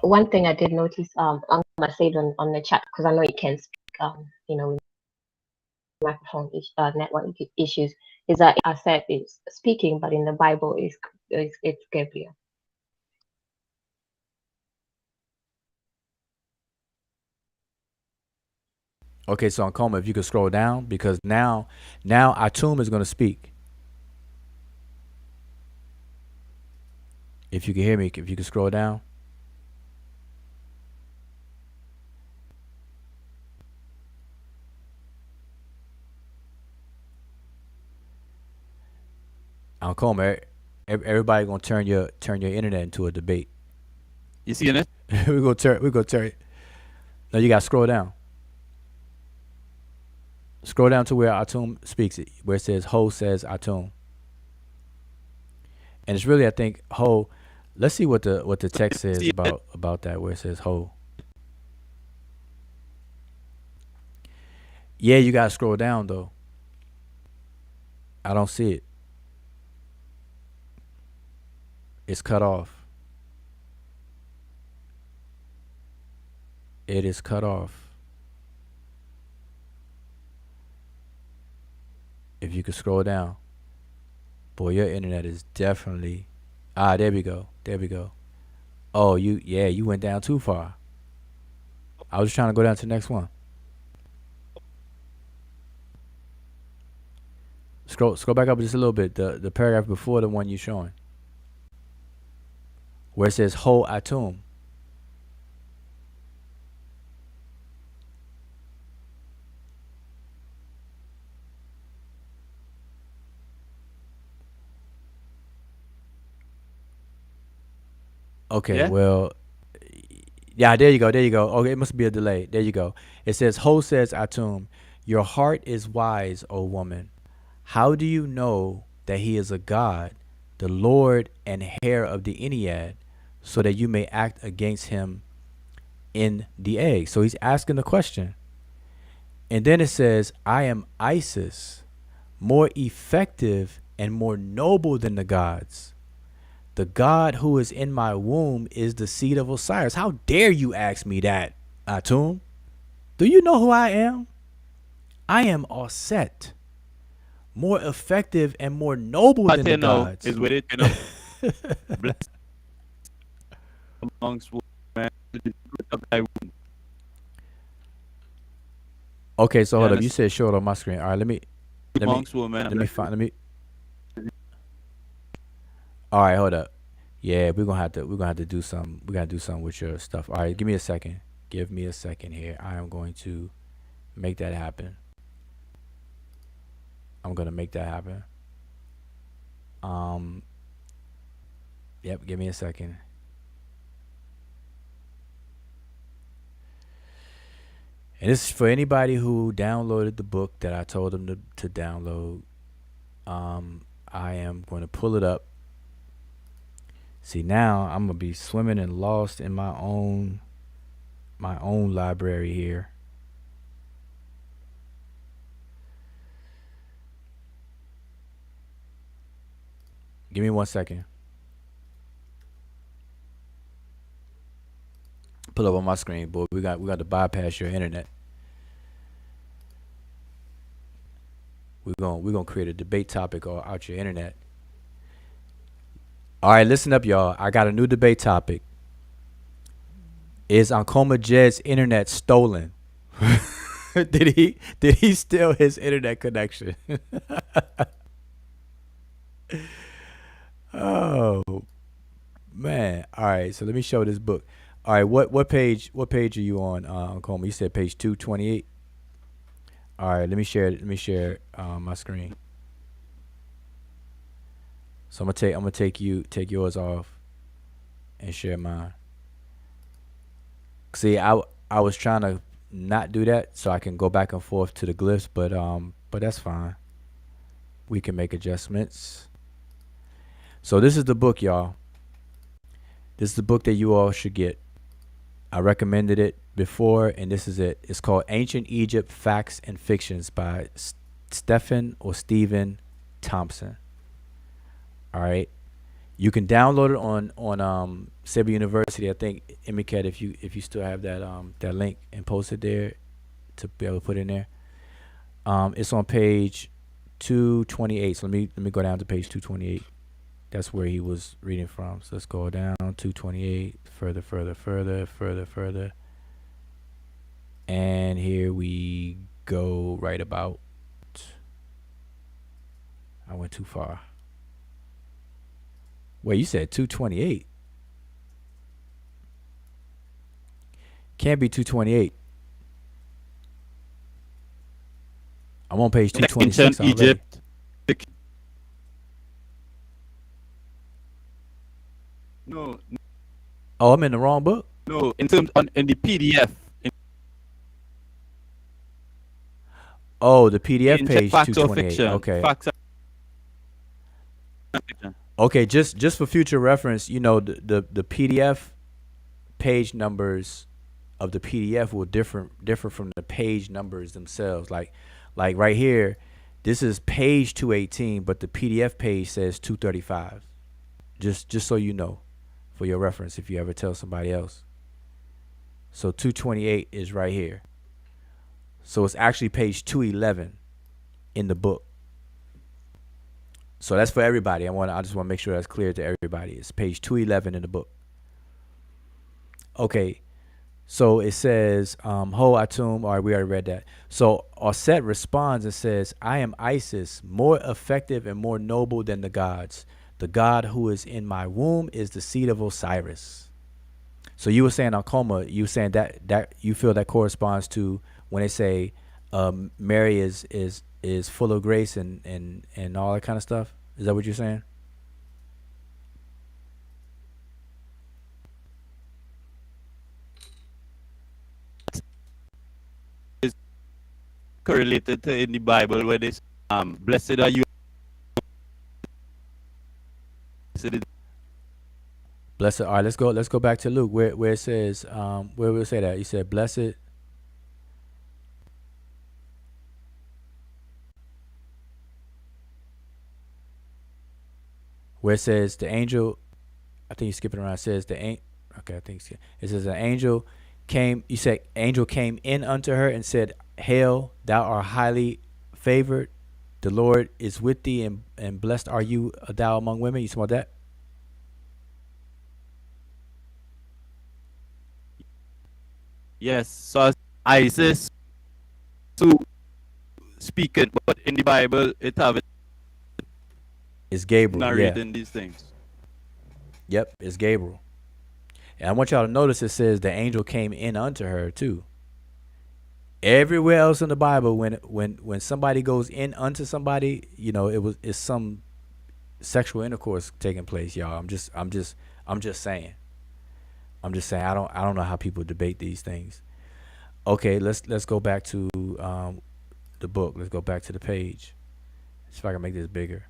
One thing I did notice, I'm gonna say it on the chat because I know you can speak, with microphone network issues, is that I said it's speaking, but in the Bible it's Gabriel. okay, so on Coma, if you could scroll down, because now Atum is gonna speak. If you can hear me, if you could scroll down. On Coma, everybody gonna turn your internet into a debate. You see it? we gonna turn. No, you gotta scroll down. Scroll down to where Atum speaks it, where it says Ho says Atum. And it's really, I think, Ho. Let's see what the text says about that, where it says Ho. Yeah, you gotta scroll down though. I don't see it. It's cut off. It is cut off. If you could scroll down. Boy, your internet is definitely. There we go. There we go. Oh, you went down too far. I was just trying to go down to the next one. Scroll back up just a little bit. The paragraph before the one you're showing, where it says Ho Atum. Okay, Yeah? well, yeah, there you go. There you go. Okay, it must be a delay. There you go. It says, Ho says Atum, your heart is wise, O woman. How do you know that he is a god, the Lord and heir of the Ennead, so that you may act against him in the egg? So he's asking the question. And then it says, I am Isis, more effective and more noble than the gods. The God who is in my womb is the seed of Osiris. How dare you ask me that, Atum? Do you know who I am? I am Osset, more effective and more noble than the gods. Is with it, blessed amongst women. Okay, so hold up. Yes. You said show it on my screen. All right, let me Amongst women. let me find. Let me. All right, hold up. Yeah, we're gonna have to do some. We gotta do something with your stuff. All right, give me a second. Give me a second here. I am going to make that happen. I'm gonna make that happen. Yep. Give me a second. And this is for anybody who downloaded the book that I told them to download. I am going to pull it up. See, now I'm gonna be swimming and lost in my own library here. Give me 1 second. Pull up on my screen, boy. We got to bypass your internet. We're gonna create a debate topic out your internet. All right, listen up, y'all. I got a new debate topic. Is Ankoma Jed's internet stolen? Did he steal his internet connection? Oh man. All right, so let me show this book. All right, what page are you on, Ankoma? You said page 228. All right, let me share my screen. So I'm gonna take yours off and share mine. See, I was trying to not do that so I can go back and forth to the glyphs, but that's fine. we can make adjustments. So this is the book, y'all. This is the book that you all should get. I recommended it before, and this is it. It's called Ancient Egypt Facts and Fictions by Stephen Thompson. All right. You can download it on Sabre University. I think Emicat, if you still have that link, and post it there to be able to put it in there. It's on page 228. So let me go down to page 228. That's where he was reading from. So let's go down 228, further. And here we go right about. I went too far. Wait, you said 228. Can't be 228. I'm on page 226 Ancient already. Egypt. No, Oh, I'm in the wrong book? no. In terms in the PDF. Oh, the PDF In page facts or 228. fiction. Okay. Facts and fiction. Okay, just for future reference, the PDF page numbers of the PDF will differ from the page numbers themselves. Like right here, this is page 218, but the PDF page says 235. Just so you know, for your reference, if you ever tell somebody else. So 228 is right here. So it's actually page 211 in the book. So that's for everybody. I just want to make sure that's clear to everybody. It's page 211 in the book. Okay. So it says, Ho Atum, all right, we already read that. So Osset responds and says, I am Isis, more effective and more noble than the gods. The god who is in my womb is the seed of Osiris. So you were saying, Alcoma, you were saying that you feel that corresponds to when they say Mary is full of grace and all that kind of stuff. Is that what you're saying? Correlated to in the Bible where this blessed are you. Blessed. All right, let's go back to Luke where it says where will it say that? You said blessed. Where it says the angel, I think you're skipping around. It says okay, I think it says an angel came. You said angel came in unto her and said, Hail, thou art highly favored. The Lord is with thee, and blessed are you, thou among women. You smell that? Yes, so Isis to speak it, but in the Bible it have it It's Gabriel. narrating these things. Yep, it's Gabriel. And I want y'all to notice it says the angel came in unto her too. Everywhere else in the Bible, when somebody goes in unto somebody, it's some sexual intercourse taking place, y'all. I'm just saying. I don't know how people debate these things. Okay, let's go back to the book. Let's go back to the page. See if I can make this bigger.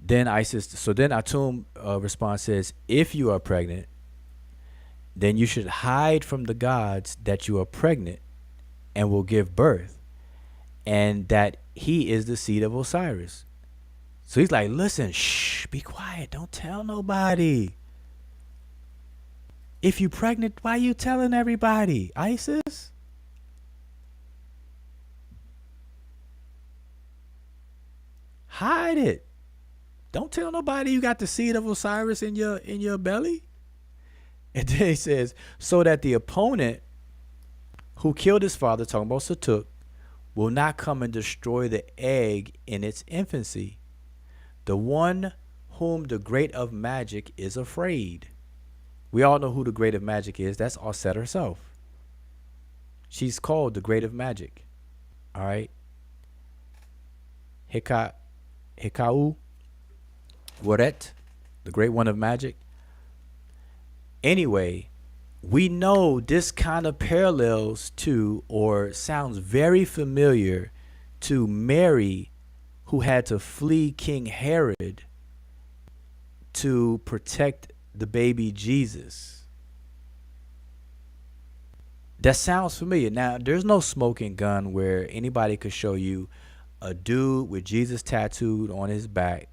Then Atum response says, if you are pregnant, then you should hide from the gods that you are pregnant and will give birth, and that he is the seed of Osiris. So he's like, listen, shh, be quiet. Don't tell nobody. If you pregnant, why you telling everybody? Isis? Hide it. Don't tell nobody you got the seed of Osiris in your belly. And then he says, so that the opponent who killed his father, talking about Satuk, will not come and destroy the egg in its infancy. The one whom the great of magic is afraid. We all know who the great of magic is. That's Osset herself. She's called the great of magic. All right. Hikau Waret, the great one of magic. Anyway, we know this kind of parallels to or sounds very familiar to Mary who had to flee King Herod to protect the baby Jesus. That sounds familiar. Now, there's no smoking gun where anybody could show you a dude with Jesus tattooed on his back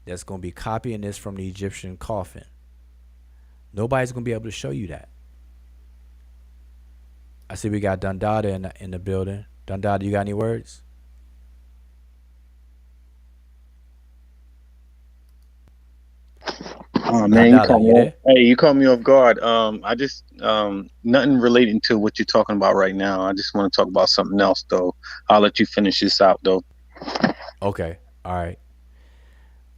that's going to be copying this from the Egyptian coffin. Nobody's going to be able to show you that. I see we got Dundada in the building. Dundada, you got any words? Oh man, you Dundada, caught me. you there? Hey, you caught me off guard. I just nothing relating to what you're talking about right now. I just want to talk about something else though. I'll let you finish this out though. Okay. All right.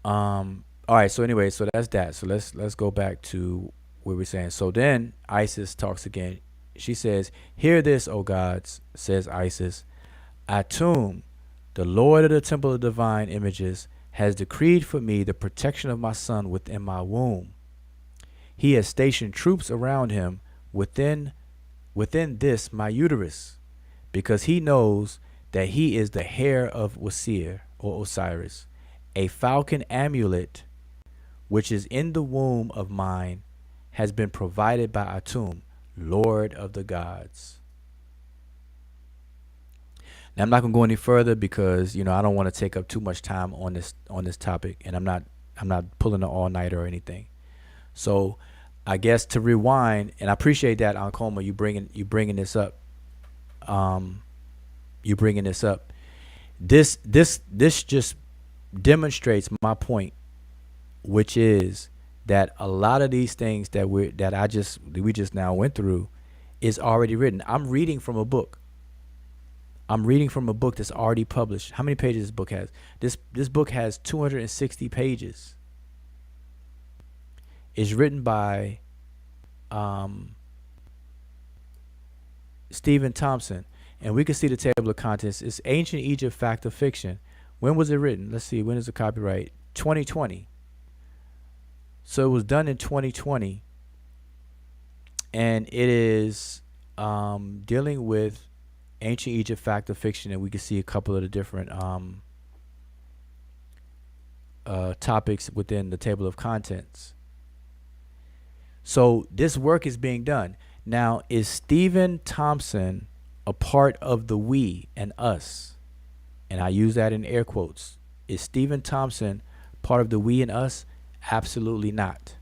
All right. So anyway, so that's that. So let's go back to what we're saying. So then Isis talks again. She says, "Hear this, O gods," says Isis. "Atum, the Lord of the temple of divine images, has decreed for me the protection of my son within my womb. He has stationed troops around him within this my uterus, because he knows that he is the heir of Osir or Osiris. A falcon amulet, which is in the womb of mine, has been provided by Atum, Lord of the gods." Now, I'm not gonna go any further because I don't want to take up too much time on this topic, and I'm not pulling an all-nighter or anything. So, I guess to rewind, and I appreciate that, Ankoma, you bringing this up. This just demonstrates my point, which is that a lot of these things that we just now went through is already written. I'm reading from a book that's already published. How many pages this book has? This book has 260 pages. It's written by Stephen Thompson, and we can see the table of contents. It's Ancient Egypt Fact or Fiction. When was it written? Let's see. When is the copyright? 2020. So it was done in 2020, and it is dealing with Ancient Egypt Fact or Fiction, and we can see a couple of the different topics within the table of contents. So this work is being done. Now, is Stephen Thompson a part of the we and us? And I use that in air quotes. Is Stephen Thompson part of the we and us? Absolutely not.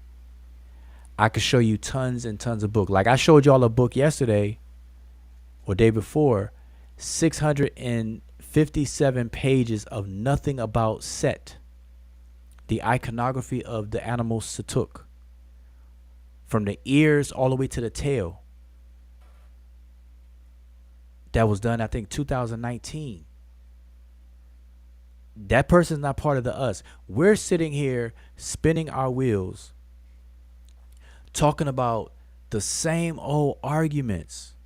I could show you tons and tons of books. Like I showed y'all a book yesterday or day before, 657 pages of nothing about Set, the iconography of the animal Satuk, from the ears all the way to the tail. That was done, I think, 2019. That person's not part of the us. We're sitting here spinning our wheels, talking about the same old arguments.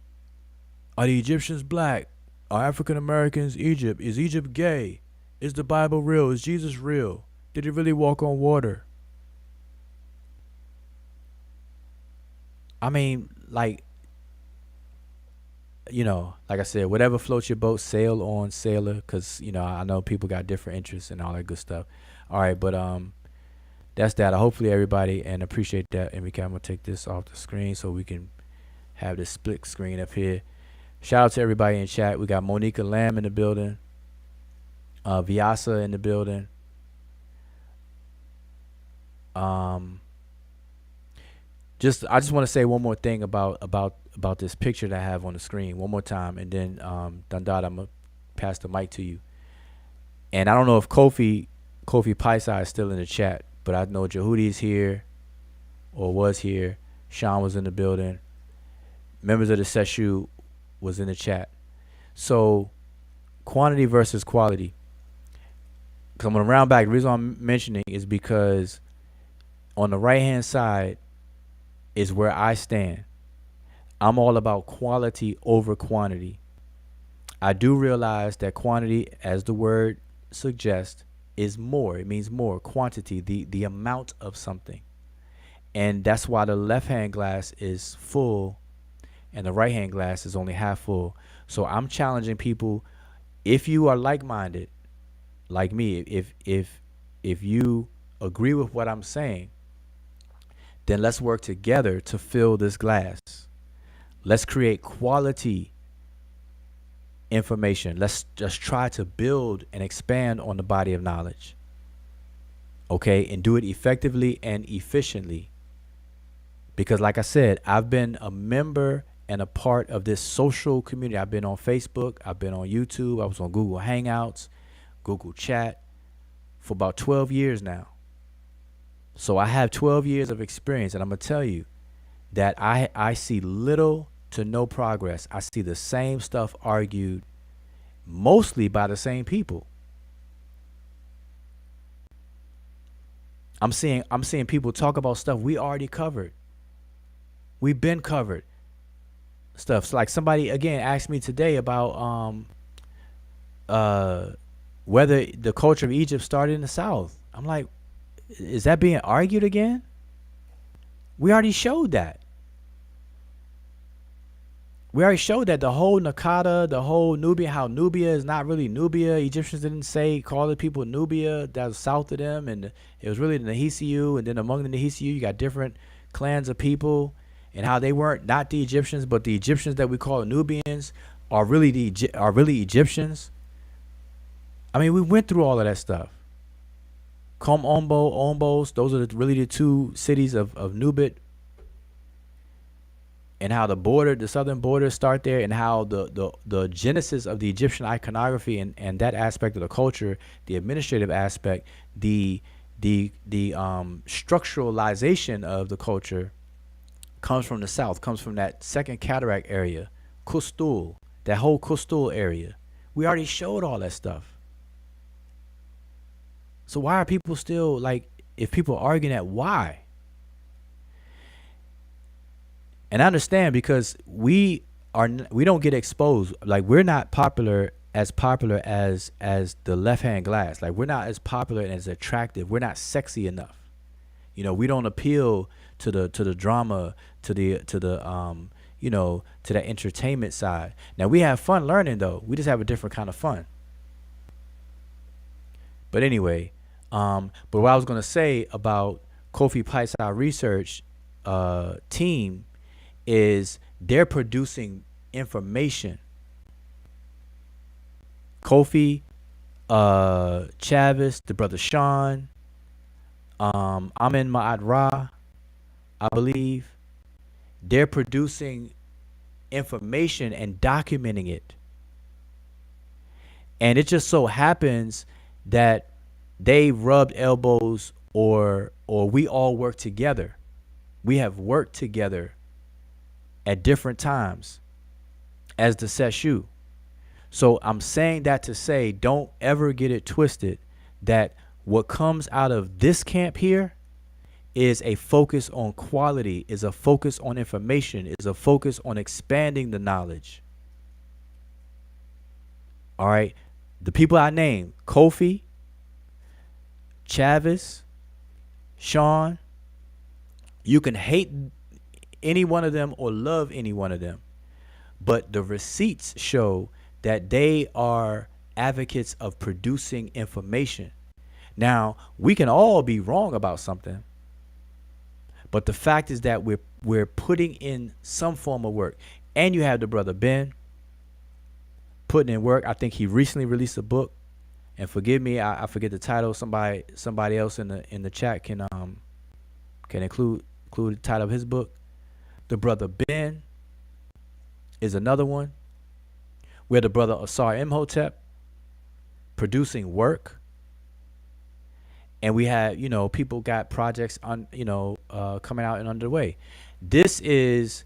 Are the Egyptians black? Are African Americans Egypt? Is Egypt gay? Is the Bible real? Is Jesus real? Did he really walk on water? I mean, like I said, whatever floats your boat, sail on, sailor, because, I know people got different interests and all that good stuff. All right, but that's that. Hopefully everybody, and appreciate that. And I'm going to take this off the screen so we can have this split screen up here. Shout out to everybody in chat. We got Monica Lamb in the building. Vyasa in the building. I just want to say one more thing about this picture that I have on the screen one more time, and then Dundada, I'm gonna pass the mic to you. And I don't know if Kofi Paisai is still in the chat, but I know Jehudi is here or was here. Sean was in the building. Members of the Seshu was in the chat. So quantity versus quality. Because I'm gonna round back. The reason I'm mentioning is because on the right hand side is where I stand. I'm all about quality over quantity. I do realize that quantity, as the word suggests, is more. It means more quantity, the amount of something. And that's why the left hand glass is full and the right hand glass is only half full. So I'm challenging people, if you are like-minded, like me, if you agree with what I'm saying, then let's work together to fill this glass. Let's create quality information. Let's just try to build and expand on the body of knowledge. Okay, and do it effectively and efficiently. Because like I said, I've been a member and a part of this social community. I've been on Facebook, I've been on YouTube, I was on Google Hangouts, Google Chat for about 12 years now. So I have 12 years of experience, and I'm gonna tell you that I see little to no progress. I see the same stuff argued mostly by the same people. I'm seeing people talk about stuff we already covered. We've been covered stuff. So like somebody again asked me today about whether the culture of Egypt started in the South. I'm like, is that being argued again? We already showed that. We already showed that the whole Nakada, the whole Nubia, how Nubia is not really Nubia. Egyptians didn't call the people Nubia, that was south of them, and it was really the Nehisiu, and then among the Nehisiu, you got different clans of people, and how they weren't not the Egyptians, but the Egyptians that we call Nubians are really Egyptians. I mean, we went through all of that stuff. Kom Ombo, Ombos, those are really the two cities of Nubit. And how the southern border start there, and how the genesis of the Egyptian iconography and that aspect of the culture, the administrative aspect, the structuralization of the culture comes from the south, comes from that second cataract area, Kustul, that whole Kustul area. We already showed all that stuff. So why are people still like, if people are arguing that, why? And I understand, because we don't get exposed. Like, we're not popular as the left hand glass. Like, we're not as popular and as attractive. We're not sexy enough. You know, we don't appeal to the drama, to the to that entertainment side. Now, we have fun learning though. We just have a different kind of fun. But anyway, but what I was gonna say about Kofi Paisai research team is they're producing information. Kofi, Chavis, the brother Sean, Amin Ma'at Ra, I believe. They're producing information and documenting it. And it just so happens that they rubbed elbows, or we all work together. We have worked together at different times as the Seshu. So I'm saying that to say, don't ever get it twisted that what comes out of this camp here is a focus on quality, is a focus on information, is a focus on expanding the knowledge. All right. The people I named, Kofi, Chavis, Sean, you can hate any one of them or love any one of them, but the receipts show that they are advocates of producing information. Now, we can all be wrong about something, but the fact is that we're putting in some form of work. And you have the brother Ben putting in work. I think he recently released a book, and forgive me, I forget the title. Somebody else in the chat can include the title of his book. The brother Ben is another one. We have the brother Asar Imhotep producing work. And we have, people got projects on, coming out and underway. This is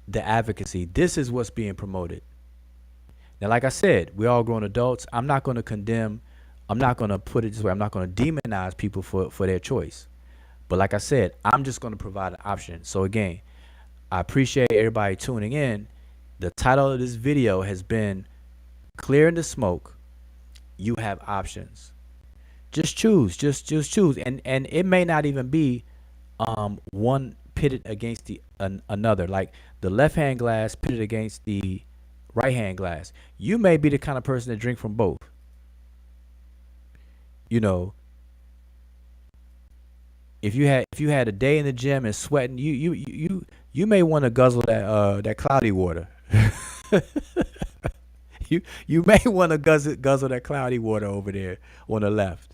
the advocacy. This is what's being promoted. Now, like I said, we're all grown adults. I'm not going to condemn. I'm not going to put it this way. I'm not going to demonize people for their choice. But like I said, I'm just going to provide an option. So again, I appreciate everybody tuning in. The title of this video has been Clearing the Smoke. You have options. Just choose. Just choose. And it may not even be one pitted against the another. Like the left hand glass pitted against the right hand glass. You may be the kind of person that drink from both. you know, if you had a day in the gym and sweating, you may want to guzzle that cloudy water. You may want to guzzle that cloudy water over there on the left.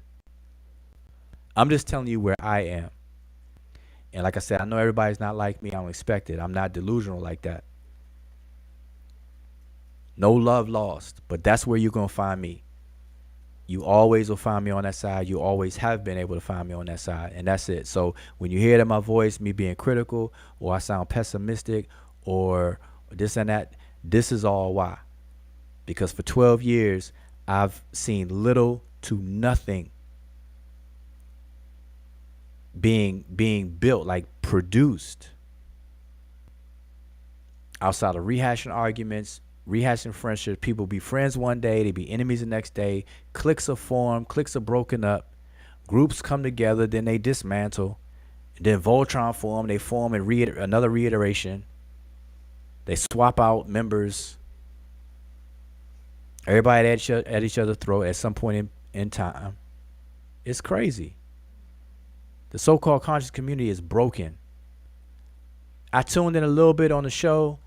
I'm just telling you where I am. And like I said, I know everybody's not like me. I don't expect it. I'm not delusional like that. No love lost, but that's where you're going to find me. You always will find me on that side. You always have been able to find me on that side. And that's it. So when you hear that my voice, me being critical, or I sound pessimistic, or this and that, this is all why. Because for 12 years, I've seen little to nothing being built, like produced, outside of rehashing arguments, rehashing friendships. People be friends one day, they be enemies the next day. Cliques are formed, cliques are broken up, groups come together, then they dismantle. Then Voltron form, they form another reiteration. They swap out members. Everybody at each other's throat at some point in time. It's crazy. The so-called conscious community is broken. I tuned in a little bit on the show,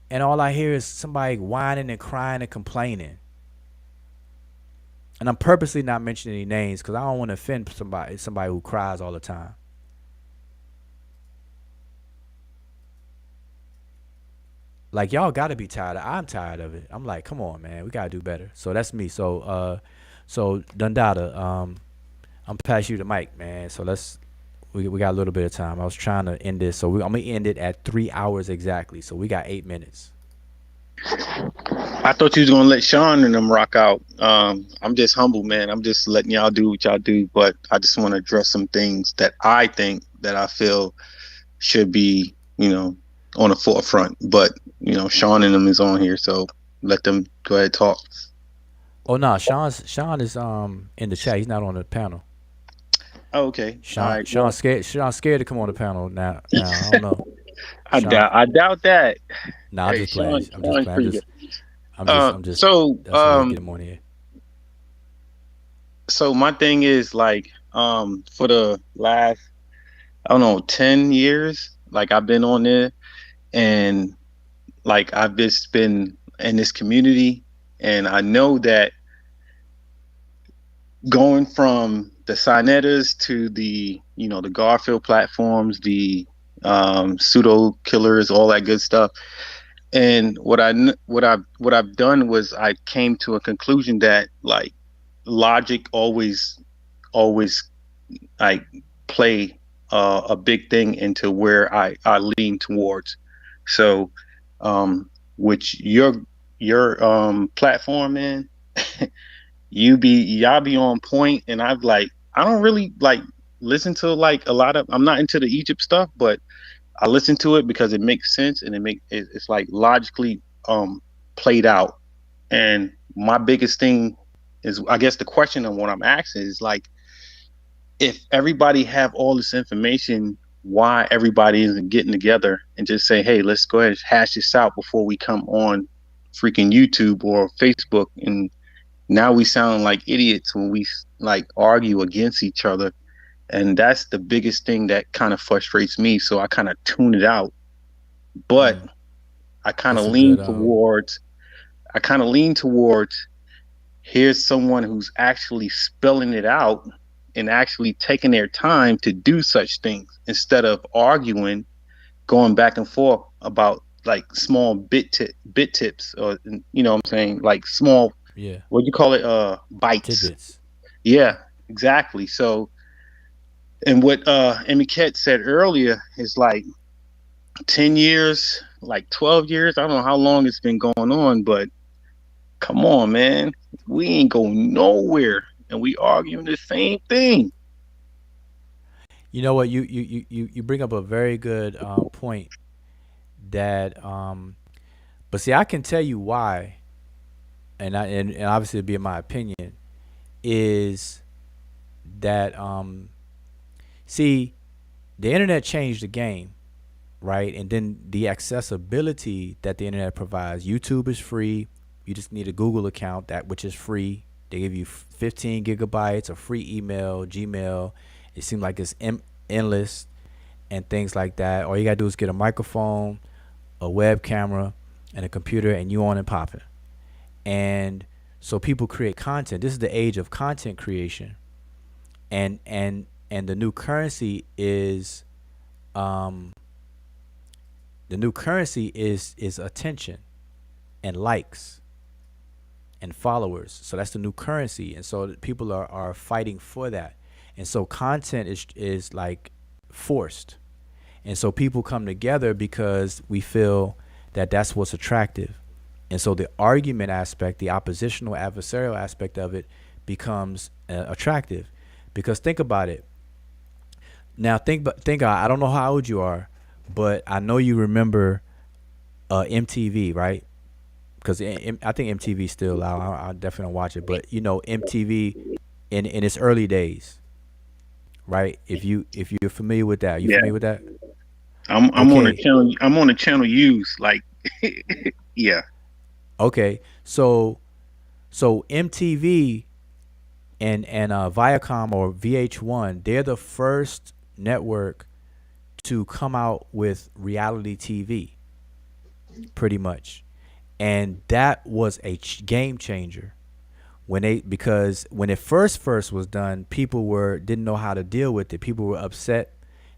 and all I hear is somebody whining and crying and complaining. And I'm purposely not mentioning any names because I don't want to offend somebody who cries all the time. Like, y'all got to be tired. I'm tired of it. I'm like, come on, man. We got to do better. So that's me. So Dundada, I'm pass you the mic, man. So we got a little bit of time. I was trying to end this. So I'm going to end it at 3 hours exactly. So we got 8 minutes. I thought you was going to let Sean and them rock out. I'm just humble, man. I'm just letting y'all do what y'all do. But I just want to address some things that I think that I feel should be, on the forefront. But, Sean and them is on here. So let them go ahead and talk. Oh, no. Sean is in the chat. He's not on the panel. Oh, okay. Sean's scared to come on the panel now. I don't know. I doubt that. No, I'm just playing. I'm just playing. I'm just so get him on here. So my thing is like for the last 10 years, like I've been on there, and like I've just been in this community, and I know that going from the Sinettas to the the Garfield platforms, the pseudo killers, all that good stuff. And what I've done was I came to a conclusion that like logic always like play a big thing into where I lean towards. So which your platform, man, y'all be on point, and I don't really like listen to like a lot of, I'm not into the Egypt stuff, but I listen to it because it makes sense, and it's like logically played out. And my biggest thing is, I guess the question of what I'm asking is like, if everybody have all this information, why everybody isn't getting together and just say, hey, let's go ahead and hash this out before we come on freaking YouTube or Facebook? And now we sound like idiots when we like argue against each other. And that's the biggest thing that kind of frustrates me. So I kind of tune it out. But I kind of lean towards here's someone who's actually spelling it out and actually taking their time to do such things instead of arguing, going back and forth about like small bit tips, or what I'm saying, like small, what do you call it, bites. Tidbits. Yeah, exactly. So, and what Emiket said earlier is like 10 years, like 12 years, I don't know how long it's been going on, but come on, man, we ain't going nowhere, and we arguing the same thing. You know what? You bring up a very good point. That, but see, I can tell you why, and obviously it'd be in my opinion, is that see, the internet changed the game, right? And then the accessibility that the internet provides. YouTube is free. You just need a Google account, which is free. They give you 15 gigabytes of free email, Gmail. It seems like it's endless and things like that. All you gotta do is get a microphone, a web camera, and a computer, and you on and popping. And so people create content. This is the age of content creation, and the new currency is attention and likes and followers. So that's the new currency, and so people are fighting for that. And so content is like forced, and so people come together because we feel that that's what's attractive. And so the argument aspect, the oppositional adversarial aspect of it becomes attractive. Because think about it. Now think I don't know how old you are, but I know you remember MTV, right? Because I think MTV still out. I definitely don't watch it, but you know MTV in its early days, right? If you're familiar with that, familiar with that? I'm on a channel. I'm on a channel use like, yeah. Okay, so MTV and Viacom or VH1, they're the first network to come out with reality TV, pretty much, and that was a game changer because when it first was done, people didn't know how to deal with it. People were upset.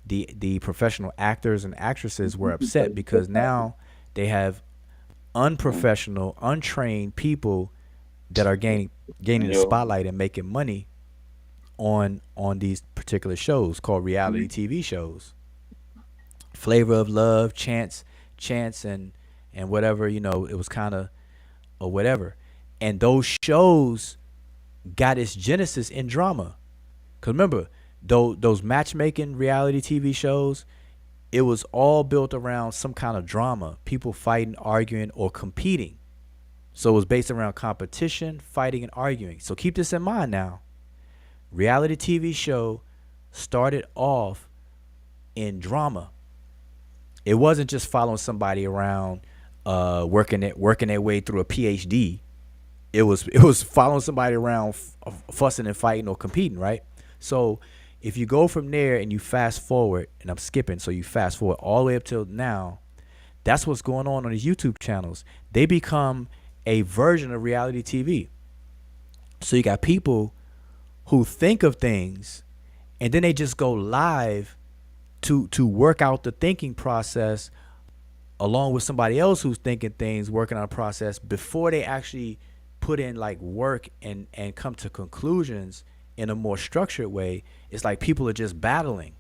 The professional actors and actresses were upset because now they have unprofessional, untrained people that are gaining the spotlight and making money on these particular shows called reality TV shows. Flavor of Love, Chance, and whatever, you know, it was kind of or whatever. And those shows got its genesis in drama. Cause remember, those matchmaking reality TV shows, it was all built around some kind of drama, people fighting, arguing, or competing. So it was based around competition, fighting, and arguing. So keep this in mind now. Reality TV show started off in drama. It wasn't just following somebody around, working their way through a PhD. It was following somebody around, fussing and fighting or competing, right? So if you go from there and you fast forward, and I'm skipping, so you fast forward all the way up till now, that's what's going on these YouTube channels. They become a version of reality TV. So you got people who think of things and then they just go live to work out the thinking process along with somebody else who's thinking things, working on a process before they actually put in like work and come to conclusions in a more structured way. It's like people are just battling,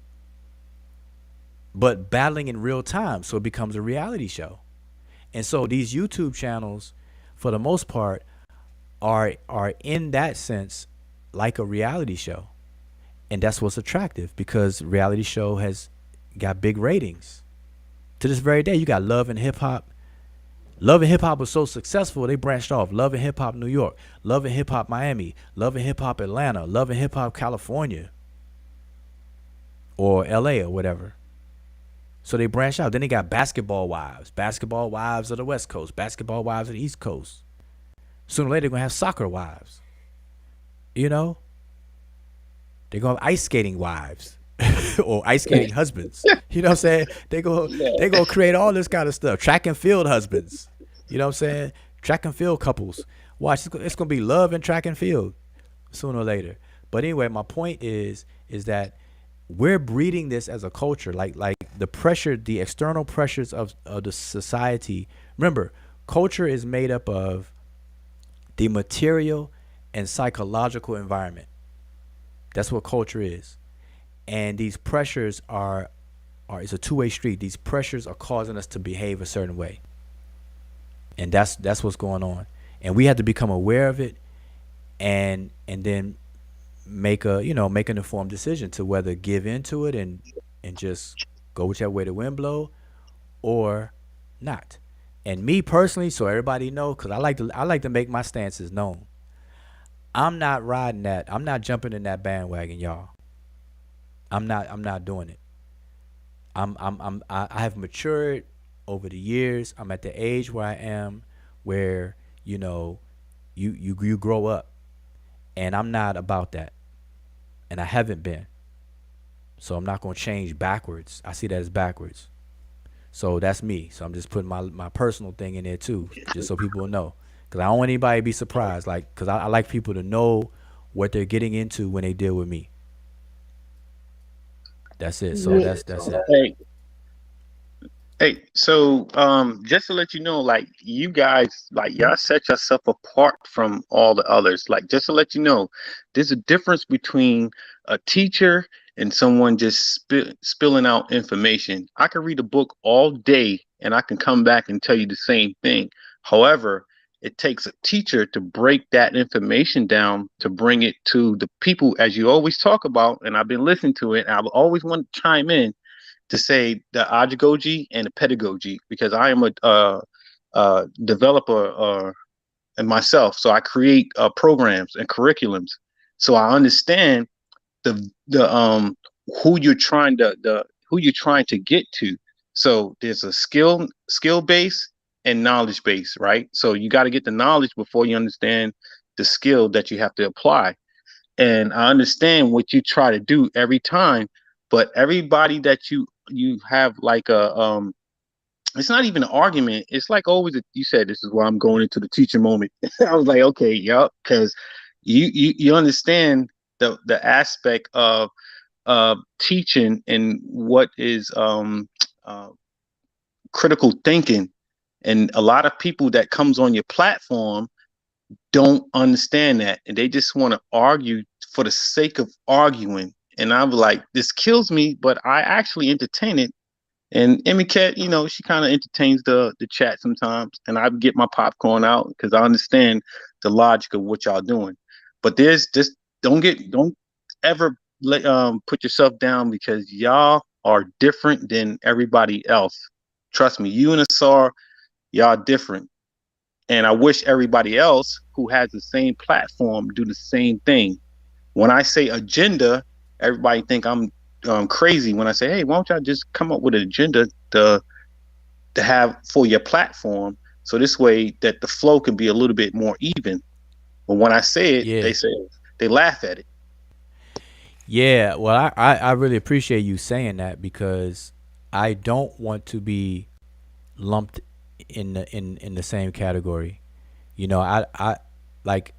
but battling in real time. So it becomes a reality show. And so these YouTube channels, for the most part, are in that sense like a reality show. And that's what's attractive, because reality show has got big ratings. To this very day, you got Love and Hip Hop. Love and Hip Hop was so successful, they branched off. Love and Hip Hop New York, Love and Hip Hop Miami, Love and Hip Hop Atlanta, Love and Hip Hop California, or LA or whatever. So they branched out. Then they got Basketball Wives of the West Coast, Basketball Wives of the East Coast. Sooner or later, they're going to have Soccer Wives. You know? They're going to have Ice Skating Wives or Ice Skating Husbands. You know what I'm saying? They're going to create all this kind of stuff. Track and field husbands. You know what I'm saying? Track and field couples. Watch, it's going to be love and track and field sooner or later. But anyway, my point is that we're breeding this as a culture, like the pressure, the external pressures of the society. Remember, culture is made up of the material and psychological environment. That's what culture is. And these pressures are it's a two-way street. These pressures are causing us to behave a certain way. And that's what's going on. And we have to become aware of it and then make an informed decision to whether give into it and just go whichever way the wind blow or not. And me personally, so everybody know, because I like to make my stances known. I'm not riding that. I'm not jumping in that bandwagon, y'all. I'm not doing it. I have matured over the years. I'm at the age where I am, where you grow up, And I'm not about that. And I haven't been. So I'm not going to change backwards. I see that as backwards. So that's me. So I'm just putting my personal thing in there too, just so people will know. Because I don't want anybody to be surprised. Like, because I like people to know what they're getting into when they deal with me. That's it. So Yeah. that's it. Hey, hey, so just to let you know, like you guys, like y'all set yourself apart from all the others. Like just to let you know, there's a difference between a teacher and someone just spilling out information. I can read a book all day and I can come back and tell you the same thing. However, it takes a teacher to break that information down to bring it to the people, as you always talk about. And I've been listening to it, and I've always wanted to chime in to say the agogy and the pedagogy, because I am a developer and myself, so I create programs and curriculums, so I understand the who you're trying to get to. So there's a skill base and knowledge base, right? So you got to get the knowledge before you understand the skill that you have to apply. And I understand what you try to do every time, but everybody that you have like a it's not even an argument. It's like always you said this is why I'm going into the teacher moment. I was like, okay, yup, because you understand the aspect of teaching and what is uh, critical thinking, and a lot of people that comes on your platform don't understand that, and they just want to argue for the sake of arguing. And I'm like, this kills me, but I actually entertain it. And Emmy Cat, she kind of entertains the chat sometimes, and I get my popcorn out because I understand the logic of what y'all doing. But there's just don't ever put yourself down, because y'all are different than everybody else. Trust me, you and Asar, y'all different. And I wish everybody else who has the same platform do the same thing. When I say agenda, everybody think I'm crazy when I say, hey, why don't y'all just come up with an agenda to have for your platform, so this way that the flow can be a little bit more even. But when I say it, Yeah. they laugh at it. Yeah. Well, I really appreciate you saying that, because I don't want to be lumped in the same category. I like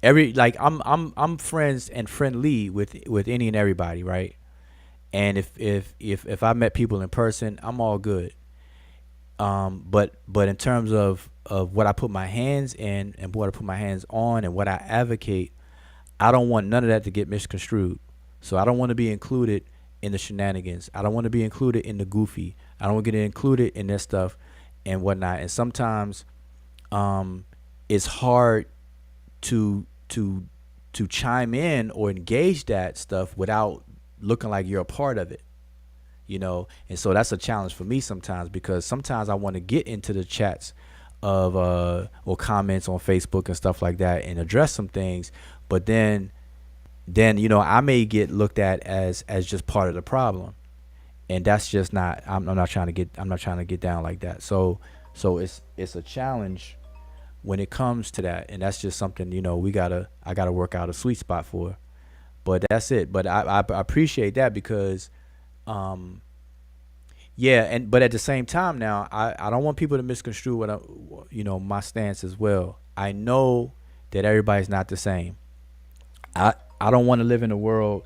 I'm friends and friendly with any and everybody, right? And if I met people in person, I'm all good. But in terms of what I put my hands in and what I put my hands on and what I advocate, I don't want none of that to get misconstrued. So I don't want to be included in the shenanigans. I don't want to be included in the goofy. I don't want to get included in that stuff and whatnot. And sometimes it's hard to chime in or engage that stuff without looking like you're a part of it. And so that's a challenge for me sometimes, because sometimes I want to get into the chats of or comments on Facebook and stuff like that and address some things, but then I may get looked at as just part of the problem, and that's just not. I'm not trying to get down like that. So it's a challenge when it comes to that, and that's just something I gotta work out a sweet spot for. But that's it. But I appreciate that, because but at the same time now, I don't want people to misconstrue what my stance as well. I know that everybody's not the same. I don't want to live in a world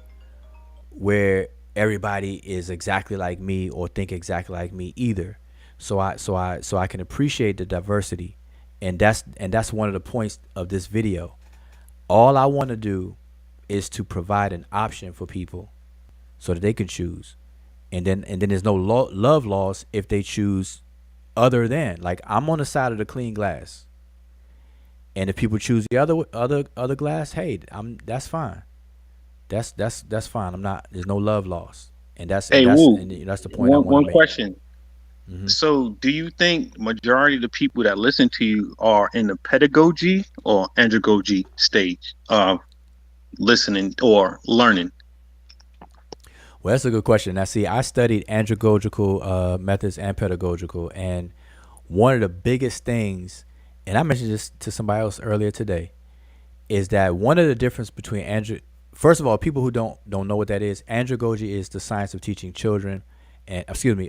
where everybody is exactly like me or think exactly like me either. So I can appreciate the diversity, and that's one of the points of this video. All I want to do is to provide an option for people so that they can choose, and then there's no love loss if they choose other than. Like, I'm on the side of the clean glass, and if people choose the other glass, hey, that's fine. That's fine. I'm not. There's no love loss, and that's Hey, and that's Woo, and that's the point I want one to make. question. So do you think majority of the people that listen to you are in the pedagogy or andragogy stage of listening or learning? Well, that's a good question. Now, see, I studied andragogical methods and pedagogical, and one of the biggest things, and I mentioned this to somebody else earlier today, is that one of the difference between first of all, people who don't know what that is, andragogy is the science of teaching children, and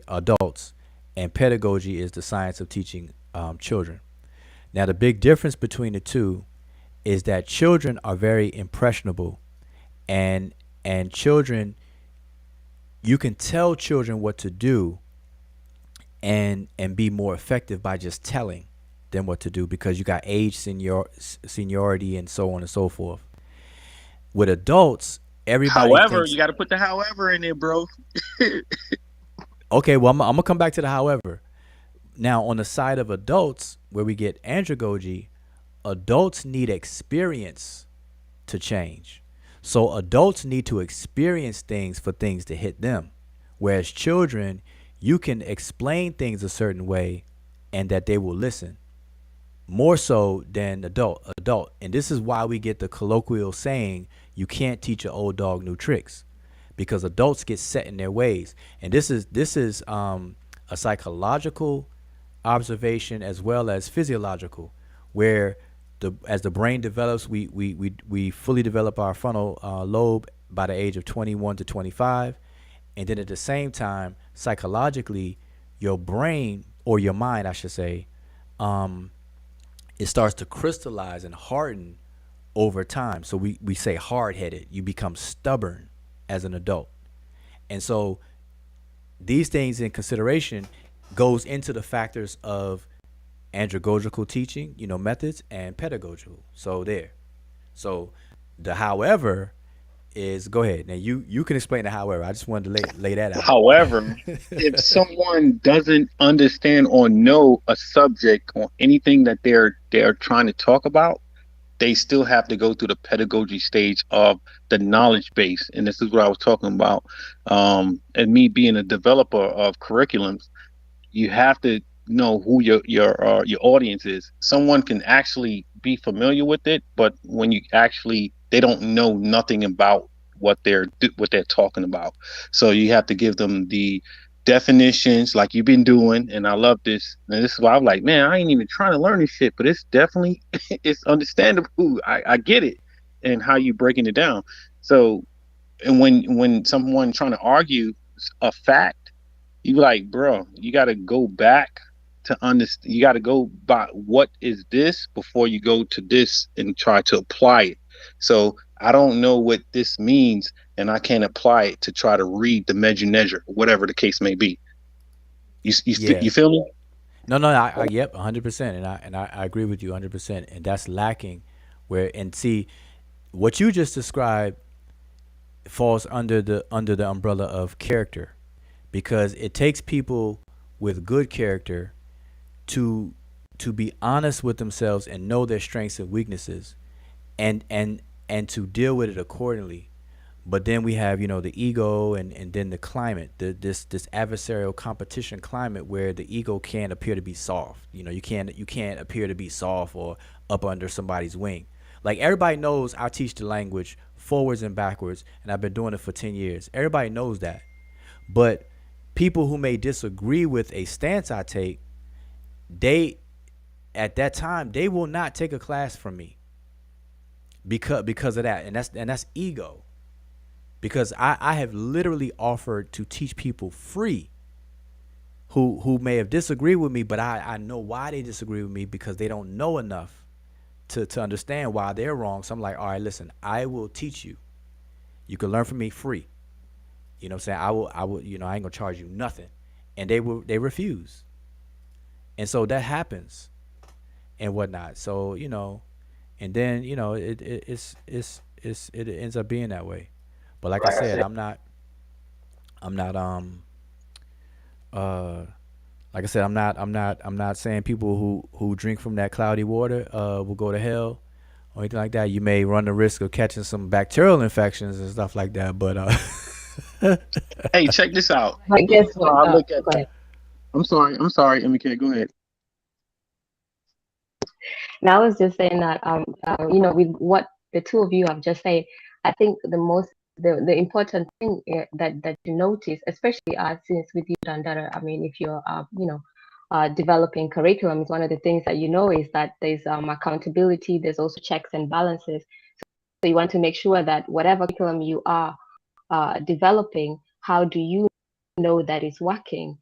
adults, and pedagogy is the science of teaching children. Now, the big difference between the two is that children are very impressionable, and children, you can tell children what to do, and be more effective by just telling them what to do, because you got age, seniority, and so on and so forth. With adults, everybody However, thinks, you got to put the however in there, bro. okay, well, I'm gonna come back to the however. Now, on the side of adults, where we get andragogy, adults need experience to change. So adults need to experience things for things to hit them. Whereas children, you can explain things a certain way and that they will listen. More so than adult. And this is why we get the colloquial saying, you can't teach an old dog new tricks. Because adults get set in their ways. And this is a psychological observation as well as physiological, where as the brain develops, we fully develop our frontal lobe by the age of 21 to 25, and then at the same time, psychologically, your brain, or your mind, I should say, it starts to crystallize and harden over time. So we say hard-headed. You become stubborn as an adult, and so these things in consideration goes into the factors of andragogical teaching, methods, and pedagogical. So the however is, go ahead. Now you can explain the however. I just wanted to lay that out. However, if someone doesn't understand or know a subject or anything that they're trying to talk about, they still have to go through the pedagogy stage of the knowledge base. And this is what I was talking about. And me being a developer of curriculums, you have to know who your audience is. Someone can actually be familiar with it, but when they don't know nothing about what they're talking about. So you have to give them the definitions, like you've been doing. And I love this. And this is why I'm like, man, I ain't even trying to learn this shit, but it's definitely it's understandable. I get it, and how you breaking it down. So, and when someone trying to argue a fact, you be like, bro, you got to go back to understand. You got to go by what is this before you go to this and try to apply it. So I don't know what this means, and I can't apply it to try to read the Netcher, whatever the case may be. You feel me? No, yep, 100%, and I agree with you 100%, and that's lacking. And see, what you just described falls under the umbrella of character. Because it takes people with good character to be honest with themselves and know their strengths and weaknesses, and to deal with it accordingly. But then we have the ego, and then the climate, this adversarial competition climate, where the ego can't appear to be soft. You can't appear to be soft or up under somebody's wing. Like, everybody knows I teach the language forwards and backwards, and I've been doing it for 10 years. Everybody knows that. But people who may disagree with a stance I take, at that time, they will not take a class from me because of that, and that's ego. Because I have literally offered to teach people free who may have disagreed with me, but I know why they disagree with me, because they don't know enough to understand why they're wrong. So I'm like, all right, listen, I will teach you. You can learn from me free. You know what I'm saying? I will, I ain't gonna charge you nothing. And they refuse. And so that happens and whatnot. So, and then, it ends up being that way. But like I said, I'm not like I said, I'm not saying people who drink from that cloudy water will go to hell or anything like that. You may run the risk of catching some bacterial infections and stuff like that, but hey, check this out. I guess what? I look at Go ahead. I'm sorry, MK, go ahead. Now I was just saying that with what the two of you have just said, I think the important thing that you notice, especially since with you, Dandara, I mean, if you're developing curriculum, is one of the things that is that there's accountability. There's also checks and balances. So you want to make sure that whatever curriculum you are developing, how do you know that it's working?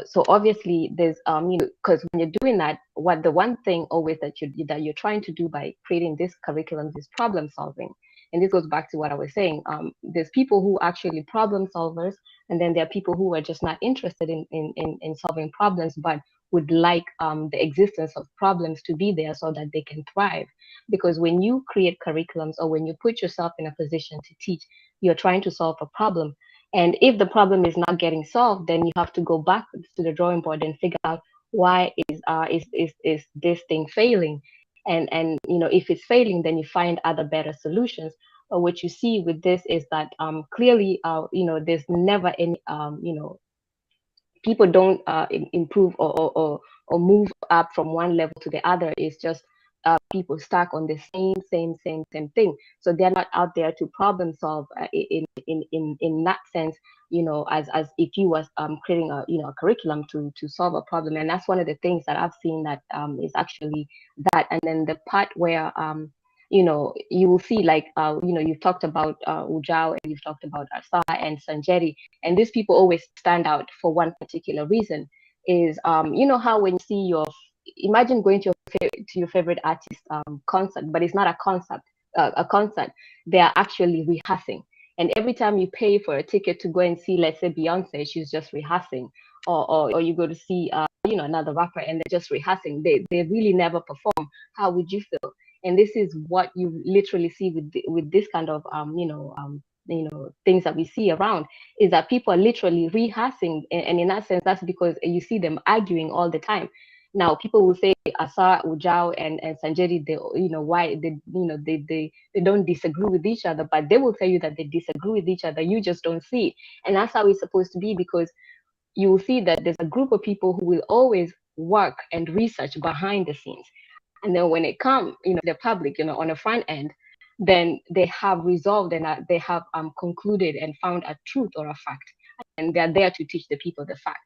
So obviously there's because when you're doing that, the one thing always that you're trying to do by creating this curriculum is problem solving. And this goes back to what I was saying. There's people who are actually problem solvers, and then there are people who are just not interested in solving problems, but would like the existence of problems to be there so that they can thrive. Because when you create curriculums, or when you put yourself in a position to teach, you're trying to solve a problem. And if the problem is not getting solved, then you have to go back to the drawing board and figure out why is this thing failing. And if it's failing, then you find other better solutions. But what you see with this is that clearly there's never any people don't improve or move up from one level to the other. It's just people stuck on the same thing. So they're not out there to problem solve in that sense, as if you was creating a curriculum to solve a problem. And that's one of the things that I've seen that is actually that. And then the part where you will see, like you've talked about Ujao, and you've talked about Asa and Sanjeri, and these people always stand out for one particular reason. Is how when you see imagine going to your favorite artist concert, but it's not a concert. They are actually rehearsing, and every time you pay for a ticket to go and see, let's say, Beyonce, she's just rehearsing, or you go to see another rapper and they're just rehearsing. They really never perform. How would you feel? And this is what you literally see with this kind of things that we see around, is that people are literally rehearsing, and in that sense, that's because you see them arguing all the time. Now, people will say Asa, Ujao, and Sanjeri, why they don't disagree with each other, but they will tell you that they disagree with each other. You just don't see it, and that's how it's supposed to be, because you will see that there's a group of people who will always work and research behind the scenes. And then when it comes, the public, on the front end, then they have resolved and they have concluded and found a truth or a fact, and they're there to teach the people the fact.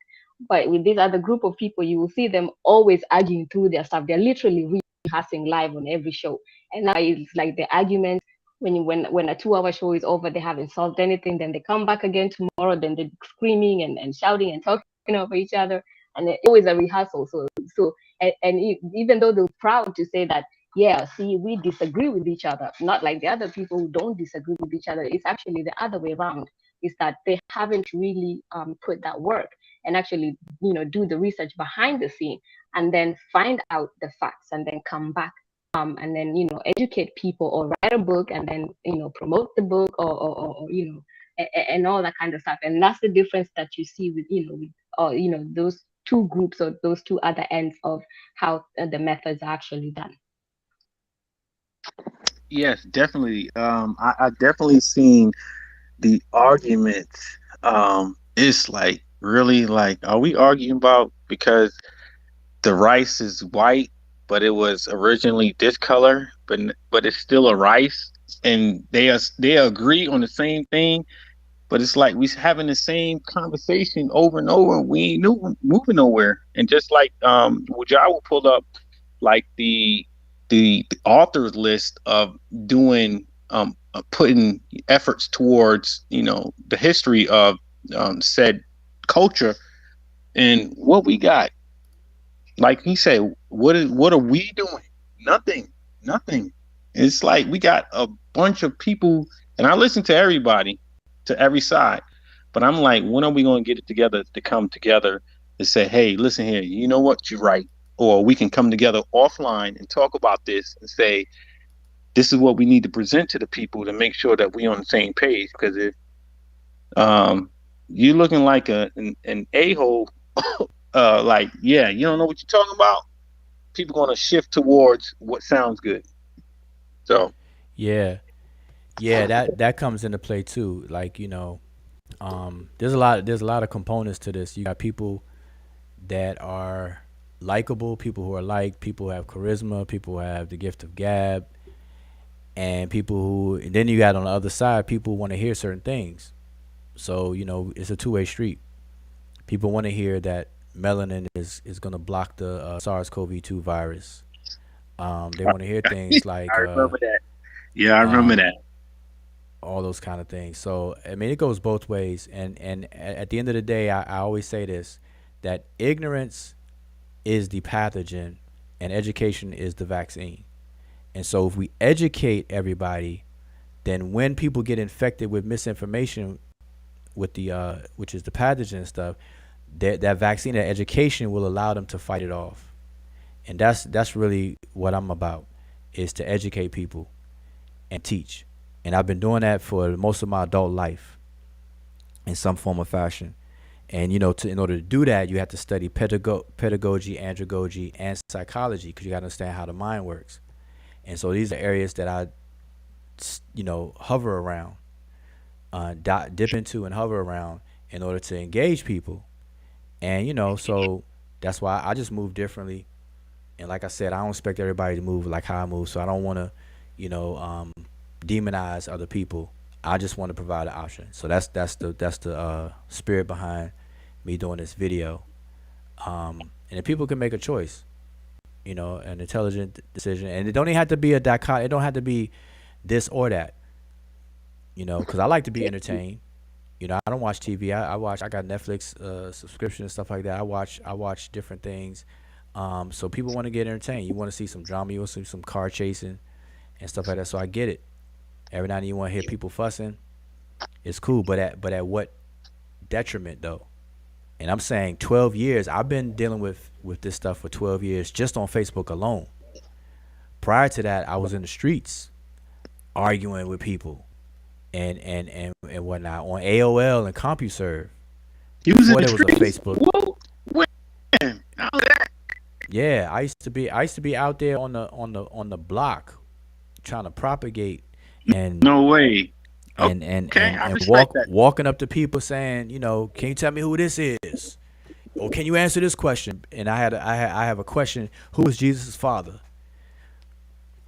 But with this other group of people, you will see them always arguing through their stuff. They're literally rehearsing live on every show, and now it's like the arguments. When a 2-hour show is over, they haven't solved anything. Then they come back again tomorrow. Then they're screaming and shouting and talking over each other, and it's always a rehearsal. And even though they're proud to say that, yeah, see, we disagree with each other, not like the other people who don't disagree with each other. It's actually the other way around, is that they haven't really put that work and actually, do the research behind the scene, and then find out the facts, and then come back and then, educate people, or write a book, and then, promote the book, or and all that kind of stuff. And that's the difference that you see with, those two groups, or those two other ends of how the methods are actually done. Yes, definitely. I definitely seen the arguments. It's like, really, like, are we arguing about because the rice is white, but it was originally this color, but it's still a rice, and they agree on the same thing, but it's like we having the same conversation over and over, and we ain't moving nowhere. And just like Wujawa pulled up, like the authors list of doing putting efforts towards the history of said culture, and what we got, like he said, what are we doing? Nothing. It's like we got a bunch of people, and I listen to everybody, to every side, but I'm like, when are we going to get it together to come together and say, hey, listen here, you know what, you're right, or we can come together offline and talk about this and say, this is what we need to present to the people to make sure that we're on the same page. Because if you're looking like an a-hole, like, yeah, you don't know what you're talking about, people going to shift towards what sounds good. So yeah, that comes into play too. Like, there's a lot of components to this. You got people that are likable, people who are liked, people who have charisma, people who have the gift of gab, and then you got on the other side people who want to hear certain things. So it's a two-way street. People want to hear that melanin is going to block the SARS-CoV-2 virus. They want to hear things I like remember that. Yeah, I remember um, that. all those kind of things. So I mean, it goes both ways. And at the end of the day, I always say this: that ignorance is the pathogen, and education is the vaccine. And so if we educate everybody, then when people get infected with misinformation, with the which is the pathogen and stuff, that vaccine, that education will allow them to fight it off. And that's really what I'm about, is to educate people and teach. And I've been doing that for most of my adult life in some form or fashion. And in order to do that, you have to study pedagogy, andragogy, and psychology, because you got to understand how the mind works. And so these are areas that I, hover around, dip into and hover around in order to engage people. And so that's why I just move differently. And like I said, I don't expect everybody to move like how I move. So I don't want to, demonize other people. I just want to provide an option. So that's the spirit behind me doing this video. And if people can make a choice, an intelligent decision, and it don't even have to be a dichotomy. It don't have to be this or that. Because I like to be entertained. I don't watch TV. I got Netflix subscription and stuff like that. I watch different things. So people want to get entertained. You want to see some drama. You want to see some car chasing and stuff like that. So I get it. Every now and then you want to hear people fussing. It's cool, but at what detriment though? And I'm saying 12 years. I've been dealing with this stuff for 12 years just on Facebook alone. Prior to that, I was in the streets arguing with people and whatnot on AOL and CompuServe. You was in Before the there was a streets? Facebook. Whoa, when? How that? Yeah, I used to be out there on the block trying to propagate and No way. Okay, I and respect that. walking up to people saying, can you tell me who this is? Or can you answer this question? And I have a question. Who is Jesus' father?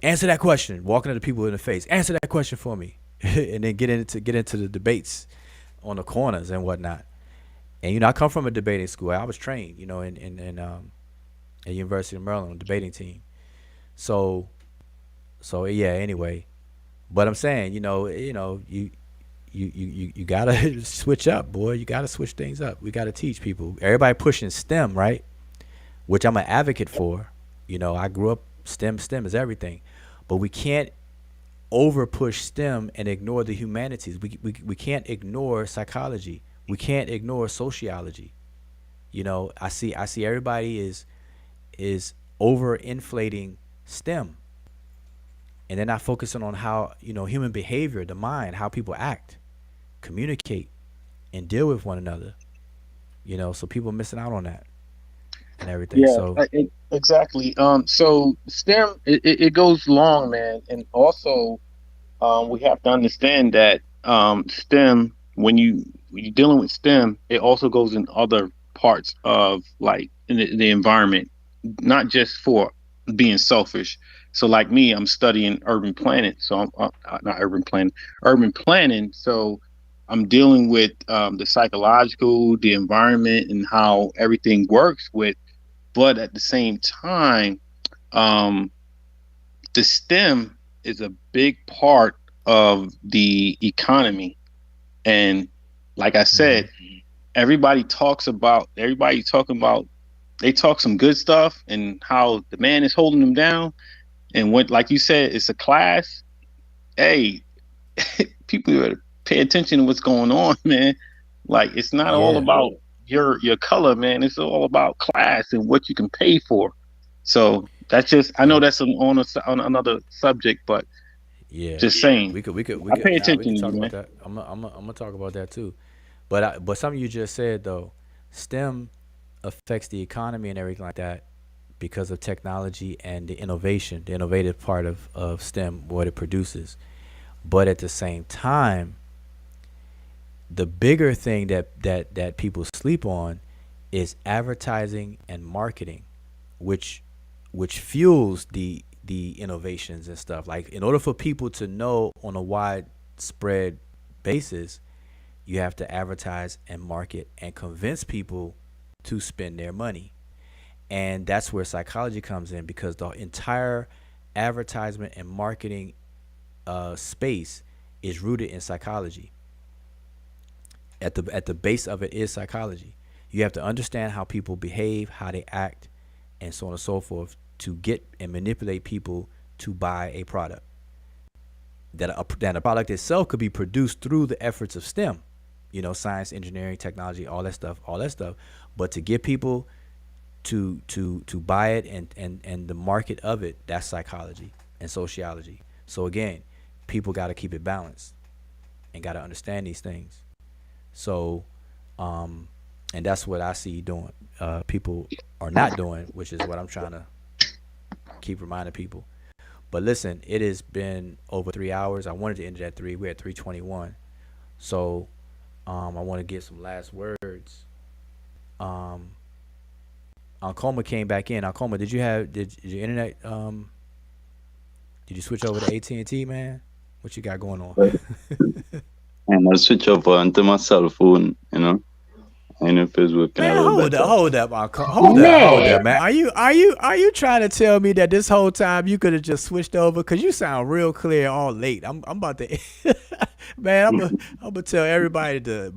Answer that question. Walking up to people in the face. Answer that question for me. And then get into the debates on the corners and whatnot. And I come from a debating school. I was trained, in at University of Maryland on the debating team. So yeah. Anyway, but I'm saying, you gotta switch up, boy. You gotta switch things up. We gotta teach people. Everybody pushing STEM, right? Which I'm an advocate for. I grew up STEM is everything, but we can't over push STEM and ignore the humanities. We can't ignore psychology. We can't ignore sociology. I see everybody is over inflating STEM, and they're not focusing on how human behavior, the mind, how people act, communicate, and deal with one another. So people are missing out on that and everything. Yeah, So exactly. So STEM, it goes long, man, and also we have to understand that STEM, when you're dealing with STEM, it also goes in other parts of like in the environment, not just for being selfish. So like me, I'm studying urban planning. So I'm not urban planning, urban planning. So I'm dealing with the psychological, the environment, and how everything works with. But at the same time, um, the STEM is a big part of the economy. And like I mhm. said, everybody talking about, they talk some good stuff and how the man is holding them down. And what, like you said, it's a class. Hey, people gotta pay attention to what's going on, man. Like it's not all Yeah, about your color, man. It's all about class and what you can pay for. So that's just, I know yeah, that's on another subject, but yeah. just saying, We I could. pay Nah, we attention could to you, talk about man. that. I'm gonna talk about that too. But something you just said though, STEM affects the economy and everything like that because of technology and the innovation, the innovative part of STEM, what it produces. But at the same time, the bigger thing that people sleep on is advertising and marketing, which fuels the innovations and stuff. Like in order for people to know on a widespread basis, you have to advertise and market and convince people to spend their money. And that's where psychology comes in, because the entire advertisement and marketing space is rooted in psychology. At the base of it is psychology. You have to understand how people behave, how they act, and so on and so forth, to get and manipulate people to buy a product. That a product itself could be produced through the efforts of STEM, science, engineering, technology, all that stuff. But to get people to buy it and the market of it, that's psychology and sociology. So again, people got to keep it balanced and got to understand these things. So, and that's what I see doing. People are not doing, which is what I'm trying to keep reminding people. But listen, it has been over 3 hours. I wanted to end it at 3. We're at 3:21. So, I want to get some last words. Ankoma came back in. Ankoma, did your internet? Did you switch over to AT&T, man? What you got going on? And I switch over onto my cell phone, I know if it's working a little better. Hold up, hold up, man. Are you trying to tell me that this whole time you could have just switched over? Cause you sound real clear all late. I'm about to, man. I'm gonna tell everybody to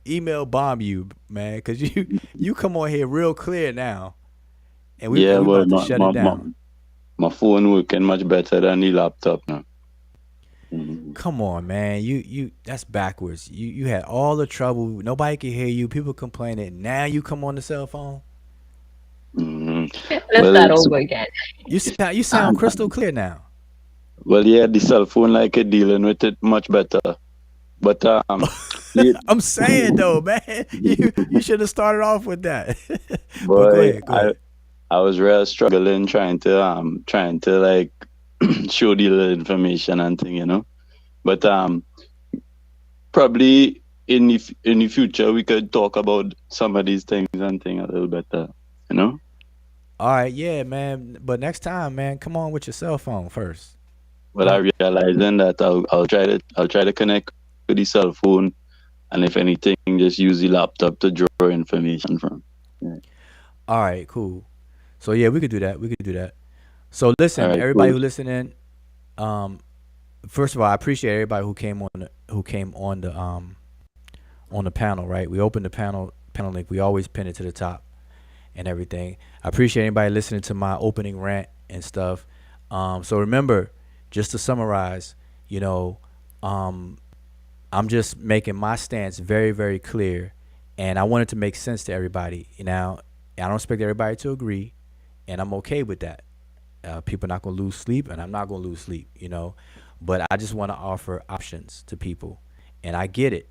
email bomb you, man. Cause you come on here real clear now, and we about to shut it down. My phone working much better than the laptop now. Come on, man. You that's backwards. You had all the trouble. Nobody could hear you. People complaining. Now you come on the cell phone. Let's start over again. You sound crystal clear now. Well, yeah, the cell phone like it dealing with it much better. But I'm saying though, man, you should have started off with that. But go ahead. I was real struggling trying to like show the little information and thing, But probably in the future we could talk about some of these things and thing a little better, All right, yeah, man. But next time, man, come on with your cell phone first. But I realizing that I'll try to connect with the cell phone, and if anything, just use the laptop to draw information from. Yeah. All right, cool. So yeah, we could do that. So listen, right, everybody who listening, first of all, I appreciate everybody who came on the panel. Right, we opened the panel link. We always pin it to the top and everything. I appreciate anybody listening to my opening rant and stuff. So remember, just to summarize, I'm just making my stance very, very clear, and I want it to make sense to everybody. Now, I don't expect everybody to agree, and I'm okay with that. People are not going to lose sleep, and I'm not going to lose sleep, But I just want to offer options to people, and I get it.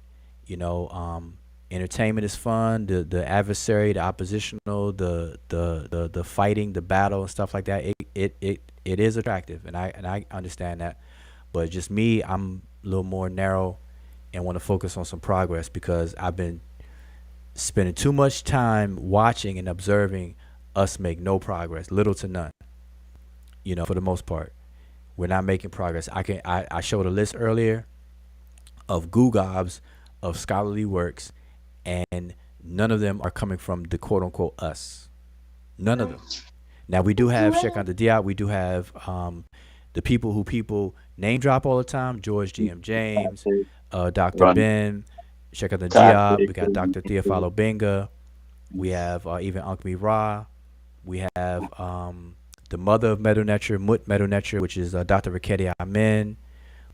Entertainment is fun. The adversary, the oppositional, the fighting, the battle, and stuff like that. It is attractive, and I understand that. But just me, I'm a little more narrow, and want to focus on some progress, because I've been spending too much time watching and observing us make no progress, little to none. For the most part, we're not making progress. I showed a list earlier of Googobs of scholarly works, and none of them are coming from the quote unquote us. None of them. Now we do have Sheikh Anta Diop. We do have the people who people name drop all the time: George G.M. James, Dr. Ben, Sheikh Anta Diop. We got Dr. Theophilo Benga. We have even Ankh Ra. We have the mother of Medew Netcher, Medew Netcher, which is Dr. Raketi Amen.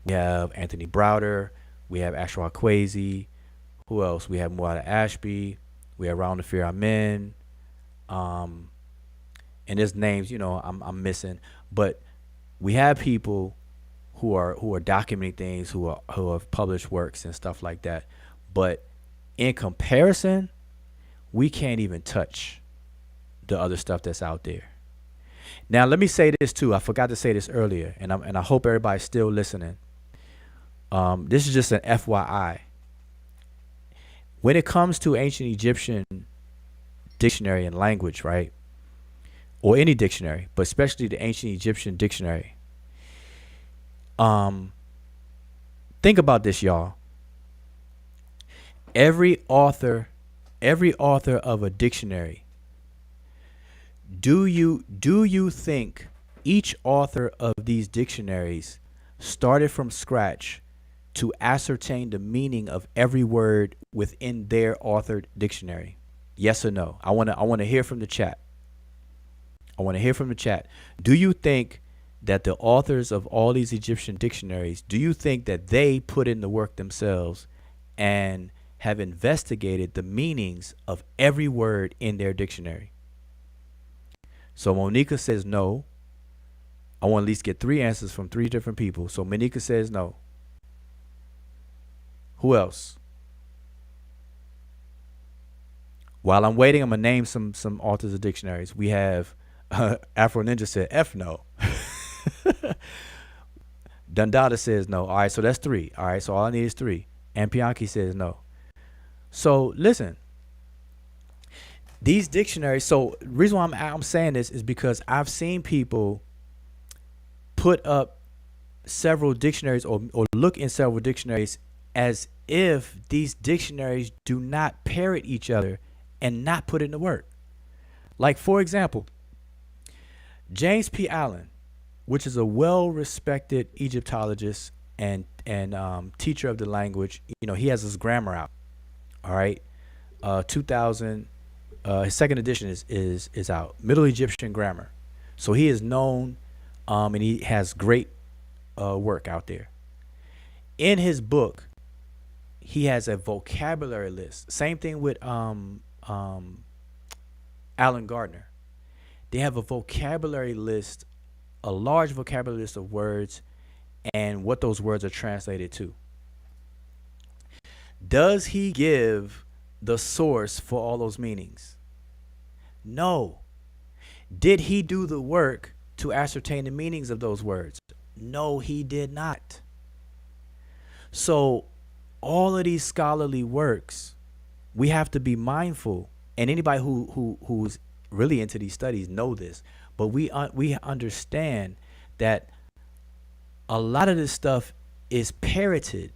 We have Anthony Browder. We have Ashra Kwesi. Who else? We have Muada Ashby. We have Round the Fear Amen. And there's names, I'm missing. But we have people who are documenting things, who have published works and stuff like that. But in comparison, we can't even touch the other stuff that's out there. Now, let me say this too. I forgot to say this earlier, and I hope everybody's still listening. This is just an FYI. When it comes to ancient Egyptian dictionary and language, right? Or any dictionary, but especially the ancient Egyptian dictionary. Think about this, y'all. Every author every author of a dictionary, do you think each author of these dictionaries started from scratch to ascertain the meaning of every word within their authored dictionary? Yes or no? I want to hear from the chat. Do you think that the authors of all these Egyptian dictionaries, do you think that they put in the work themselves and have investigated the meanings of every word in their dictionary? So Monica says no. I want to at least get 3 answers from 3 different people. So Monica says no. Who else? While I'm waiting, I'm gonna name some authors of dictionaries. We have Afro Ninja said F no. Dundada says no. All right, so that's 3. All right, so all I need is 3. And Pianki says no. So listen, these dictionaries. So the reason why I'm saying this is because I've seen people put up several dictionaries or look in several dictionaries as if these dictionaries do not parrot each other and not put in the work. Like, for example, James P. Allen, which is a well-respected Egyptologist and teacher of the language, he has his grammar out. All right, 2000. His second edition is out. Middle Egyptian Grammar. So he is known, and he has great work out there. In his book, he has a vocabulary list. Same thing with Alan Gardner. They have a vocabulary list, a large vocabulary list of words and what those words are translated to. Does he give the source for all those meanings? No. Did he do the work to ascertain the meanings of those words? No, he did not. So all of these scholarly works, we have to be mindful, and anybody who's really into these studies know this, but we understand that a lot of this stuff is parroted.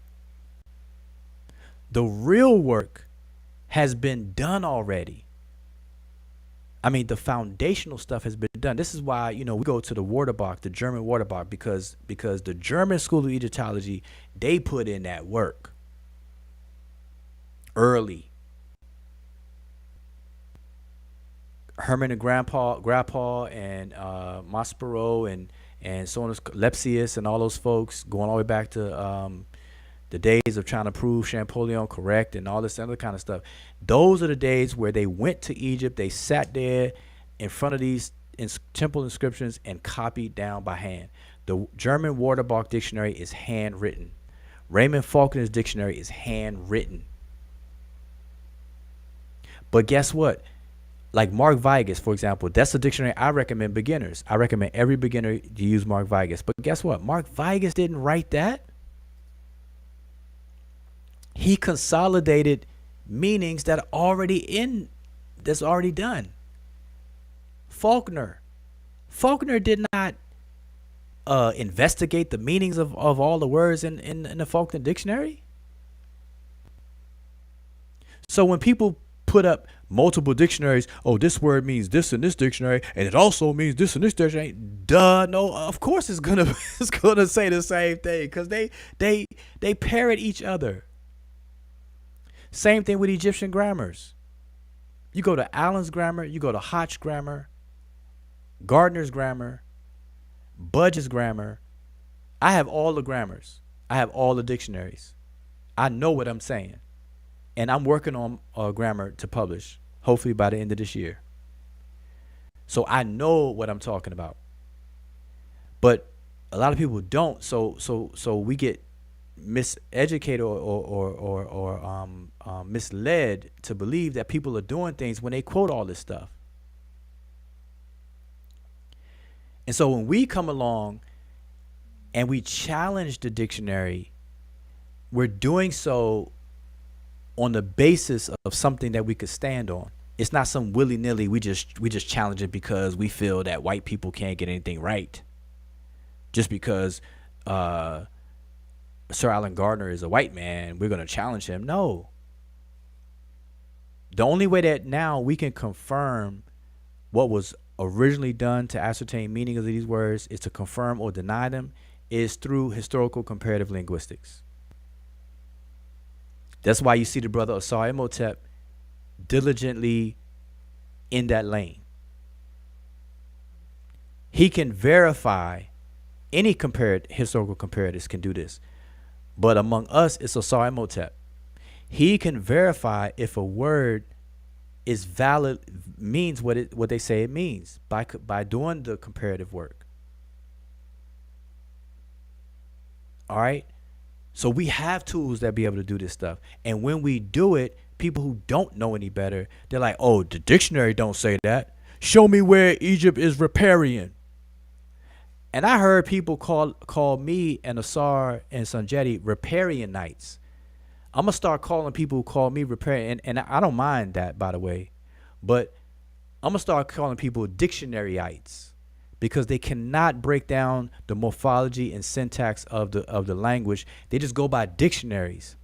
The real work has been done already. I mean, the foundational stuff has been done. This is why, we go to the Wörterbuch, the German Wörterbuch, because the German School of Egyptology, they put in that work early. Herman and Grandpa and Maspero and so on, Lepsius and all those folks, going all the way back to the days of trying to prove Champollion correct and all this other kind of stuff. Those are the days where they went to Egypt, they sat there in front of these temple inscriptions and copied down by hand. The German Wörterbuch dictionary is handwritten. Raymond Faulkner's dictionary is handwritten. But guess what? Like Mark Vigas, for example, that's a dictionary I recommend beginners. I recommend every beginner to use Mark Vigas. But guess what? Mark Vigas didn't write that. He consolidated meanings that are that's already done. Faulkner did not investigate the meanings of all the words in the Faulkner dictionary. So when people put up multiple dictionaries, this word means this in this dictionary, and it also means this in this dictionary. Duh, no, of course it's gonna say the same thing, because they parrot each other. Same thing with Egyptian grammars. You go to Allen's grammar, you go to Hotch grammar, Gardner's grammar, Budge's grammar. I have all the grammars. I have all the dictionaries. I know what I'm saying. And I'm working on a grammar to publish, hopefully by the end of this year. So I know what I'm talking about. But a lot of people don't. So we get miseducated or misled to believe that people are doing things when they quote all this stuff. And so when we come along and we challenge the dictionary, we're doing so on the basis of something that we could stand on. It's not some willy-nilly, we just challenge it because we feel that white people can't get anything right. Just because Sir Alan Gardner is a white man, we're going to challenge him. No. The only way that now we can confirm what was originally done to ascertain meaning of these words is to confirm or deny them is through historical comparative linguistics. That's why you see the brother Asar Imhotep diligently in that lane. He can verify, any historical comparatives can do this, but among us, it's Asar Imhotep. He can verify if a word is valid, means what they say it means by doing the comparative work. All right. So we have tools that be able to do this stuff. And when we do it, people who don't know any better, they're like, oh, the dictionary don't say that. Show me where Egypt is riparian. And I heard people call me and Asar and Sanjeti riparian knights. I'm going to start calling people who call me riparian. And I don't mind that, by the way. But I'm going to start calling people dictionaryites, because they cannot break down the morphology and syntax of the language. They just go by dictionaries.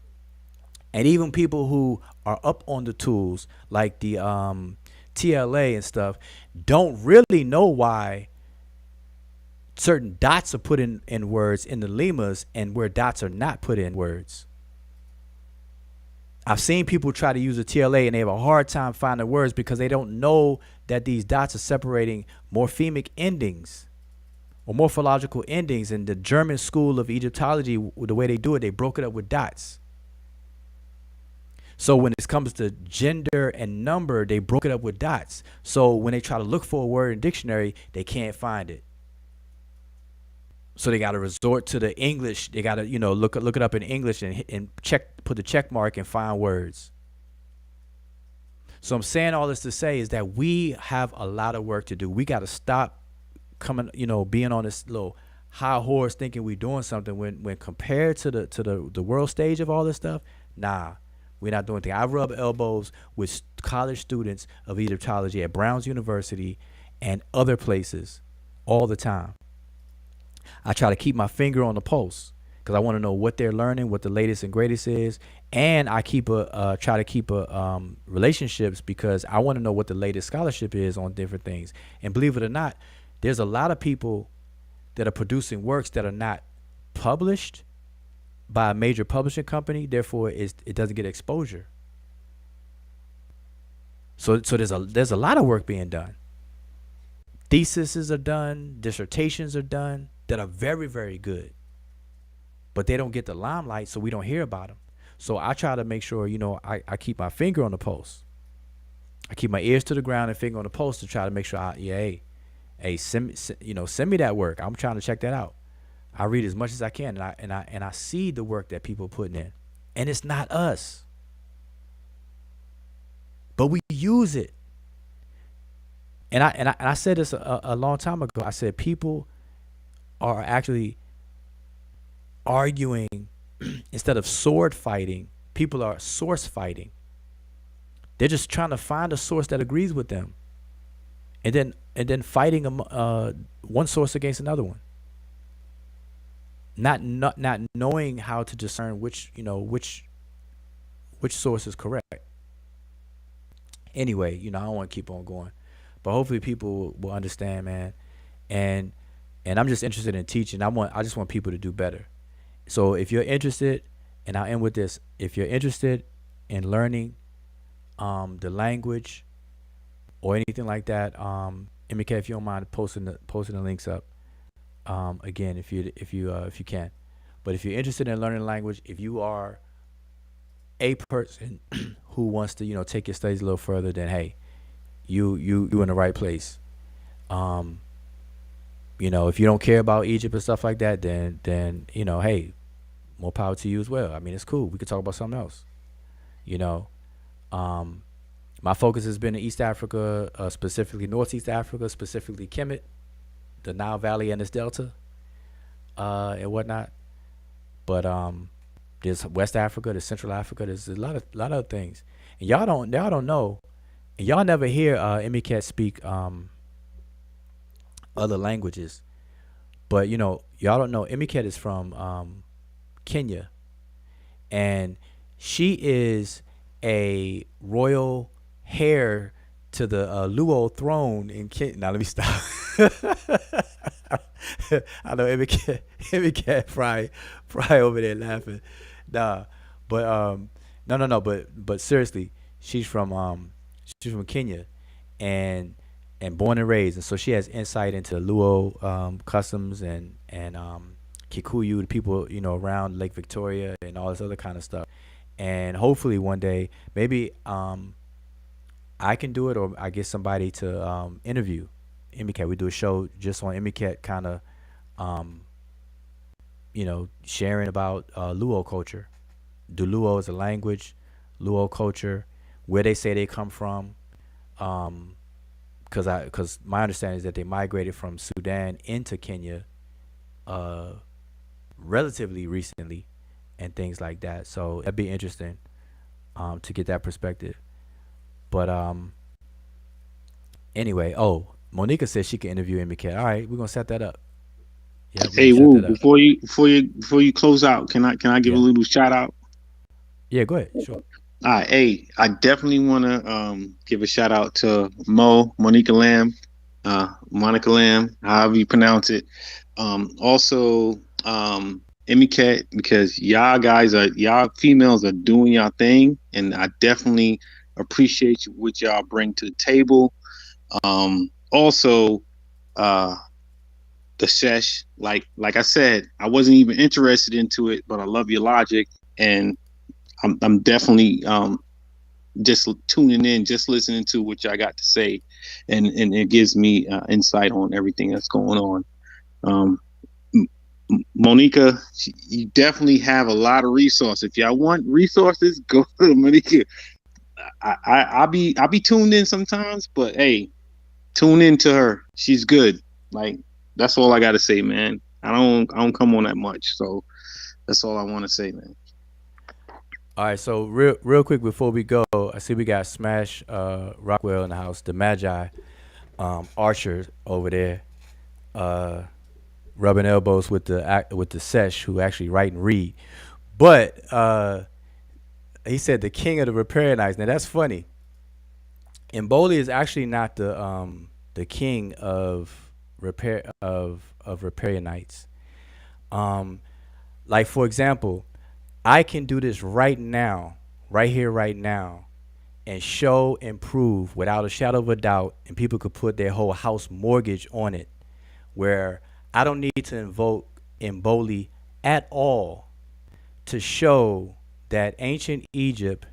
And even people who are up on the tools, like the TLA and stuff, don't really know why certain dots are put in words in the lemmas and where dots are not put in words. I've seen people try to use a TLA and they have a hard time finding words because they don't know that these dots are separating morphemic endings or morphological endings. In the German school of Egyptology, the way they do it, they broke it up with dots. So when it comes to gender and number, they broke it up with dots. So when they try to look for a word in dictionary, they can't find it. So they got to resort to the English. They got to, look it up in English and put the check mark and find words. So I'm saying all this to say is that we have a lot of work to do. We got to stop being on this little high horse thinking we're doing something when compared to the world stage of all this stuff. Nah, we're not doing anything. I rub elbows with college students of Egyptology at Brown's University and other places all the time. I try to keep my finger on the pulse because I want to know what they're learning, what the latest and greatest is, and I try to keep relationships because I want to know what the latest scholarship is on different things. And believe it or not, there's a lot of people that are producing works that are not published by a major publishing company. Therefore, it doesn't get exposure. So there's a lot of work being done. Theses are done, dissertations are done that are very, very good, but they don't get the limelight, so we don't hear about them. So I try to make sure, I keep my finger on the pulse. I keep my ears to the ground and finger on the pulse to try to make sure send me that work. I'm trying to check that out. I read as much as I can, and I see the work that people are putting in, and it's not us, but we use it. And I said this a long time ago. I said people are actually arguing instead of sword fighting. People are source fighting. They're just trying to find a source that agrees with them, and then fighting one source against another one. Not knowing how to discern which source is correct. Anyway, I don't want to keep on going, but hopefully people will understand, man. And I'm just interested in teaching. I just want people to do better. So if you're interested, and I'll end with this, if you're interested in learning the language or anything like that, MK, if you don't mind posting the links up. Again, if you can. But if you're interested in learning the language, if you are a person who wants to, take your studies a little further, then hey, you in the right place. If you don't care about Egypt and stuff like that, then hey, more power to you as well. I mean, it's cool. We could talk about something else. My focus has been in East Africa, specifically Northeast Africa, specifically Kemet, the Nile Valley and its delta, and whatnot. But there's West Africa, there's Central Africa, there's a lot of things, and y'all don't know, and y'all never hear Emicat speak other languages. But y'all don't know Emicat is from Kenya, and she is a royal heir to the Luo throne in Kenya. Now let me stop. I know every cat fry over there laughing. Nah, but no, but seriously, she's from Kenya, and born and raised, and so she has insight into Luo customs and Kikuyu, the people around Lake Victoria and all this other kind of stuff. And hopefully one day, maybe I can do it, or I get somebody to interview Imicat. We do a show just on Imicat, kind of sharing about Luo culture. Do Luo as a language, Luo culture, where they say they come from. Because my understanding is that they migrated from Sudan into Kenya relatively recently and things like that. So that'd be interesting to get that perspective. But anyway, Monica says she can interview Imicat. All right, we're gonna set that up. Yeah, Hey, Woo, before you close out, can I give a little shout out? Yeah, go ahead. Sure. All right, hey, I definitely want to give a shout out to Monica Lamb, Monica Lamb, however you pronounce it. Also, Imicat, because y'all females are doing y'all thing, and I definitely appreciate what y'all bring to the table. Also, the Sesh, like I said, I wasn't even interested into it, but I love your logic, and I'm definitely just tuning in, just listening to what y'all got to say, and it gives me insight on everything that's going on. Monica, you definitely have a lot of resources. If y'all want resources, go to Monica. I'll be tuned in sometimes, but hey, tune in to her. She's good. Like, that's all I gotta say, man. I don't come on that much, so that's all I want to say, man. All right, so real quick before we go, I see we got Smash Rockwell in the house, the Magi Archer over there, rubbing elbows with the Sesh, who actually write and read. But he said the king of the Riparianites. Now that's funny. Mboli is actually not the king of Riparianites. Like, for example, I can do this right now, right here, right now, and show and prove without a shadow of a doubt, and people could put their whole house mortgage on it, where I don't need to invoke Mboli at all to show that ancient Egypt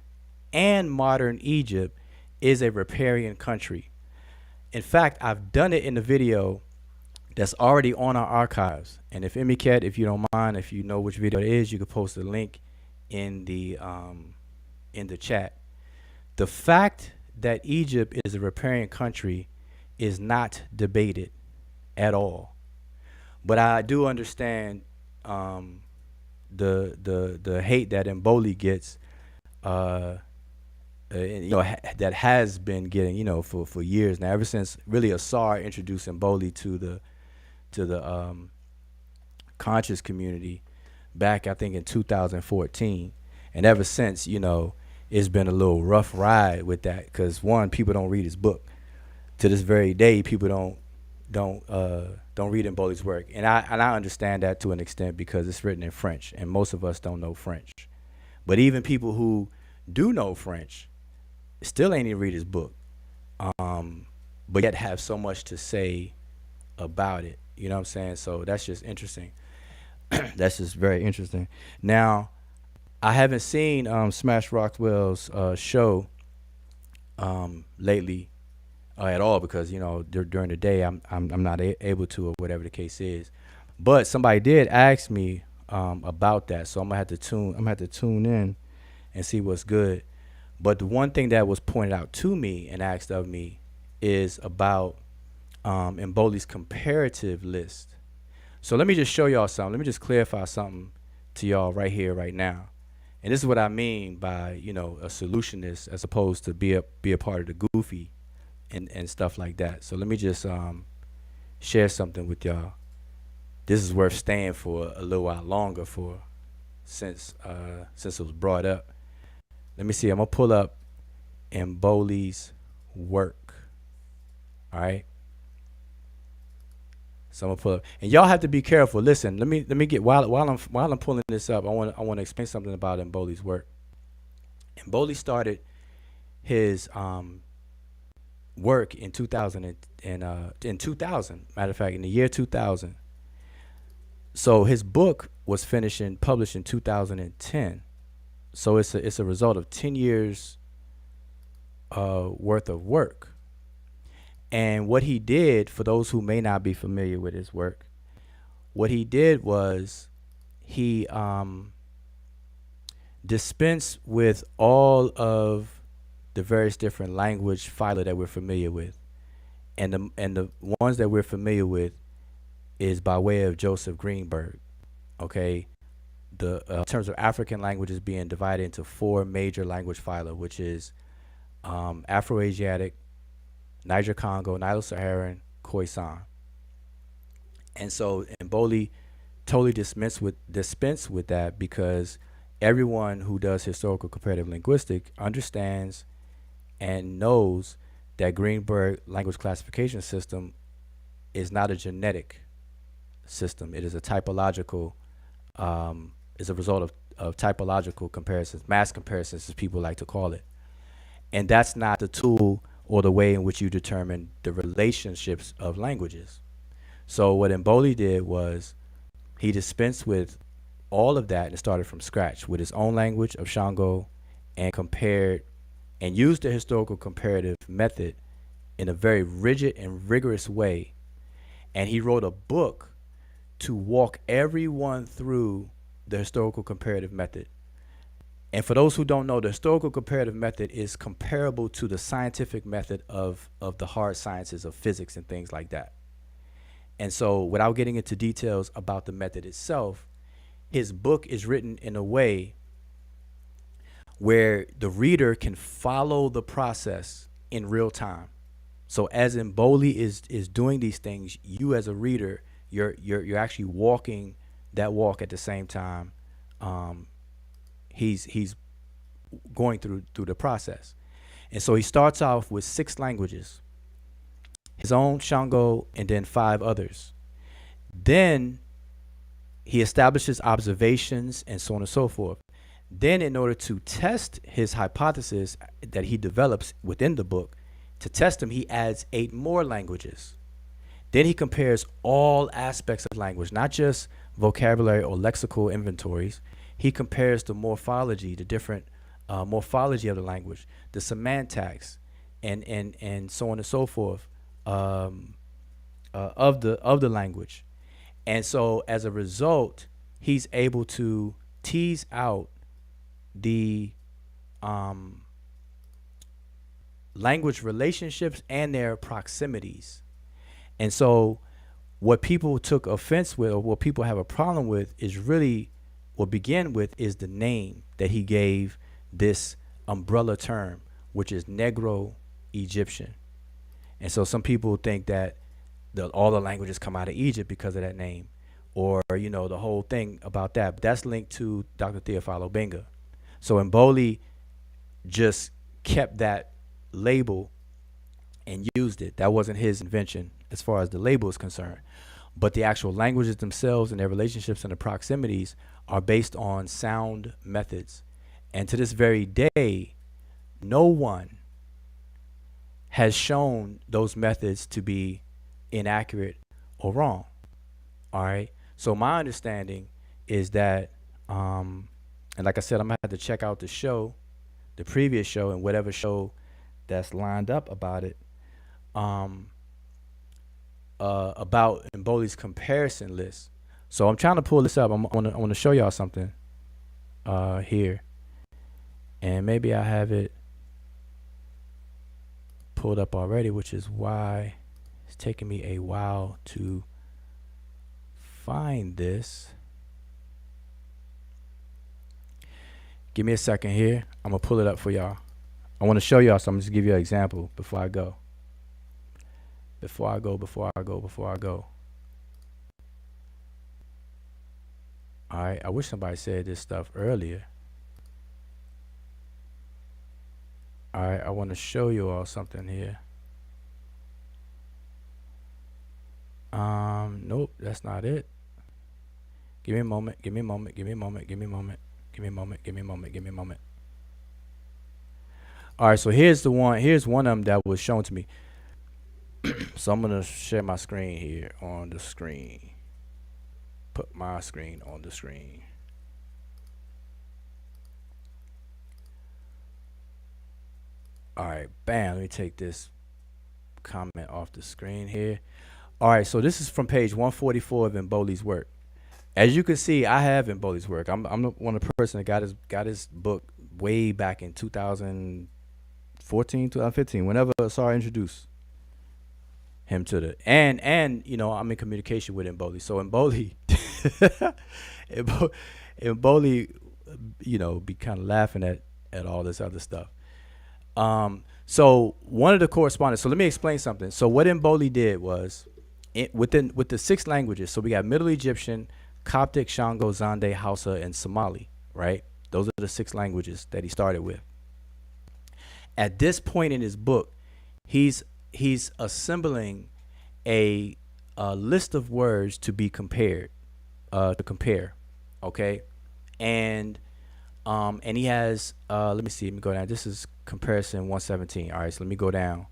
and modern Egypt is a riparian country. In fact, I've done it in the video that's already on our archives. And if Imicat, if you don't mind, if you know which video it is, you could post a link in the chat. The fact that Egypt is a riparian country is not debated at all. But I do understand the hate that Mboli gets, that has been getting, for years now, ever since really Asar introduced Mboli to the conscious community back, I think, in 2014. And ever since, it's been a little rough ride with that, because one, people don't read his book. To this very day, people don't read Mboli's work, and I understand that to an extent, because it's written in French, and most of us don't know French. But even people who do know French still ain't even read his book, but yet have so much to say about it. You know what I'm saying? So that's just interesting. That's just very interesting. Now, I haven't seen Smash Rockwell's show lately at all, because during the day I'm not able to, or whatever the case is. But somebody did ask me about that, so I'm gonna have to tune in and see what's good. But the one thing that was pointed out to me and asked of me is about Mboli's comparative list. So let me just show y'all something. Let me just clarify something to y'all right here, right now. And this is what I mean by, a solutionist, as opposed to be a part of the goofy and stuff like that. So let me just share something with y'all. This is worth staying for a little while longer for, since it was brought up. Let me see. I'm gonna pull up Mboli's work. All right. So I'm gonna pull up, and y'all have to be careful. Listen, let me get while I'm pulling this up. I want to explain something about Mboli's work. Mboli started his work in 2000 in 2000. Matter of fact, in the year 2000. So his book was published in 2010. So it's a result of 10 years worth of work. And what he did, for those who may not be familiar with his work, what he did was he dispensed with all of the various different language phyla that we're familiar with. And the ones that we're familiar with is by way of Joseph Greenberg. Okay. The in terms of African languages being divided into 4 major language phyla, which is Afro-Asiatic, Niger-Congo, Nilo-Saharan, Khoisan. And so Mboli totally dispensed with that, because everyone who does historical comparative linguistics understands and knows that Greenberg language classification system is not a genetic system. It is a typological, is a result of typological comparisons, mass comparisons, as people like to call it. And that's not the tool or the way in which you determine the relationships of languages. So what Mboli did was he dispensed with all of that and started from scratch with his own language of Shango, and compared and used the historical comparative method in a very rigid and rigorous way. And he wrote a book to walk everyone through the historical comparative method. And for those who don't know, the historical comparative method is comparable to the scientific method of the hard sciences of physics and things like that. And so, without getting into details about the method itself, his book is written in a way where the reader can follow the process in real time. So as Mboli is doing these things, you as a reader, you're actually walking that walk at the same time. He's going through the process. And so he starts off with 6 languages, his own Shango, and then 5 others. Then he establishes observations and so on and so forth. Then, in order to test his hypothesis that he develops within the book, to test them, he adds 8 more languages. Then he compares all aspects of language, not just vocabulary or lexical inventories. He compares the morphology, the different morphology of the language, the semantics, and so on and so forth of the language. And so as a result, he's able to tease out the language relationships and their proximities. And so what people took offense with, or what people have a problem with, is really what begin with is the name that he gave this umbrella term, which is Negro Egyptian. And so some people think that all the languages come out of Egypt because of that name, or the whole thing about that. But that's linked to Dr. Theophilo Benga. So Mboli just kept that label and used it. That wasn't his invention as far as the label is concerned. But the actual languages themselves and their relationships and the proximities are based on sound methods. And to this very day, no one has shown those methods to be inaccurate or wrong. All right. So my understanding is that, and like I said, I'm gonna have to check out the show, the previous show, and whatever show that's lined up about it, about Mboli's comparison list. So I'm trying to pull this up. I want to show y'all something here, and maybe I have it pulled up already, which is why it's taking me a while to find this. Give me a second here. I'm gonna pull it up for y'all. I want to show y'all, so I'm just give you an example before I go. Before I go. All right. I wish somebody said this stuff earlier. All right, I want to show you all something here. Nope, that's not it. Give me a moment. Give me a moment. Give me a moment. Give me a moment. Give me a moment. Give me a moment. Give me a moment. All right, so here's the one. Here's one of them that was shown to me. So I'm gonna share my screen here on the screen. Put my screen on the screen. All right, bam. Let me take this comment off the screen here. All right, so this is from page 144 of Mboli's work. As you can see, I have Mboli's work. I'm one of the person that got his book way back in 2014, 2015. Whenever Asar introduced him to the and you know, I'm in communication with Mboli. So Mboli, Mboli, you know, be kind of laughing at all this other stuff. So one of the correspondents. So let me explain something. So what Mboli did was, with the 6 languages. So we got Middle Egyptian, Coptic, Shango, Zande, Hausa, and Somali. Right? Those are the 6 languages that he started with. At this point in his book, he's assembling a list of words to be compared, to compare. Okay, and he has let me see. Let me go down. This is comparison 117. All right, so let me go down.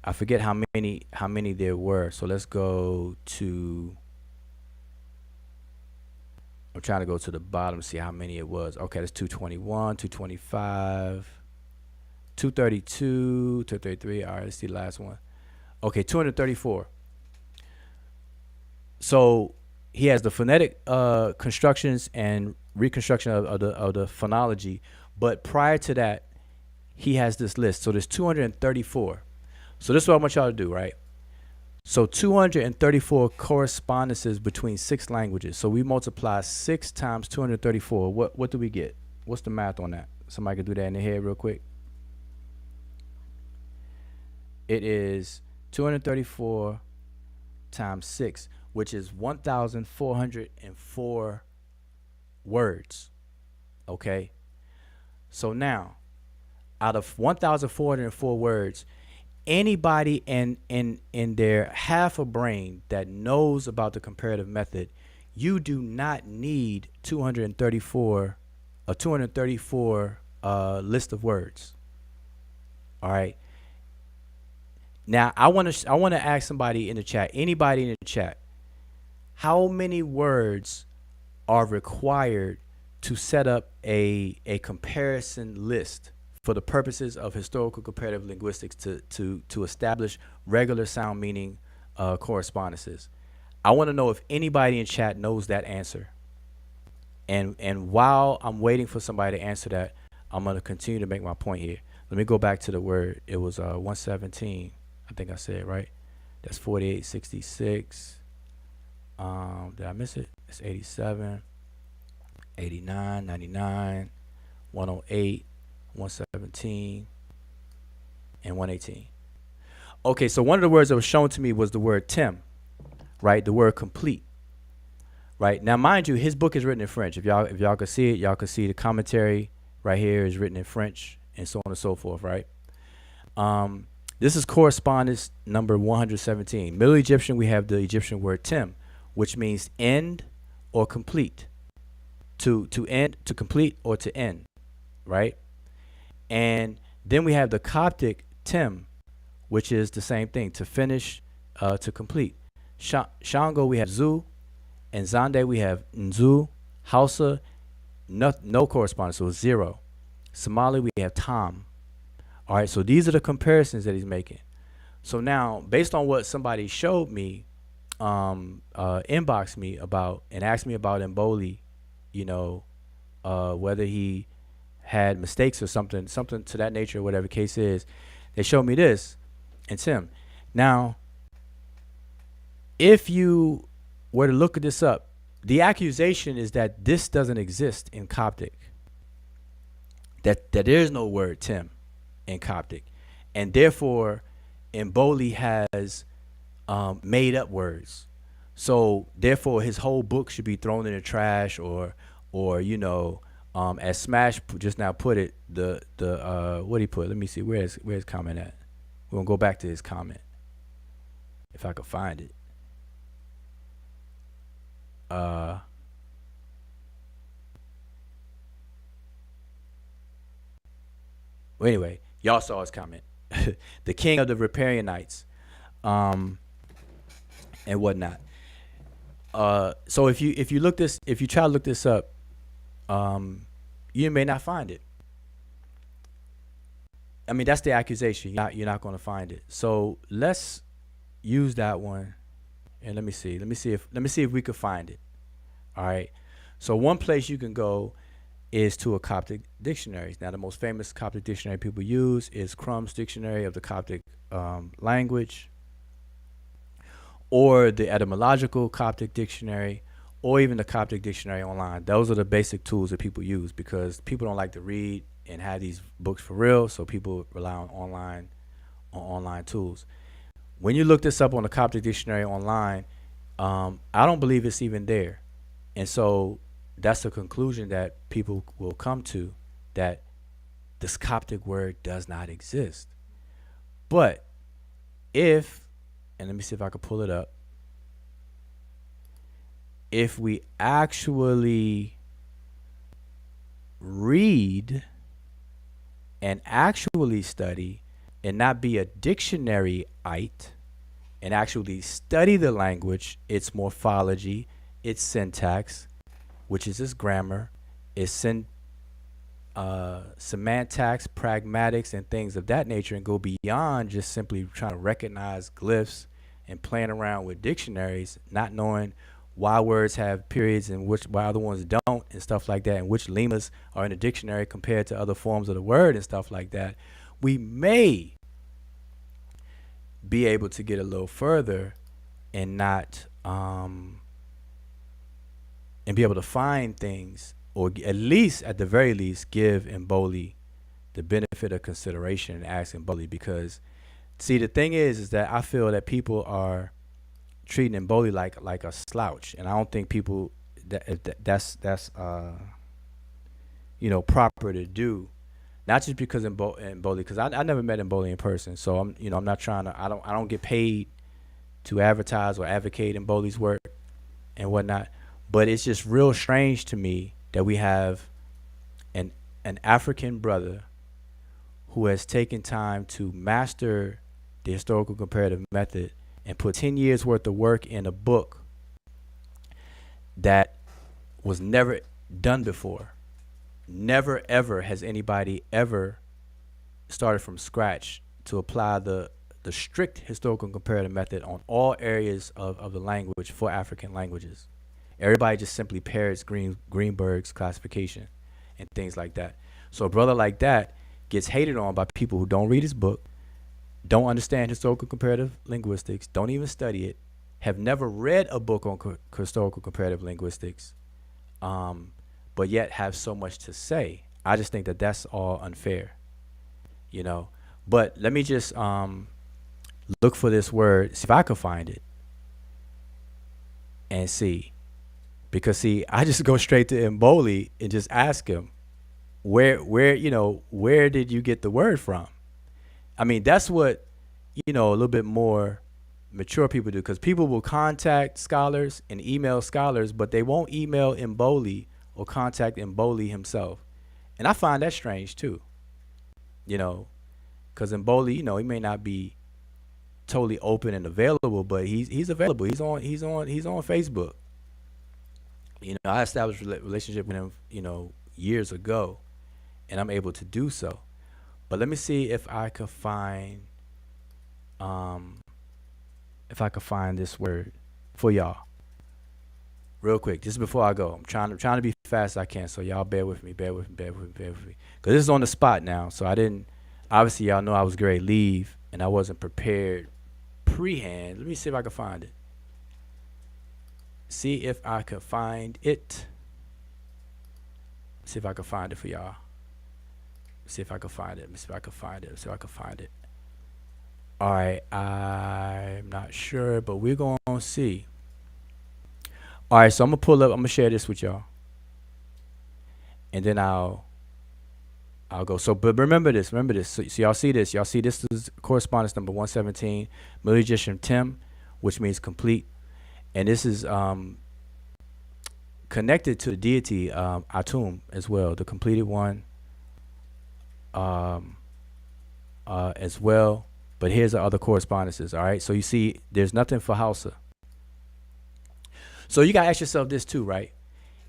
I forget how many there were. So let's go to. I'm trying to go to the bottom, see how many it was. Okay, that's 221, 225, 232, 233. All right, let's see the last one. Okay, 234. So he has the phonetic constructions and reconstruction of the phonology, but prior to that, he has this list. So there's 234. So this is what I want y'all to do, right? So 234 correspondences between 6 languages. So we multiply 6 times 234. What do we get? What's the math on that? Somebody can do that in their head real quick. It is 234 times 6, which is 1,404 words. Okay? So now, out of 1,404 words, anybody in their half a brain that knows about the comparative method, you do not need 234 list of words. All right? Now, I want to ask somebody in the chat, anybody in the chat, how many words are required to set up a comparison list for the purposes of historical comparative linguistics to establish regular sound meaning correspondences? I want to know if anybody in chat knows that answer. And while I'm waiting for somebody to answer that, I'm going to continue to make my point here. Let me go back to the word. It was 117. I think I said it right. That's 4866. Did I miss it? It's 87, 89, 99, 108, 117, and 118. Okay, so one of the words that was shown to me was the word Tim, right? The word complete. Right? Now, mind you, his book is written in French. If y'all could see it, y'all could see the commentary right here is written in French and so on and so forth, right? This is correspondence number 117. Middle Egyptian, we have the Egyptian word Tim, which means end or complete. To end, to complete, or to end, right? And then we have the Coptic Tim, which is the same thing, to finish, to complete. Shango, we have Zu, and Zande, we have Nzu. Hausa, no correspondence, so 0. Somali, we have Tam. All right, so these are the comparisons that he's making. So now, based on what somebody showed me, inboxed me about and asked me about Mboli, you know, whether he had mistakes or something to that nature, whatever the case is, they showed me this and Tim. Now, if you were to look at this up, the accusation is that this doesn't exist in Coptic. That there is no word Tim in Coptic, and therefore Mboli has made up words. So therefore his whole book should be thrown in the trash, or you know, As Smash just now put it, the what he put. Let me see. Where's comment at? We're gonna go back to his comment if I could find it. Well, anyway, y'all saw his comment. The king of the Riparianites, and whatnot. So if you try to look this up, you may not find it. I mean, that's the accusation. You're not going to find it. So let's use that one, and let me see if we could find it. All right. So one place you can go is to a Coptic dictionaries. Now, the most famous Coptic dictionary people use is Crumb's Dictionary of the Coptic language, or the Etymological Coptic Dictionary, or even the Coptic Dictionary online. Those are the basic tools that people use because people don't like to read and have these books for real, so people rely on online tools. When you look this up on the Coptic Dictionary online, I don't believe it's even there. And so that's the conclusion that people will come to, that this Coptic word does not exist. But if, and let me see if I can pull it up, if we actually read and actually study and not be a dictionary-ite and actually study the language, its morphology, its syntax, which is its grammar, its semantics, pragmatics, and things of that nature, and go beyond just simply trying to recognize glyphs and playing around with dictionaries, not knowing why words have periods and why other ones don't, and stuff like that, and which lemmas are in the dictionary compared to other forms of the word and stuff like that, we may be able to get a little further and not and be able to find things, or at least at the very least give Mboli the benefit of consideration and ask Mboli. Because see, the thing is that I feel that people are treating Mboli like a slouch, and I don't think people that's proper to do. Not just because Mboli, because I never met Mboli in person, so I'm not trying to. I don't get paid to advertise or advocate Mboli's work and whatnot. But it's just real strange to me that we have an African brother who has taken time to master the historical comparative method and put 10 years worth of work in a book that was never done before. Never, ever has anybody ever started from scratch to apply the strict historical comparative method on all areas of the language for African languages. Everybody just simply parrots Greenberg's classification and things like that. So a brother like that gets hated on by people who don't read his book, don't understand historical comparative linguistics, don't even study it, have never read a book on historical comparative linguistics, but yet have so much to say. I just think that that's all unfair, But let me just look for this word, see if I can find it, and see. Because see, I just go straight to Mboli and just ask him, where did you get the word from? I mean, that's what, a little bit more mature people do, because people will contact scholars and email scholars, but they won't email Mboli or contact Mboli himself. And I find that strange too, because Mboli, he may not be totally open and available, but he's available. He's on Facebook. I established a relationship with him, years ago, and I'm able to do so. But let me see if I could find this word for y'all real quick, just before I go. I'm trying to be fast as I can, so y'all bear with me, because this is on the spot now. So obviously y'all know I was going to leave, and I wasn't prepared pre-hand. Let me see if I can find it. See if I can find it. See if I can find it for y'all. See if I can find it. See if I can find it. All right, I'm not sure, but we're going to see. All right, so I'm going to share this with y'all. and then I'll go. So, but remember this. So y'all see this. Y'all see this is correspondence number 117, Middle Egyptian Tim, which means complete, and this is connected to the deity Atum as well, the completed one as well. But here's the other correspondences. All right. So you see, there's nothing for Hausa. So you gotta ask yourself this too, right?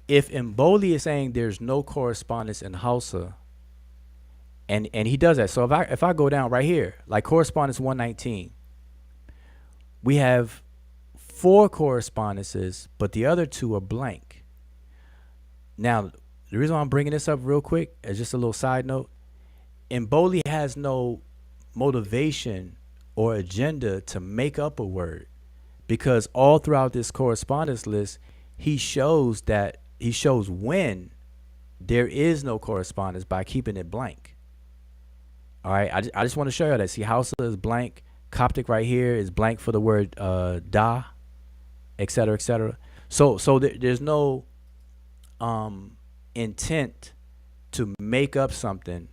If Mboli is saying there's no correspondence in Hausa, and he does that. So if I go down right here, like correspondence 119, we have 4 correspondences, but the other 2 are blank. Now, the reason why I'm bringing this up real quick is just a little side note. Mboli has no motivation or agenda to make up a word, because all throughout this correspondence list, he shows when there is no correspondence by keeping it blank. All right, I just want to show you that. See, Hausa is blank. Coptic right here is blank for the word da, etc., etc. So there's no intent to make up something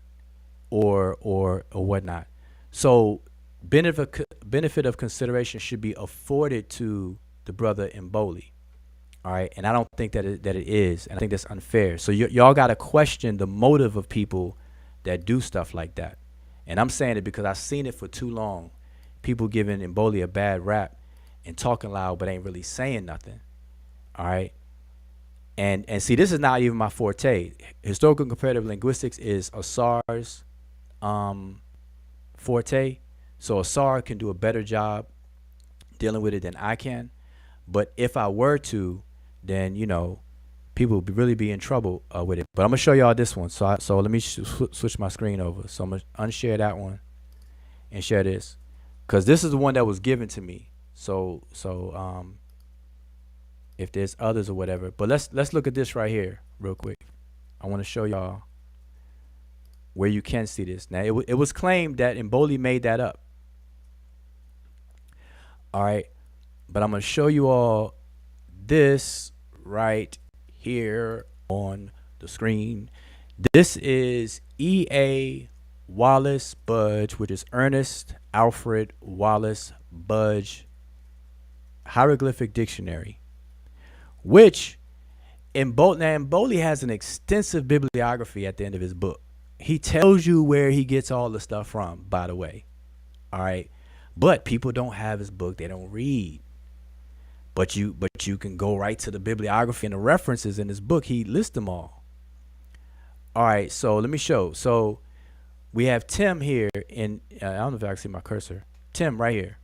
or whatnot. So benefit of consideration should be afforded to the brother Mboli. All right, and I don't think that it is, and I think that's unfair. So y'all got to question the motive of people that do stuff like that. And I'm saying it because I've seen it for too long. People giving Mboli a bad rap and talking loud, but ain't really saying nothing. All right. And see, this is not even my forte. Historical comparative linguistics is Asar's forte. So Asar can do a better job dealing with it than I can. But if I were to, then, people would really be in trouble with it. But I'm going to show y'all this one. So let me switch my screen over. So I'm going to unshare that one and share this, because this is the one that was given to me. So if there's others or whatever. But let's look at this right here real quick. I want to show y'all where you can see this. Now, it was claimed that Mboli made that up. All right. But I'm going to show you all this right here on the screen. This is E.A. Wallace Budge, which is Ernest Alfred Wallace Budge Hieroglyphic Dictionary, which Mboli has an extensive bibliography at the end of his book. He tells you where he gets all the stuff from, by the way. All right. But people don't have his book. They don't read. But you can go right to the bibliography and the references in his book. He lists them all. All right, so let me show. So we have Tim here in, I don't know if I can see my cursor. Tim right here.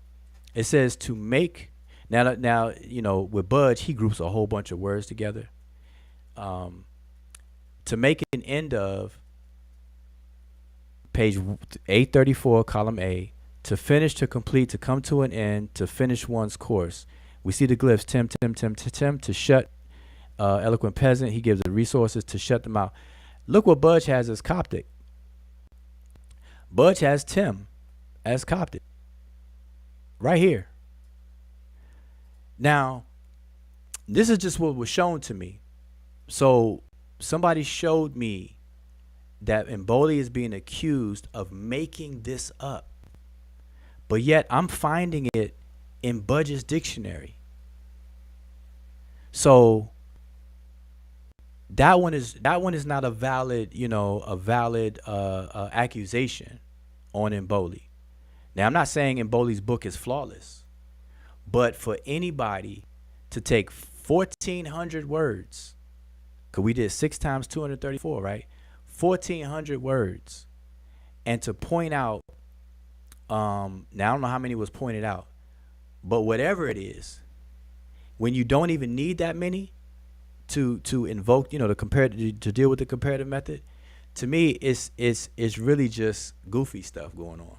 It says to make, now with Budge, he groups a whole bunch of words together. To make an end of, page 834, column A, to finish, to complete, to come to an end, to finish one's course. We see the glyphs, Tim, to shut, eloquent peasant. He gives the resources to shut them out. Look what Budge has as Coptic. Budge has Tim as Coptic. Right here. Now, this is just what was shown to me. So somebody showed me that Mboli is being accused of making this up. But yet I'm finding it in Budge's dictionary. So that one is not a valid, accusation on Mboli. Now, I'm not saying Mboli's book is flawless, but for anybody to take 1,400 words, because we did 6 times 234, right? 1,400 words, and to point out, now I don't know how many was pointed out, but whatever it is, when you don't even need that many to invoke, to deal with the comparative method, to me, it's really just goofy stuff going on.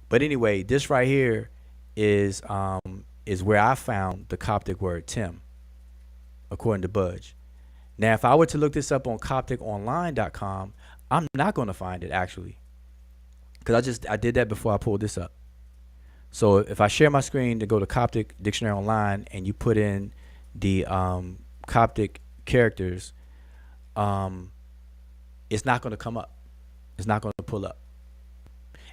But anyway, this right here is where I found the Coptic word Tim, according to Budge. Now, if I were to look this up on CopticOnline.com, I'm not going to find it actually, because I did that before I pulled this up. So if I share my screen to go to Coptic Dictionary Online and you put in the Coptic characters, it's not going to come up. It's not going to pull up.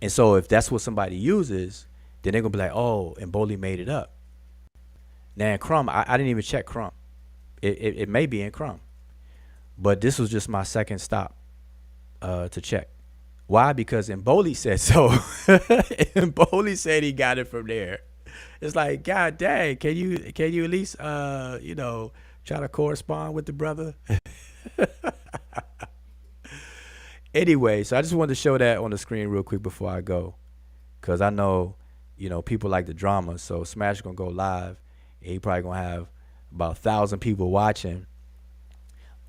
And so if that's what somebody uses, then they're going to be like, oh, and Mboli made it up. Now in Chrome, I didn't even check Chrome. It may be in Chrome. But this was just my second stop to check. Why? Because Mboli said so. Mboli said he got it from there. It's like, God dang, can you at least try to correspond with the brother? Anyway, so I just wanted to show that on the screen real quick before I go, because I know, people like the drama. So Smash gonna go live, and he probably gonna have about 1,000 people watching.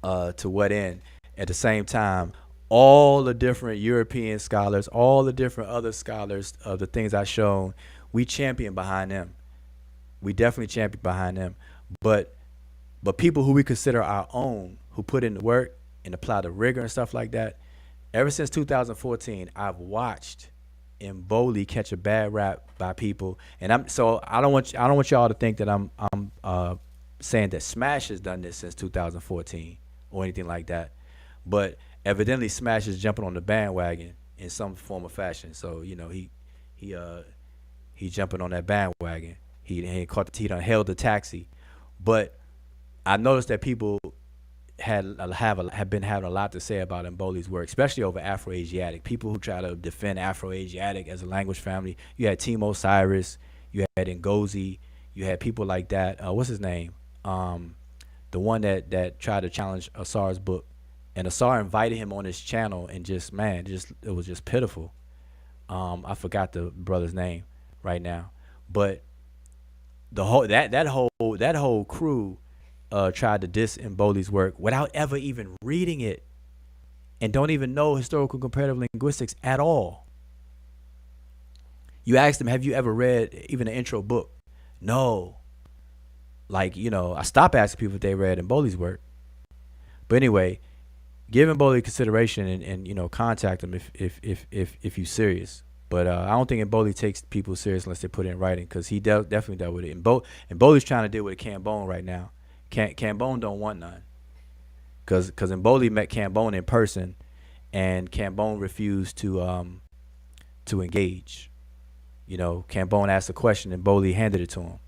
To what end? At the same time, all the different European scholars, all the different other scholars of the things I shown, we champion behind them. We definitely champion behind them. But people who we consider our own, who put in the work and apply the rigor and stuff like that, ever since 2014, I've watched Mboli catch a bad rap by people, and I don't want y'all to think that I'm saying that Smash has done this since 2014 or anything like that, but evidently Smash is jumping on the bandwagon in some form or fashion. So he jumping on that bandwagon. He done hailed the taxi, but I noticed that people have been having a lot to say about Mboli's work, especially over Afro-Asiatic. People who try to defend Afro-Asiatic as a language family. You had Timo Cyrus, you had Ngozi, you had people like that. What's his name? The one that tried to challenge Asar's book, and Asar invited him on his channel, and it was just pitiful. I forgot the brother's name right now, but the whole that whole crew tried to diss Mboli's work without ever even reading it, and don't even know historical comparative linguistics at all. You asked them, have you ever read even an intro book? No. Like, I stopped asking people if they read Mboli's work. But anyway, give Mboli consideration and contact him if you're serious. But I don't think Mboli takes people serious unless they put it in writing, because he definitely dealt with it. And Mboli's trying to deal with Cambone right now. Cambone don't want none, because Mboli met Cambone in person, and Cambone refused to engage. Cambone asked a question and Mboli handed it to him.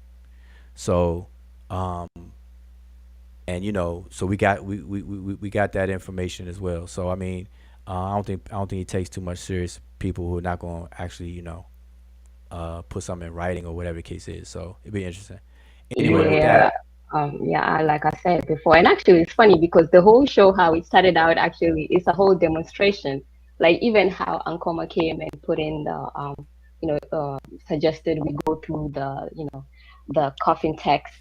So so we got that information as well. So I mean, I don't think he takes too much serious people who are not going to actually put something in writing or whatever the case is. So it'd be interesting. Anyway, with that. Like I said before, and actually it's funny because the whole show, how it started out, actually it's a whole demonstration. Like even how Ankoma came and put in the suggested we go through the coffin text,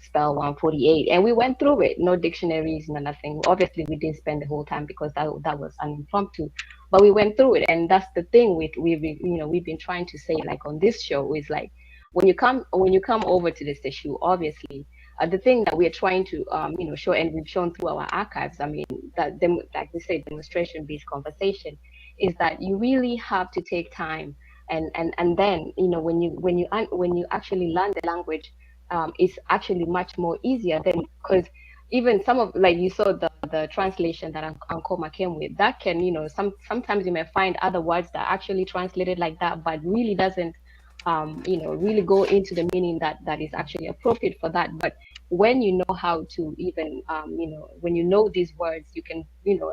spell 148, and we went through it. No dictionaries, no nothing. Obviously we didn't spend the whole time because that was an impromptu, but we went through it. And that's the thing we've been trying to say, like on this show, is like when you come over to this issue, obviously the thing that we're trying to show, and we've shown through our archives, I mean, that like we say, demonstration based conversation, is that you really have to take time, and then when you actually learn the language, it's actually much more easier than, because even some of, like you saw the translation that Ankoma came with, that can sometimes you may find other words that are actually translated like that, but really doesn't really go into the meaning that is actually appropriate for that. But when you know how to even, when you know these words, you can,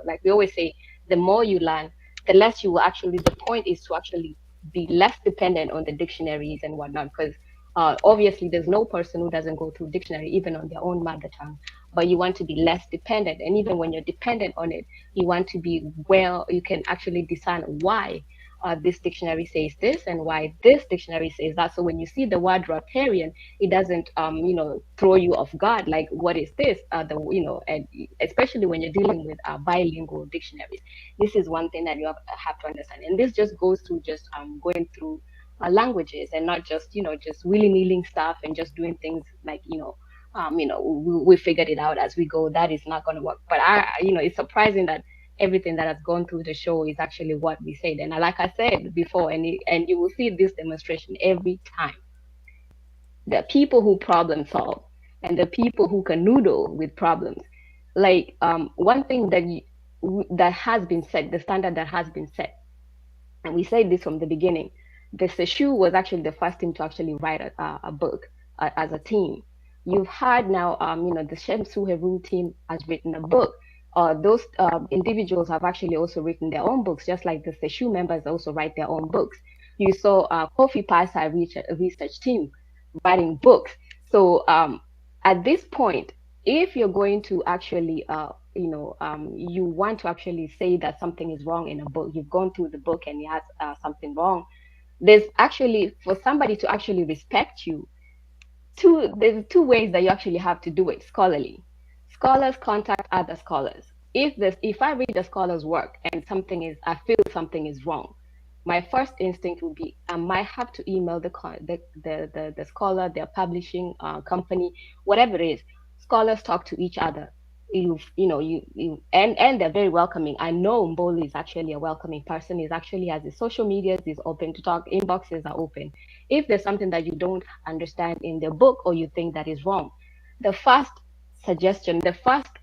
like we always say, the more you learn, the less you will actually, the point is to actually be less dependent on the dictionaries and whatnot, because obviously there's no person who doesn't go through dictionary, even on their own mother tongue, but you want to be less dependent. And even when you're dependent on it, you want to be, well, you can actually discern why this dictionary says this and why this dictionary says that. So when you see the word riparian, it doesn't throw you off guard, like what is this, and especially when you're dealing with bilingual dictionaries. This is one thing that you have to understand, and this just goes through just going through languages, and not just just willy-nilly stuff and just doing things like we figured it out as we go. That is not going to work. But it's surprising that everything that has gone through the show is actually what we said. And like I said before, and you will see this demonstration every time. The people who problem solve and the people who can noodle with problems. Like one thing that that has been set, the standard that has been set. And we said this from the beginning. The Sesh was actually the first team to actually write a book as a team. You've had now, the Shemsu Heru team has written a book. Those individuals have actually also written their own books, just like the Sesh members also write their own books. You saw Kofi Pasa research team writing books. So at this point, if you're going to actually, you want to actually say that something is wrong in a book, you've gone through the book and it has something wrong. There's actually, for somebody to actually respect you, there's two ways that you actually have to do it scholarly. Scholars contact other scholars. If I read a scholar's work and I feel something is wrong, my first instinct would be I might have to email the scholar, their publishing company, whatever it is. Scholars talk to each other. And they're very welcoming. I know Mboli is actually a welcoming person. He's actually has his social medias, he's open to talk, inboxes are open. If there's something that you don't understand in the book or you think that is wrong, the first suggestion, as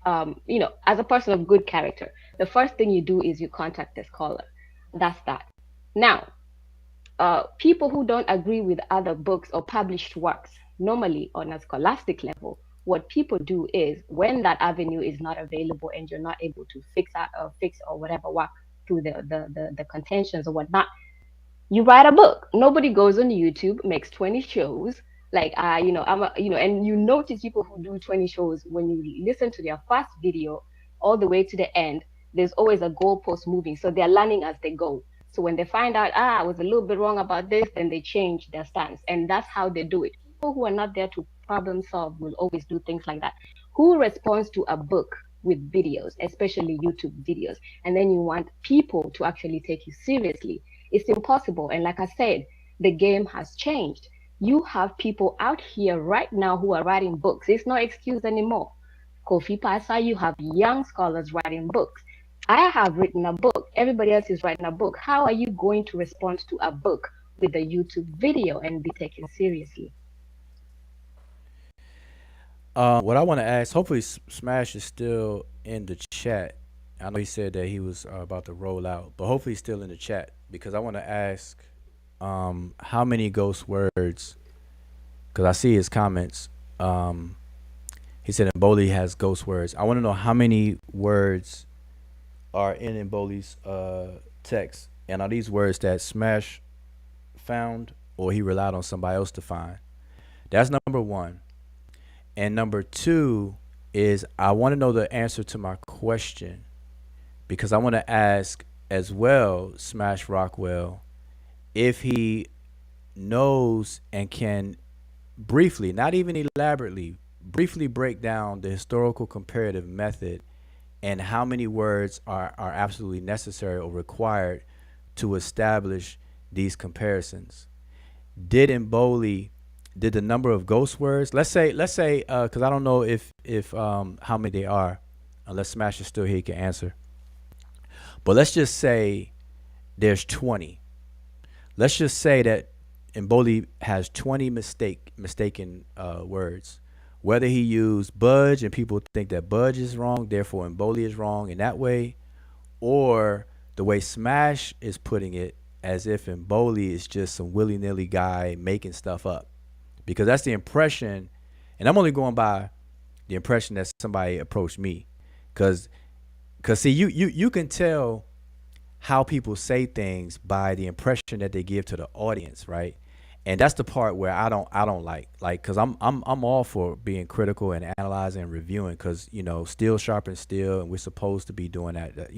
a person of good character, the first thing you do is you contact the scholar. That's that. Now, people who don't agree with other books or published works, normally on a scholastic level, what people do is when that avenue is not available and you're not able to fix or whatever work through the contentions or whatnot, you write a book. Nobody goes on YouTube, makes 20 shows. And you notice people who do 20 shows, when you listen to their first video all the way to the end, there's always a goalpost moving. So they're learning as they go. So when they find out, I was a little bit wrong about this, then they change their stance. And that's how they do it. People who are not there to problem solve will always do things like that. Who responds to a book with videos, especially YouTube videos, and then you want people to actually take you seriously? It's impossible. And like I said, the game has changed. You have people out here right now who are writing books. It's no excuse anymore. Kofi Pasa, you have young scholars writing books. I have written a book. Everybody else is writing a book. How are you going to respond to a book with a YouTube video and be taken seriously? What I want to ask, hopefully Smash is still in the chat. I know he said that he was about to roll out, but hopefully he's still in the chat because I want to ask how many ghost words, because I see his comments. He said Mboli has ghost words. I want to know how many words are in Mboli's text, and are these words that Smash found or he relied on somebody else to find? That's number one. And number two is I want to know the answer to my question because I want to ask as well, Smash Rockwell, if he knows and can briefly, not even elaborately, briefly break down the historical comparative method and how many words are absolutely necessary or required to establish these comparisons. Did the number of ghost words, let's say, because I don't know if how many they are, unless Smash is still here, he can answer. But let's just say there's 20. Let's just say that Mboli has 20 mistaken words. Whether he used budge and people think that budge is wrong, therefore Mboli is wrong in that way, or the way Smash is putting it, as if Mboli is just some willy-nilly guy making stuff up. Because that's the impression, and I'm only going by the impression that somebody approached me. Because see, you can tell how people say things by the impression that they give to the audience, right? And that's the part where I don't like, because I'm all for being critical and analyzing and reviewing, because steel sharpens steel, and we're supposed to be doing that,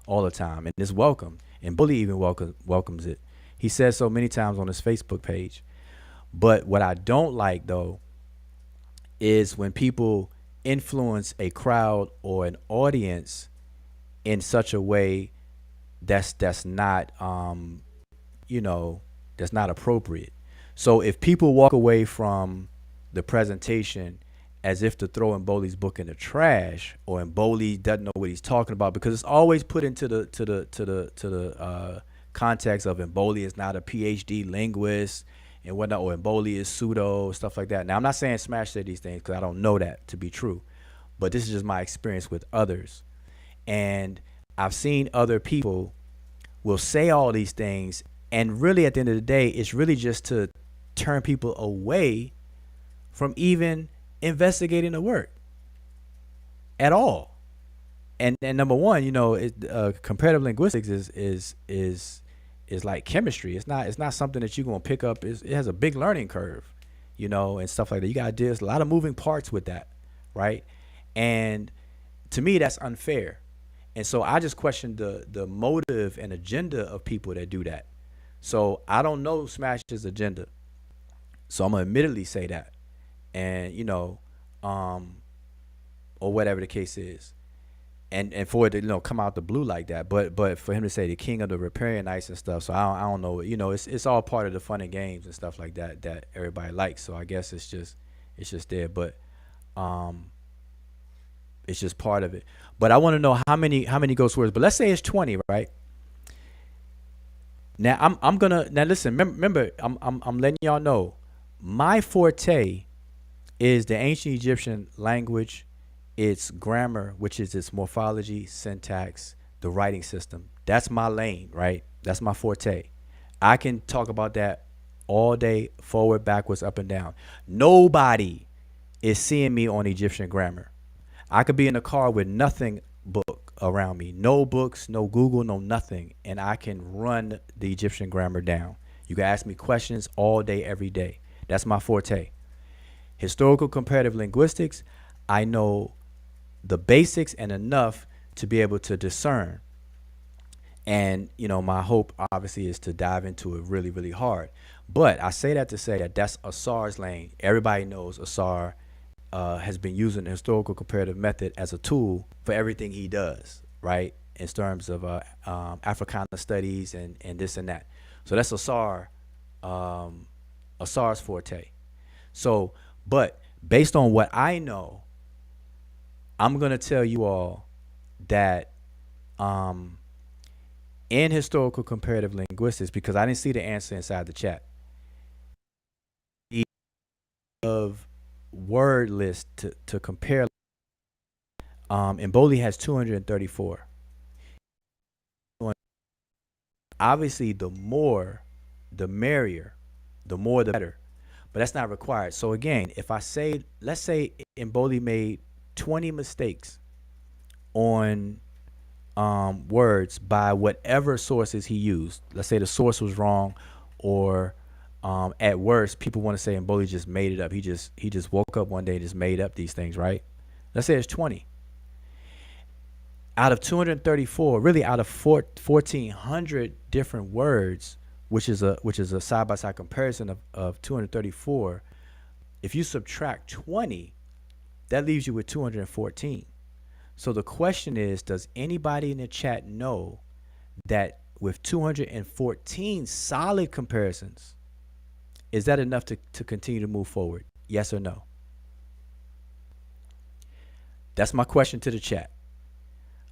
all the time, and it's welcome. And Bully even welcomes it. He says so many times on his Facebook page. But what I don't like, though, is when people influence a crowd or an audience in such a way that's not that's not appropriate. So if people walk away from the presentation as if to throw Mboli's book in the trash, or Mboli doesn't know what he's talking about, because it's always put into the context of Mboli is not a PhD linguist and whatnot, or Mboli is pseudo, stuff like that. Now, I'm not saying Smash said these things because I don't know that to be true, but this is just my experience with others. And I've seen other people will say all these things, and really at the end of the day, it's really just to turn people away from even investigating the work at all. And number one, comparative linguistics is like chemistry. It's not something that you're gonna pick up. It has a big learning curve, and stuff like that. You gotta deal with a lot of moving parts with that, right? And to me, that's unfair. And so I just question the motive and agenda of people that do that. So I don't know Smash's agenda. So I'm gonna admittedly say that, and or whatever the case is, and for it to come out the blue like that. But for him to say the king of the riparian nights and stuff, so I don't know. It's all part of the fun and games and stuff like that everybody likes. So I guess it's just there, but it's just part of it. But I want to know how many ghost words. But let's say it's 20, right? Now I'm gonna listen. Remember, I'm letting y'all know my forte is the ancient Egyptian language, its grammar, which is its morphology, syntax, the writing system. That's my lane, right? That's my forte. I can talk about that all day, forward, backwards, up and down. Nobody is seeing me on Egyptian grammar. I could be in a car with nothing book around me, no books, no Google, no nothing, and I can run the Egyptian grammar down. You can ask me questions all day, every day. That's my forte. Historical comparative linguistics, I know the basics and enough to be able to discern. And, my hope obviously is to dive into it really, really hard. But I say that to say that that's Asar's lane. Everybody knows Asar has been using the historical comparative method as a tool for everything he does, right? In terms of Africana studies and this and that. So that's Asar's forte. So, but based on what I know, I'm going to tell you all that in historical comparative linguistics, because I didn't see the answer inside the chat, of word list to compare, Mboli has 234. Obviously, the more, the merrier, the more, the better. But that's not required. So again, if I say, let's say Mboli made 20 mistakes on words by whatever sources he used. Let's say the source was wrong, or at worst, people want to say Mboli just made it up. He just woke up one day and just made up these things, right? Let's say it's 20. Out of 234, really out of 1,400 different words, which is a side-by-side comparison of 234, if you subtract 20, that leaves you with 214. So the question is, does anybody in the chat know that with 214 solid comparisons, is that enough to continue to move forward? Yes or no? That's my question to the chat.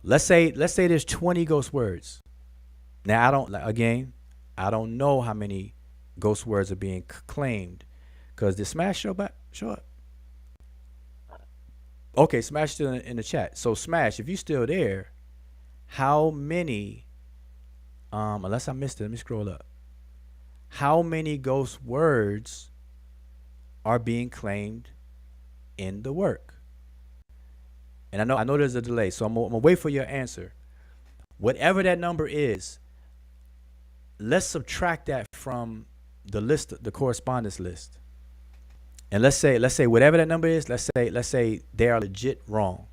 Let's say there's 20 ghost words. Now I don't know how many ghost words are being claimed, because did Smash show up? Okay, Smash still in the chat. So Smash, if you're still there, how many? Unless I missed it, let me scroll up. How many ghost words are being claimed in the work? And I know there's a delay, so I'm gonna wait for your answer. Whatever that number is, let's subtract that from the list, the correspondence list. And let's say whatever that number is, let's say they are legit wrong.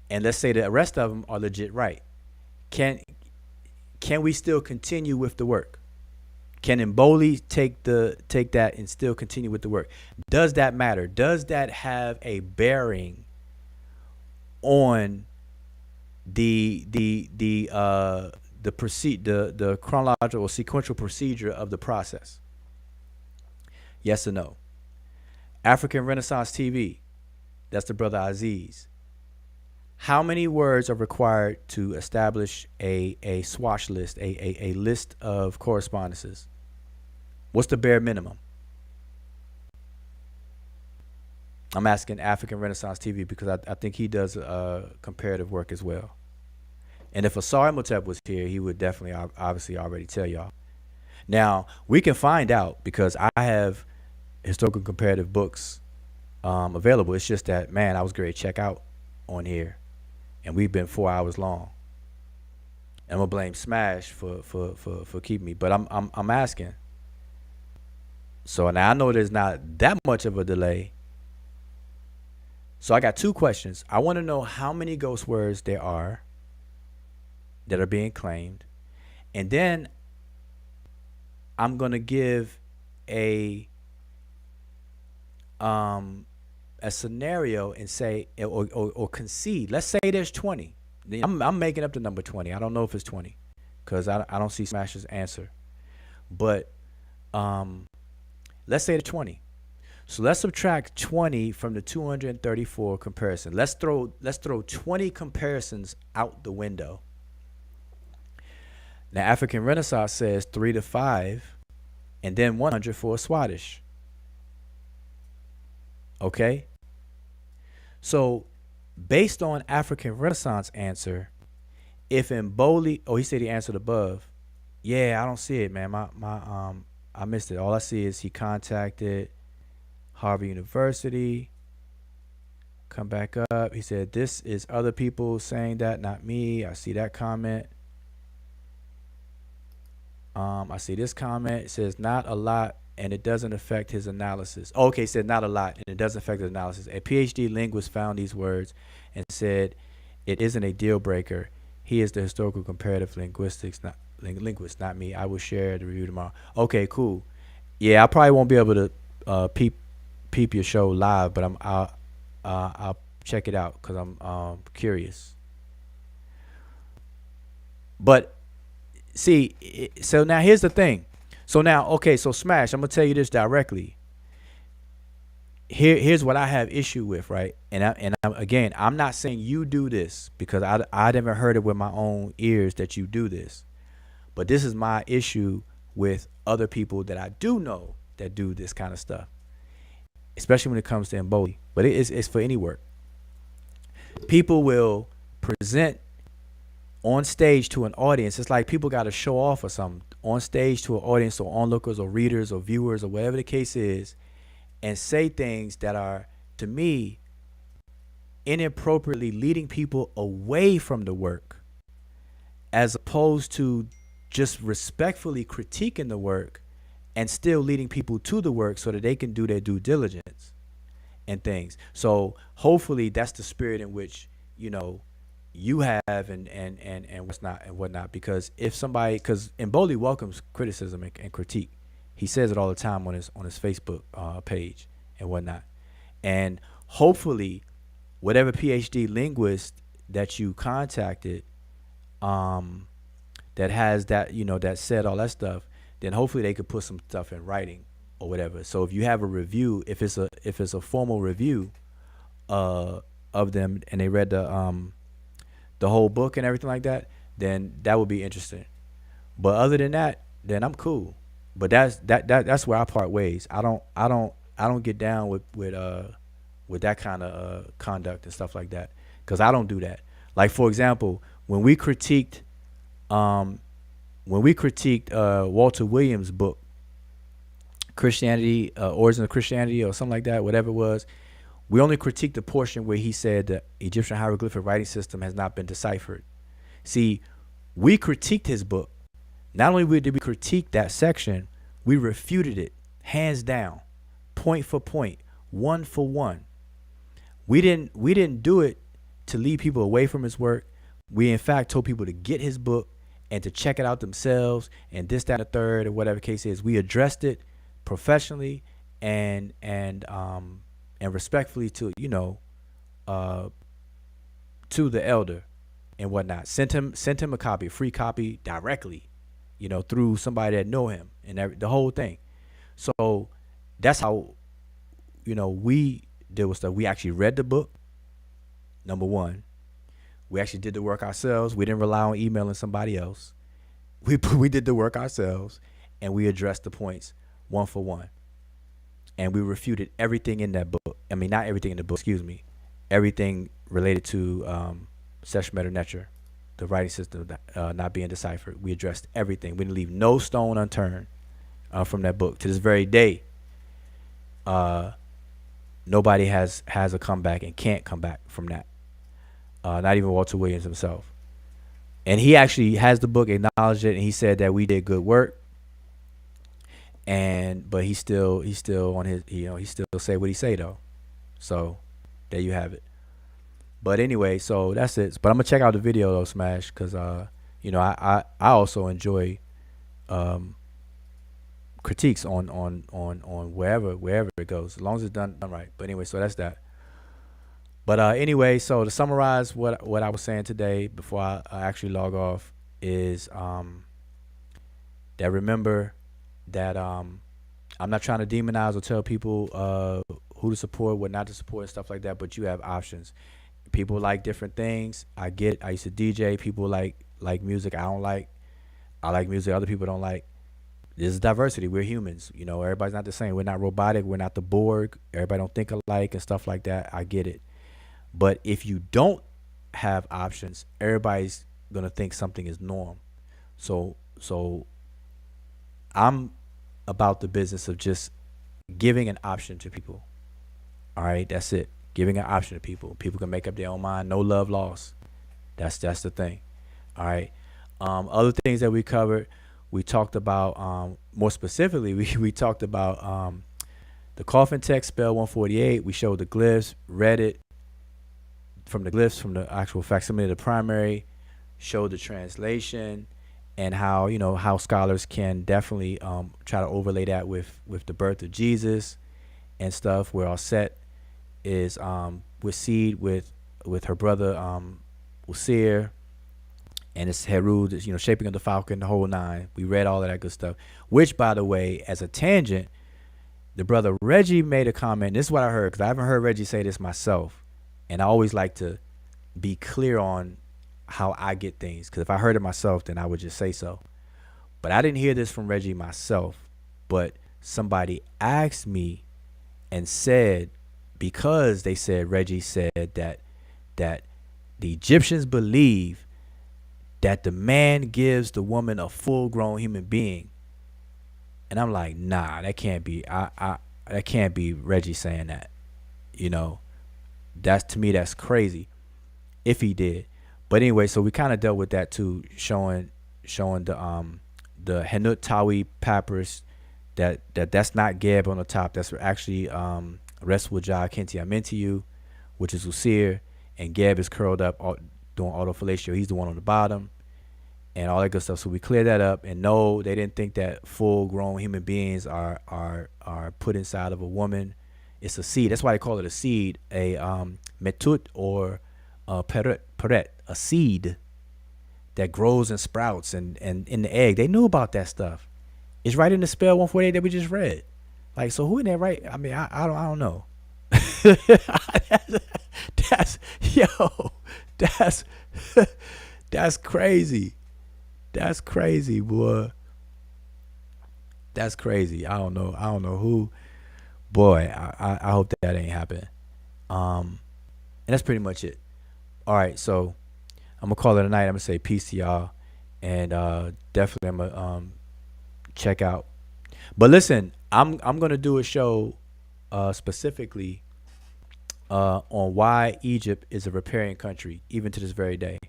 And let's say the rest of them are legit right. Can we still continue with the work? Can Mboli take that and still continue with the work? Does that matter? Does that have a bearing on the chronological or sequential procedure of the process? Yes or no? African Renaissance TV, that's the brother Aziz. How many words are required to establish a swash list, a list of correspondences? What's the bare minimum? I'm asking African Renaissance TV because I think he does comparative work as well. And if Asar Imhotep was here, he would definitely obviously already tell y'all. Now, we can find out because I have historical comparative books available. It's just that, man, I was going to check out on here, and we've been 4 hours long. I'm gonna blame Smash for keeping me, but I'm asking. So now I know there's not that much of a delay. So I got two questions. I want to know how many ghost words there are that are being claimed, and then I'm gonna give a scenario and say or concede. Let's say there's 20. I'm making up the number 20. I don't know if it's 20 because I don't see Smash's answer. But let's say there's 20. So let's subtract 20 from the 234 comparison. Let's throw 20 comparisons out the window. Now African Renaissance says 3 to 5 and then 100 for a Swadesh. Okay? So based on African Renaissance answer, if Mboli, he said he answered above. Yeah, I don't see it, man. I missed it. All I see is he contacted Harvard University. Come back up. He said this is other people saying that, not me. I see that comment. I see this comment. It says not a lot and it doesn't affect his analysis. Okay, it said not a lot and it doesn't affect his analysis. A PhD linguist found these words and said it isn't a deal breaker. He is the historical comparative linguist, not me. I will share the review tomorrow. Okay, cool. Yeah, I probably won't be able to peep your show live, but I'll check it out because I'm curious. But see, so now here's the thing. So now, okay, so Smash, I'm gonna tell you this directly. Here's what I have issue with, right? And I'm not saying you do this because I never heard it with my own ears that you do this, but this is my issue with other people that I do know that do this kind of stuff, especially when it comes to Mboli. But it's for any work. People will present on stage to an audience. It's like people got to show off or something on stage to an audience or onlookers or readers or viewers or whatever the case is, and say things that are, to me, inappropriately leading people away from the work, as opposed to just respectfully critiquing the work and still leading people to the work so that they can do their due diligence and things. So hopefully that's the spirit in which, you have and what's not and whatnot, because because Mboli welcomes criticism and critique. He says it all the time on his Facebook page and whatnot. And hopefully whatever PhD linguist that you contacted that has that, that said all that stuff, then hopefully they could put some stuff in writing or whatever. So if you have a review, if it's a formal review of them and they read the whole book and everything like that, then that would be interesting. But other than that, then I'm cool. But that's where I part ways. I don't get down with that kind of conduct and stuff like that, because I don't do that. Like, for example, when we critiqued Walter Williams' book, Christianity, Origins of Christianity, or something like that, whatever it was, we only critiqued the portion where he said the Egyptian hieroglyphic writing system has not been deciphered. See, we critiqued his book. Not only did we critique that section, we refuted it, hands down, point for point, one for one. We didn't do it to lead people away from his work. We, in fact, told people to get his book and to check it out themselves and this, that, and the third, or whatever the case is. We addressed it professionally and respectfully to the elder and whatnot. Sent him a copy, a free copy directly, through somebody that know him and the whole thing. So that's how, we deal with stuff. We actually read the book. Number one, we actually did the work ourselves. We didn't rely on emailing somebody else. We did the work ourselves, and we addressed the points one for one. And we refuted everything in that book. I mean, not everything in the book, excuse me. Everything related to Sesh, Medew, Netcher the writing system not being deciphered. We addressed everything. We didn't leave no stone unturned from that book. To this very day, nobody has a comeback and can't come back from that. Not even Walter Williams himself. And he actually has the book, acknowledged it, and he said that we did good work. But he's still on his, he still say what he say though. So there you have it. But anyway, so that's it. But I'm gonna check out the video though, Smash, because I also enjoy critiques on wherever it goes, as long as it's done right. But anyway, so that's that. But anyway, so to summarize what I was saying today before I actually log off is that remember that I'm not trying to demonize or tell people who to support, what not to support, and stuff like that. But you have options. People like different things. I get it. I used to DJ. People like music I don't like. I like music other people don't like. There's diversity. We're humans. Everybody's not the same. We're not robotic. We're not the Borg. Everybody don't think alike and stuff like that. I get it. But if you don't have options, everybody's gonna think something is norm. So I'm about the business of just giving an option to people. All right, that's it. Giving an option to people. People can make up their own mind. No love lost. That's the thing. All right. Other things that we covered, we talked about more specifically. We talked about the coffin text, spell 148. We showed the glyphs, read it from the glyphs, from the actual facsimile of the primary, showed the translation, and how scholars can definitely try to overlay that with the birth of Jesus and stuff. Where Set is with seed with her brother Usir, and it's Herod, shaping of the falcon, the whole nine. We read all of that good stuff. Which, by the way, as a tangent, the brother Reggie made a comment. This is what I heard, because I haven't heard Reggie say this myself, and I always like to be clear on how I get things, because if I heard it myself, then I would just say so. But I didn't hear this from Reggie myself, but somebody asked me and said, because they said Reggie said that the Egyptians believe that the man gives the woman a full-grown human being. And I'm like, nah, that can't be. That can't be Reggie saying that. That's, to me, that's crazy. If he did. But anyway, so we kind of dealt with that too, showing the Henut Tawi papyrus that's not Geb on the top. That's actually Restful Jah Kenti Amentiu, which is Usir, and Geb is curled up doing autofellatio. He's the one on the bottom, and all that good stuff. So we cleared that up, and no, they didn't think that full-grown human beings are put inside of a woman. It's a seed. That's why they call it a seed, a metut or peret, a seed that grows and sprouts and in the egg. They knew about that stuff. It's right in the spell 148 that we just read. Like, so who in there, right? I mean, I don't know. That's crazy. That's crazy, boy. That's crazy. I don't know who. Boy, I hope that ain't happen. And that's pretty much it. All right, so I'm gonna call it a night. I'm gonna say peace to y'all, and definitely I'm gonna check out. But listen, I'm gonna do a show specifically on why Egypt is a riparian country, even to this very day.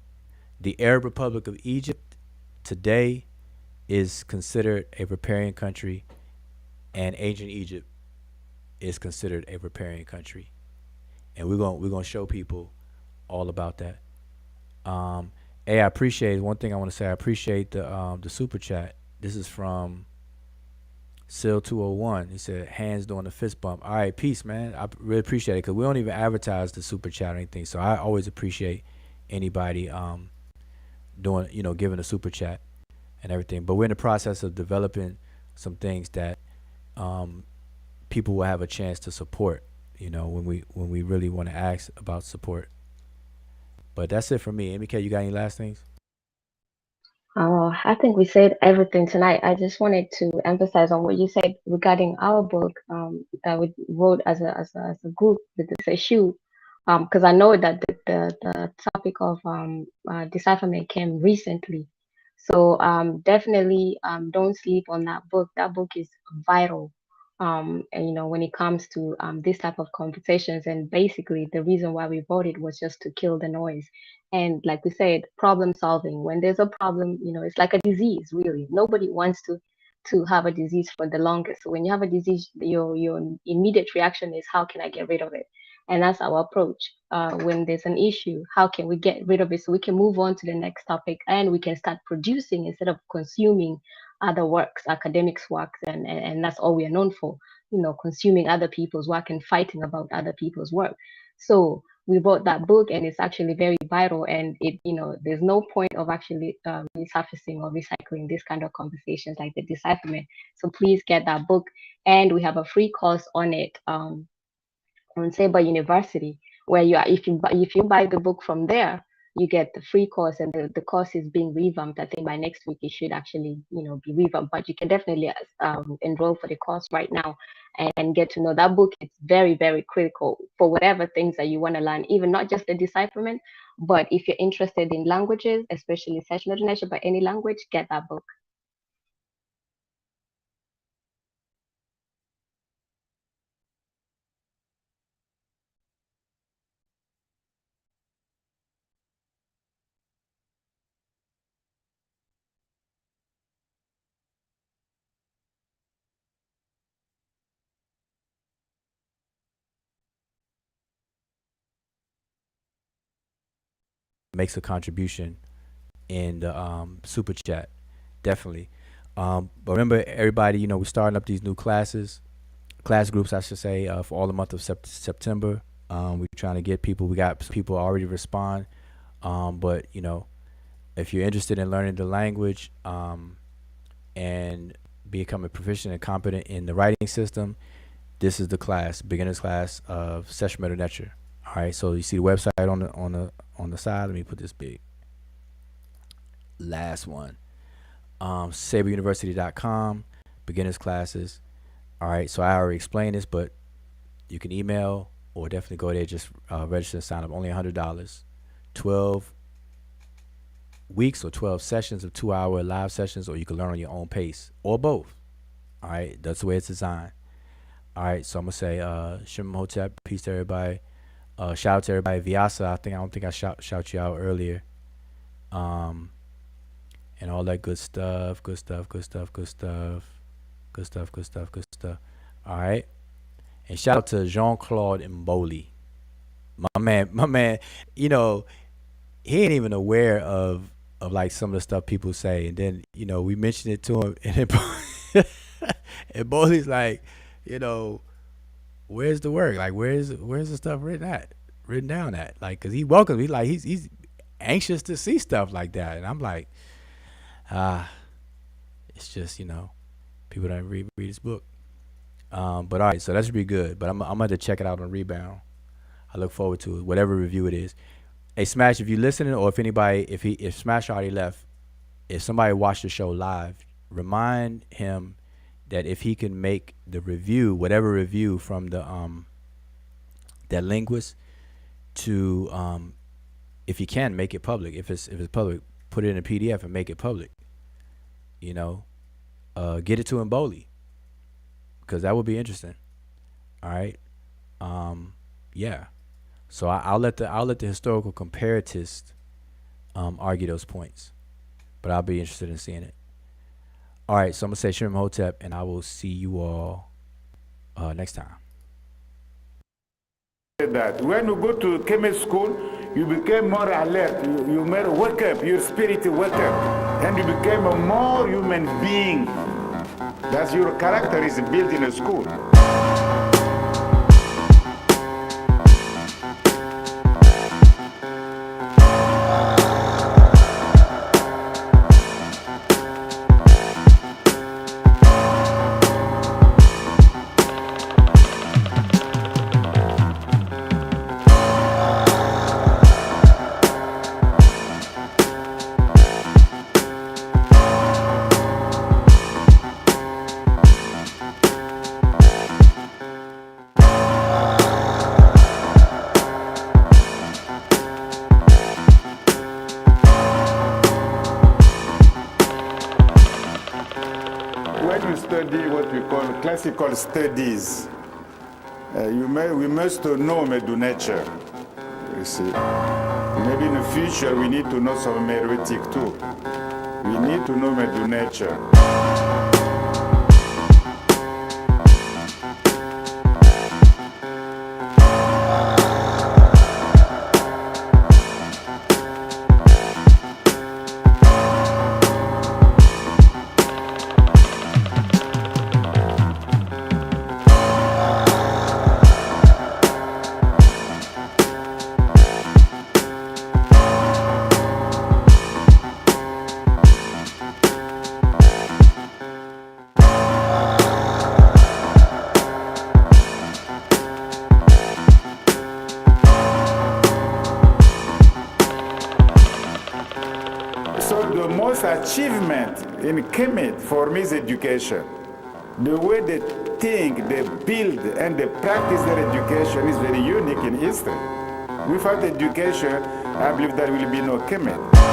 The Arab Republic of Egypt today is considered a riparian country, and ancient Egypt is considered a riparian country, and we're gonna show people all about that. Hey, I appreciate one thing I want to say. I appreciate the super chat. This is from Sil 201. He said, hands doing the fist bump. All right, peace, man. I really appreciate it, because we don't even advertise the super chat or anything. So I always appreciate anybody doing, giving a super chat and everything. But we're in the process of developing some things that people will have a chance to support, when we really want to ask about support. But that's it for me. MK, you got any last things? I think we said everything tonight. I just wanted to emphasize on what you said regarding our book that we wrote as a group with the Sesh. because I know that the topic of decipherment came recently. So definitely don't sleep on that book. That book is vital. And when it comes to this type of conversations, and basically the reason why we voted was just to kill the noise. And like we said, problem solving. When there's a problem, it's like a disease. Really, nobody wants to have a disease for the longest. So when you have a disease, your immediate reaction is, how can I get rid of it? And that's our approach. When there's an issue, how can we get rid of it so we can move on to the next topic, and we can start producing instead of consuming other works, academics works, and that's all we are known for, consuming other people's work and fighting about other people's work. So we wrote that book, and it's actually very vital, and there's no point of actually resurfacing or recycling this kind of conversations like the decipherment. So please get that book, and we have a free course on it. On Saber University, where if you buy the book from there, you get the free course, and the course is being revamped. I think by next week it should actually be revamped, but you can definitely enroll for the course right now and get to know that book. It's very, very critical for whatever things that you want to learn, even not just the decipherment, but if you're interested in languages, especially Sesh, Netcher, but any language, get that book. Makes a contribution in the super chat, definitely. But remember, everybody, we're starting up these new class groups, I should say, for all the month of September. We're trying to get people. We got people already respond. But if you're interested in learning the language and becoming proficient and competent in the writing system, this is the class, beginner's class of Sesh, Medew, Netcher. All right. So you see the website on the side. Let me put this big. Last one. SaberUniversity.com, beginners classes. All right. So I already explained this, but you can email or definitely go there. Just register and sign up. Only $100. 12 weeks or 12 sessions of 2-hour live sessions, or you can learn on your own pace, or both. All right. That's the way it's designed. All right. So I'm going to say Shem Hotep, peace to everybody. Shout out to everybody. Vyasa, I don't think I shout you out earlier. And all that good stuff. All right. And shout out to Jean-Claude Mboli. My man, he ain't even aware of like some of the stuff people say. And then, we mentioned it to him, and and Mboli's like, where's the work? Like, where's the stuff written down at? Like, cause he's anxious to see stuff like that. And I'm like, it's just, people don't read his book. But all right, so that should be good. But I'm going to check it out on Rebound. I look forward to it, whatever review it is. Hey, Smash, if you're listening, or if Smash already left, if somebody watched the show live, remind him that if he can make the review, whatever review from the that linguist, to if you can make it public. If it's public, put it in a PDF and make it public. Get it to Mboli, because that would be interesting. All right. Yeah. So I'll let the historical comparatist argue those points, but I'll be interested in seeing it. All right. So I'm gonna say Shem Hotep, and I will see you all next time. That when you go to chemist school, you became more alert. You more wake up. Your spirit wake up, and you became a more human being. That's your character is built in a school. to study what we call classical studies, we must know Netcher. You see, maybe in the future we need to know some Meroitic too. We need to know Netcher. So the most achievement in Kemet for me is education. The way they think, they build, and they practice their education is very unique in history. Without education, I believe there will be no Kemet.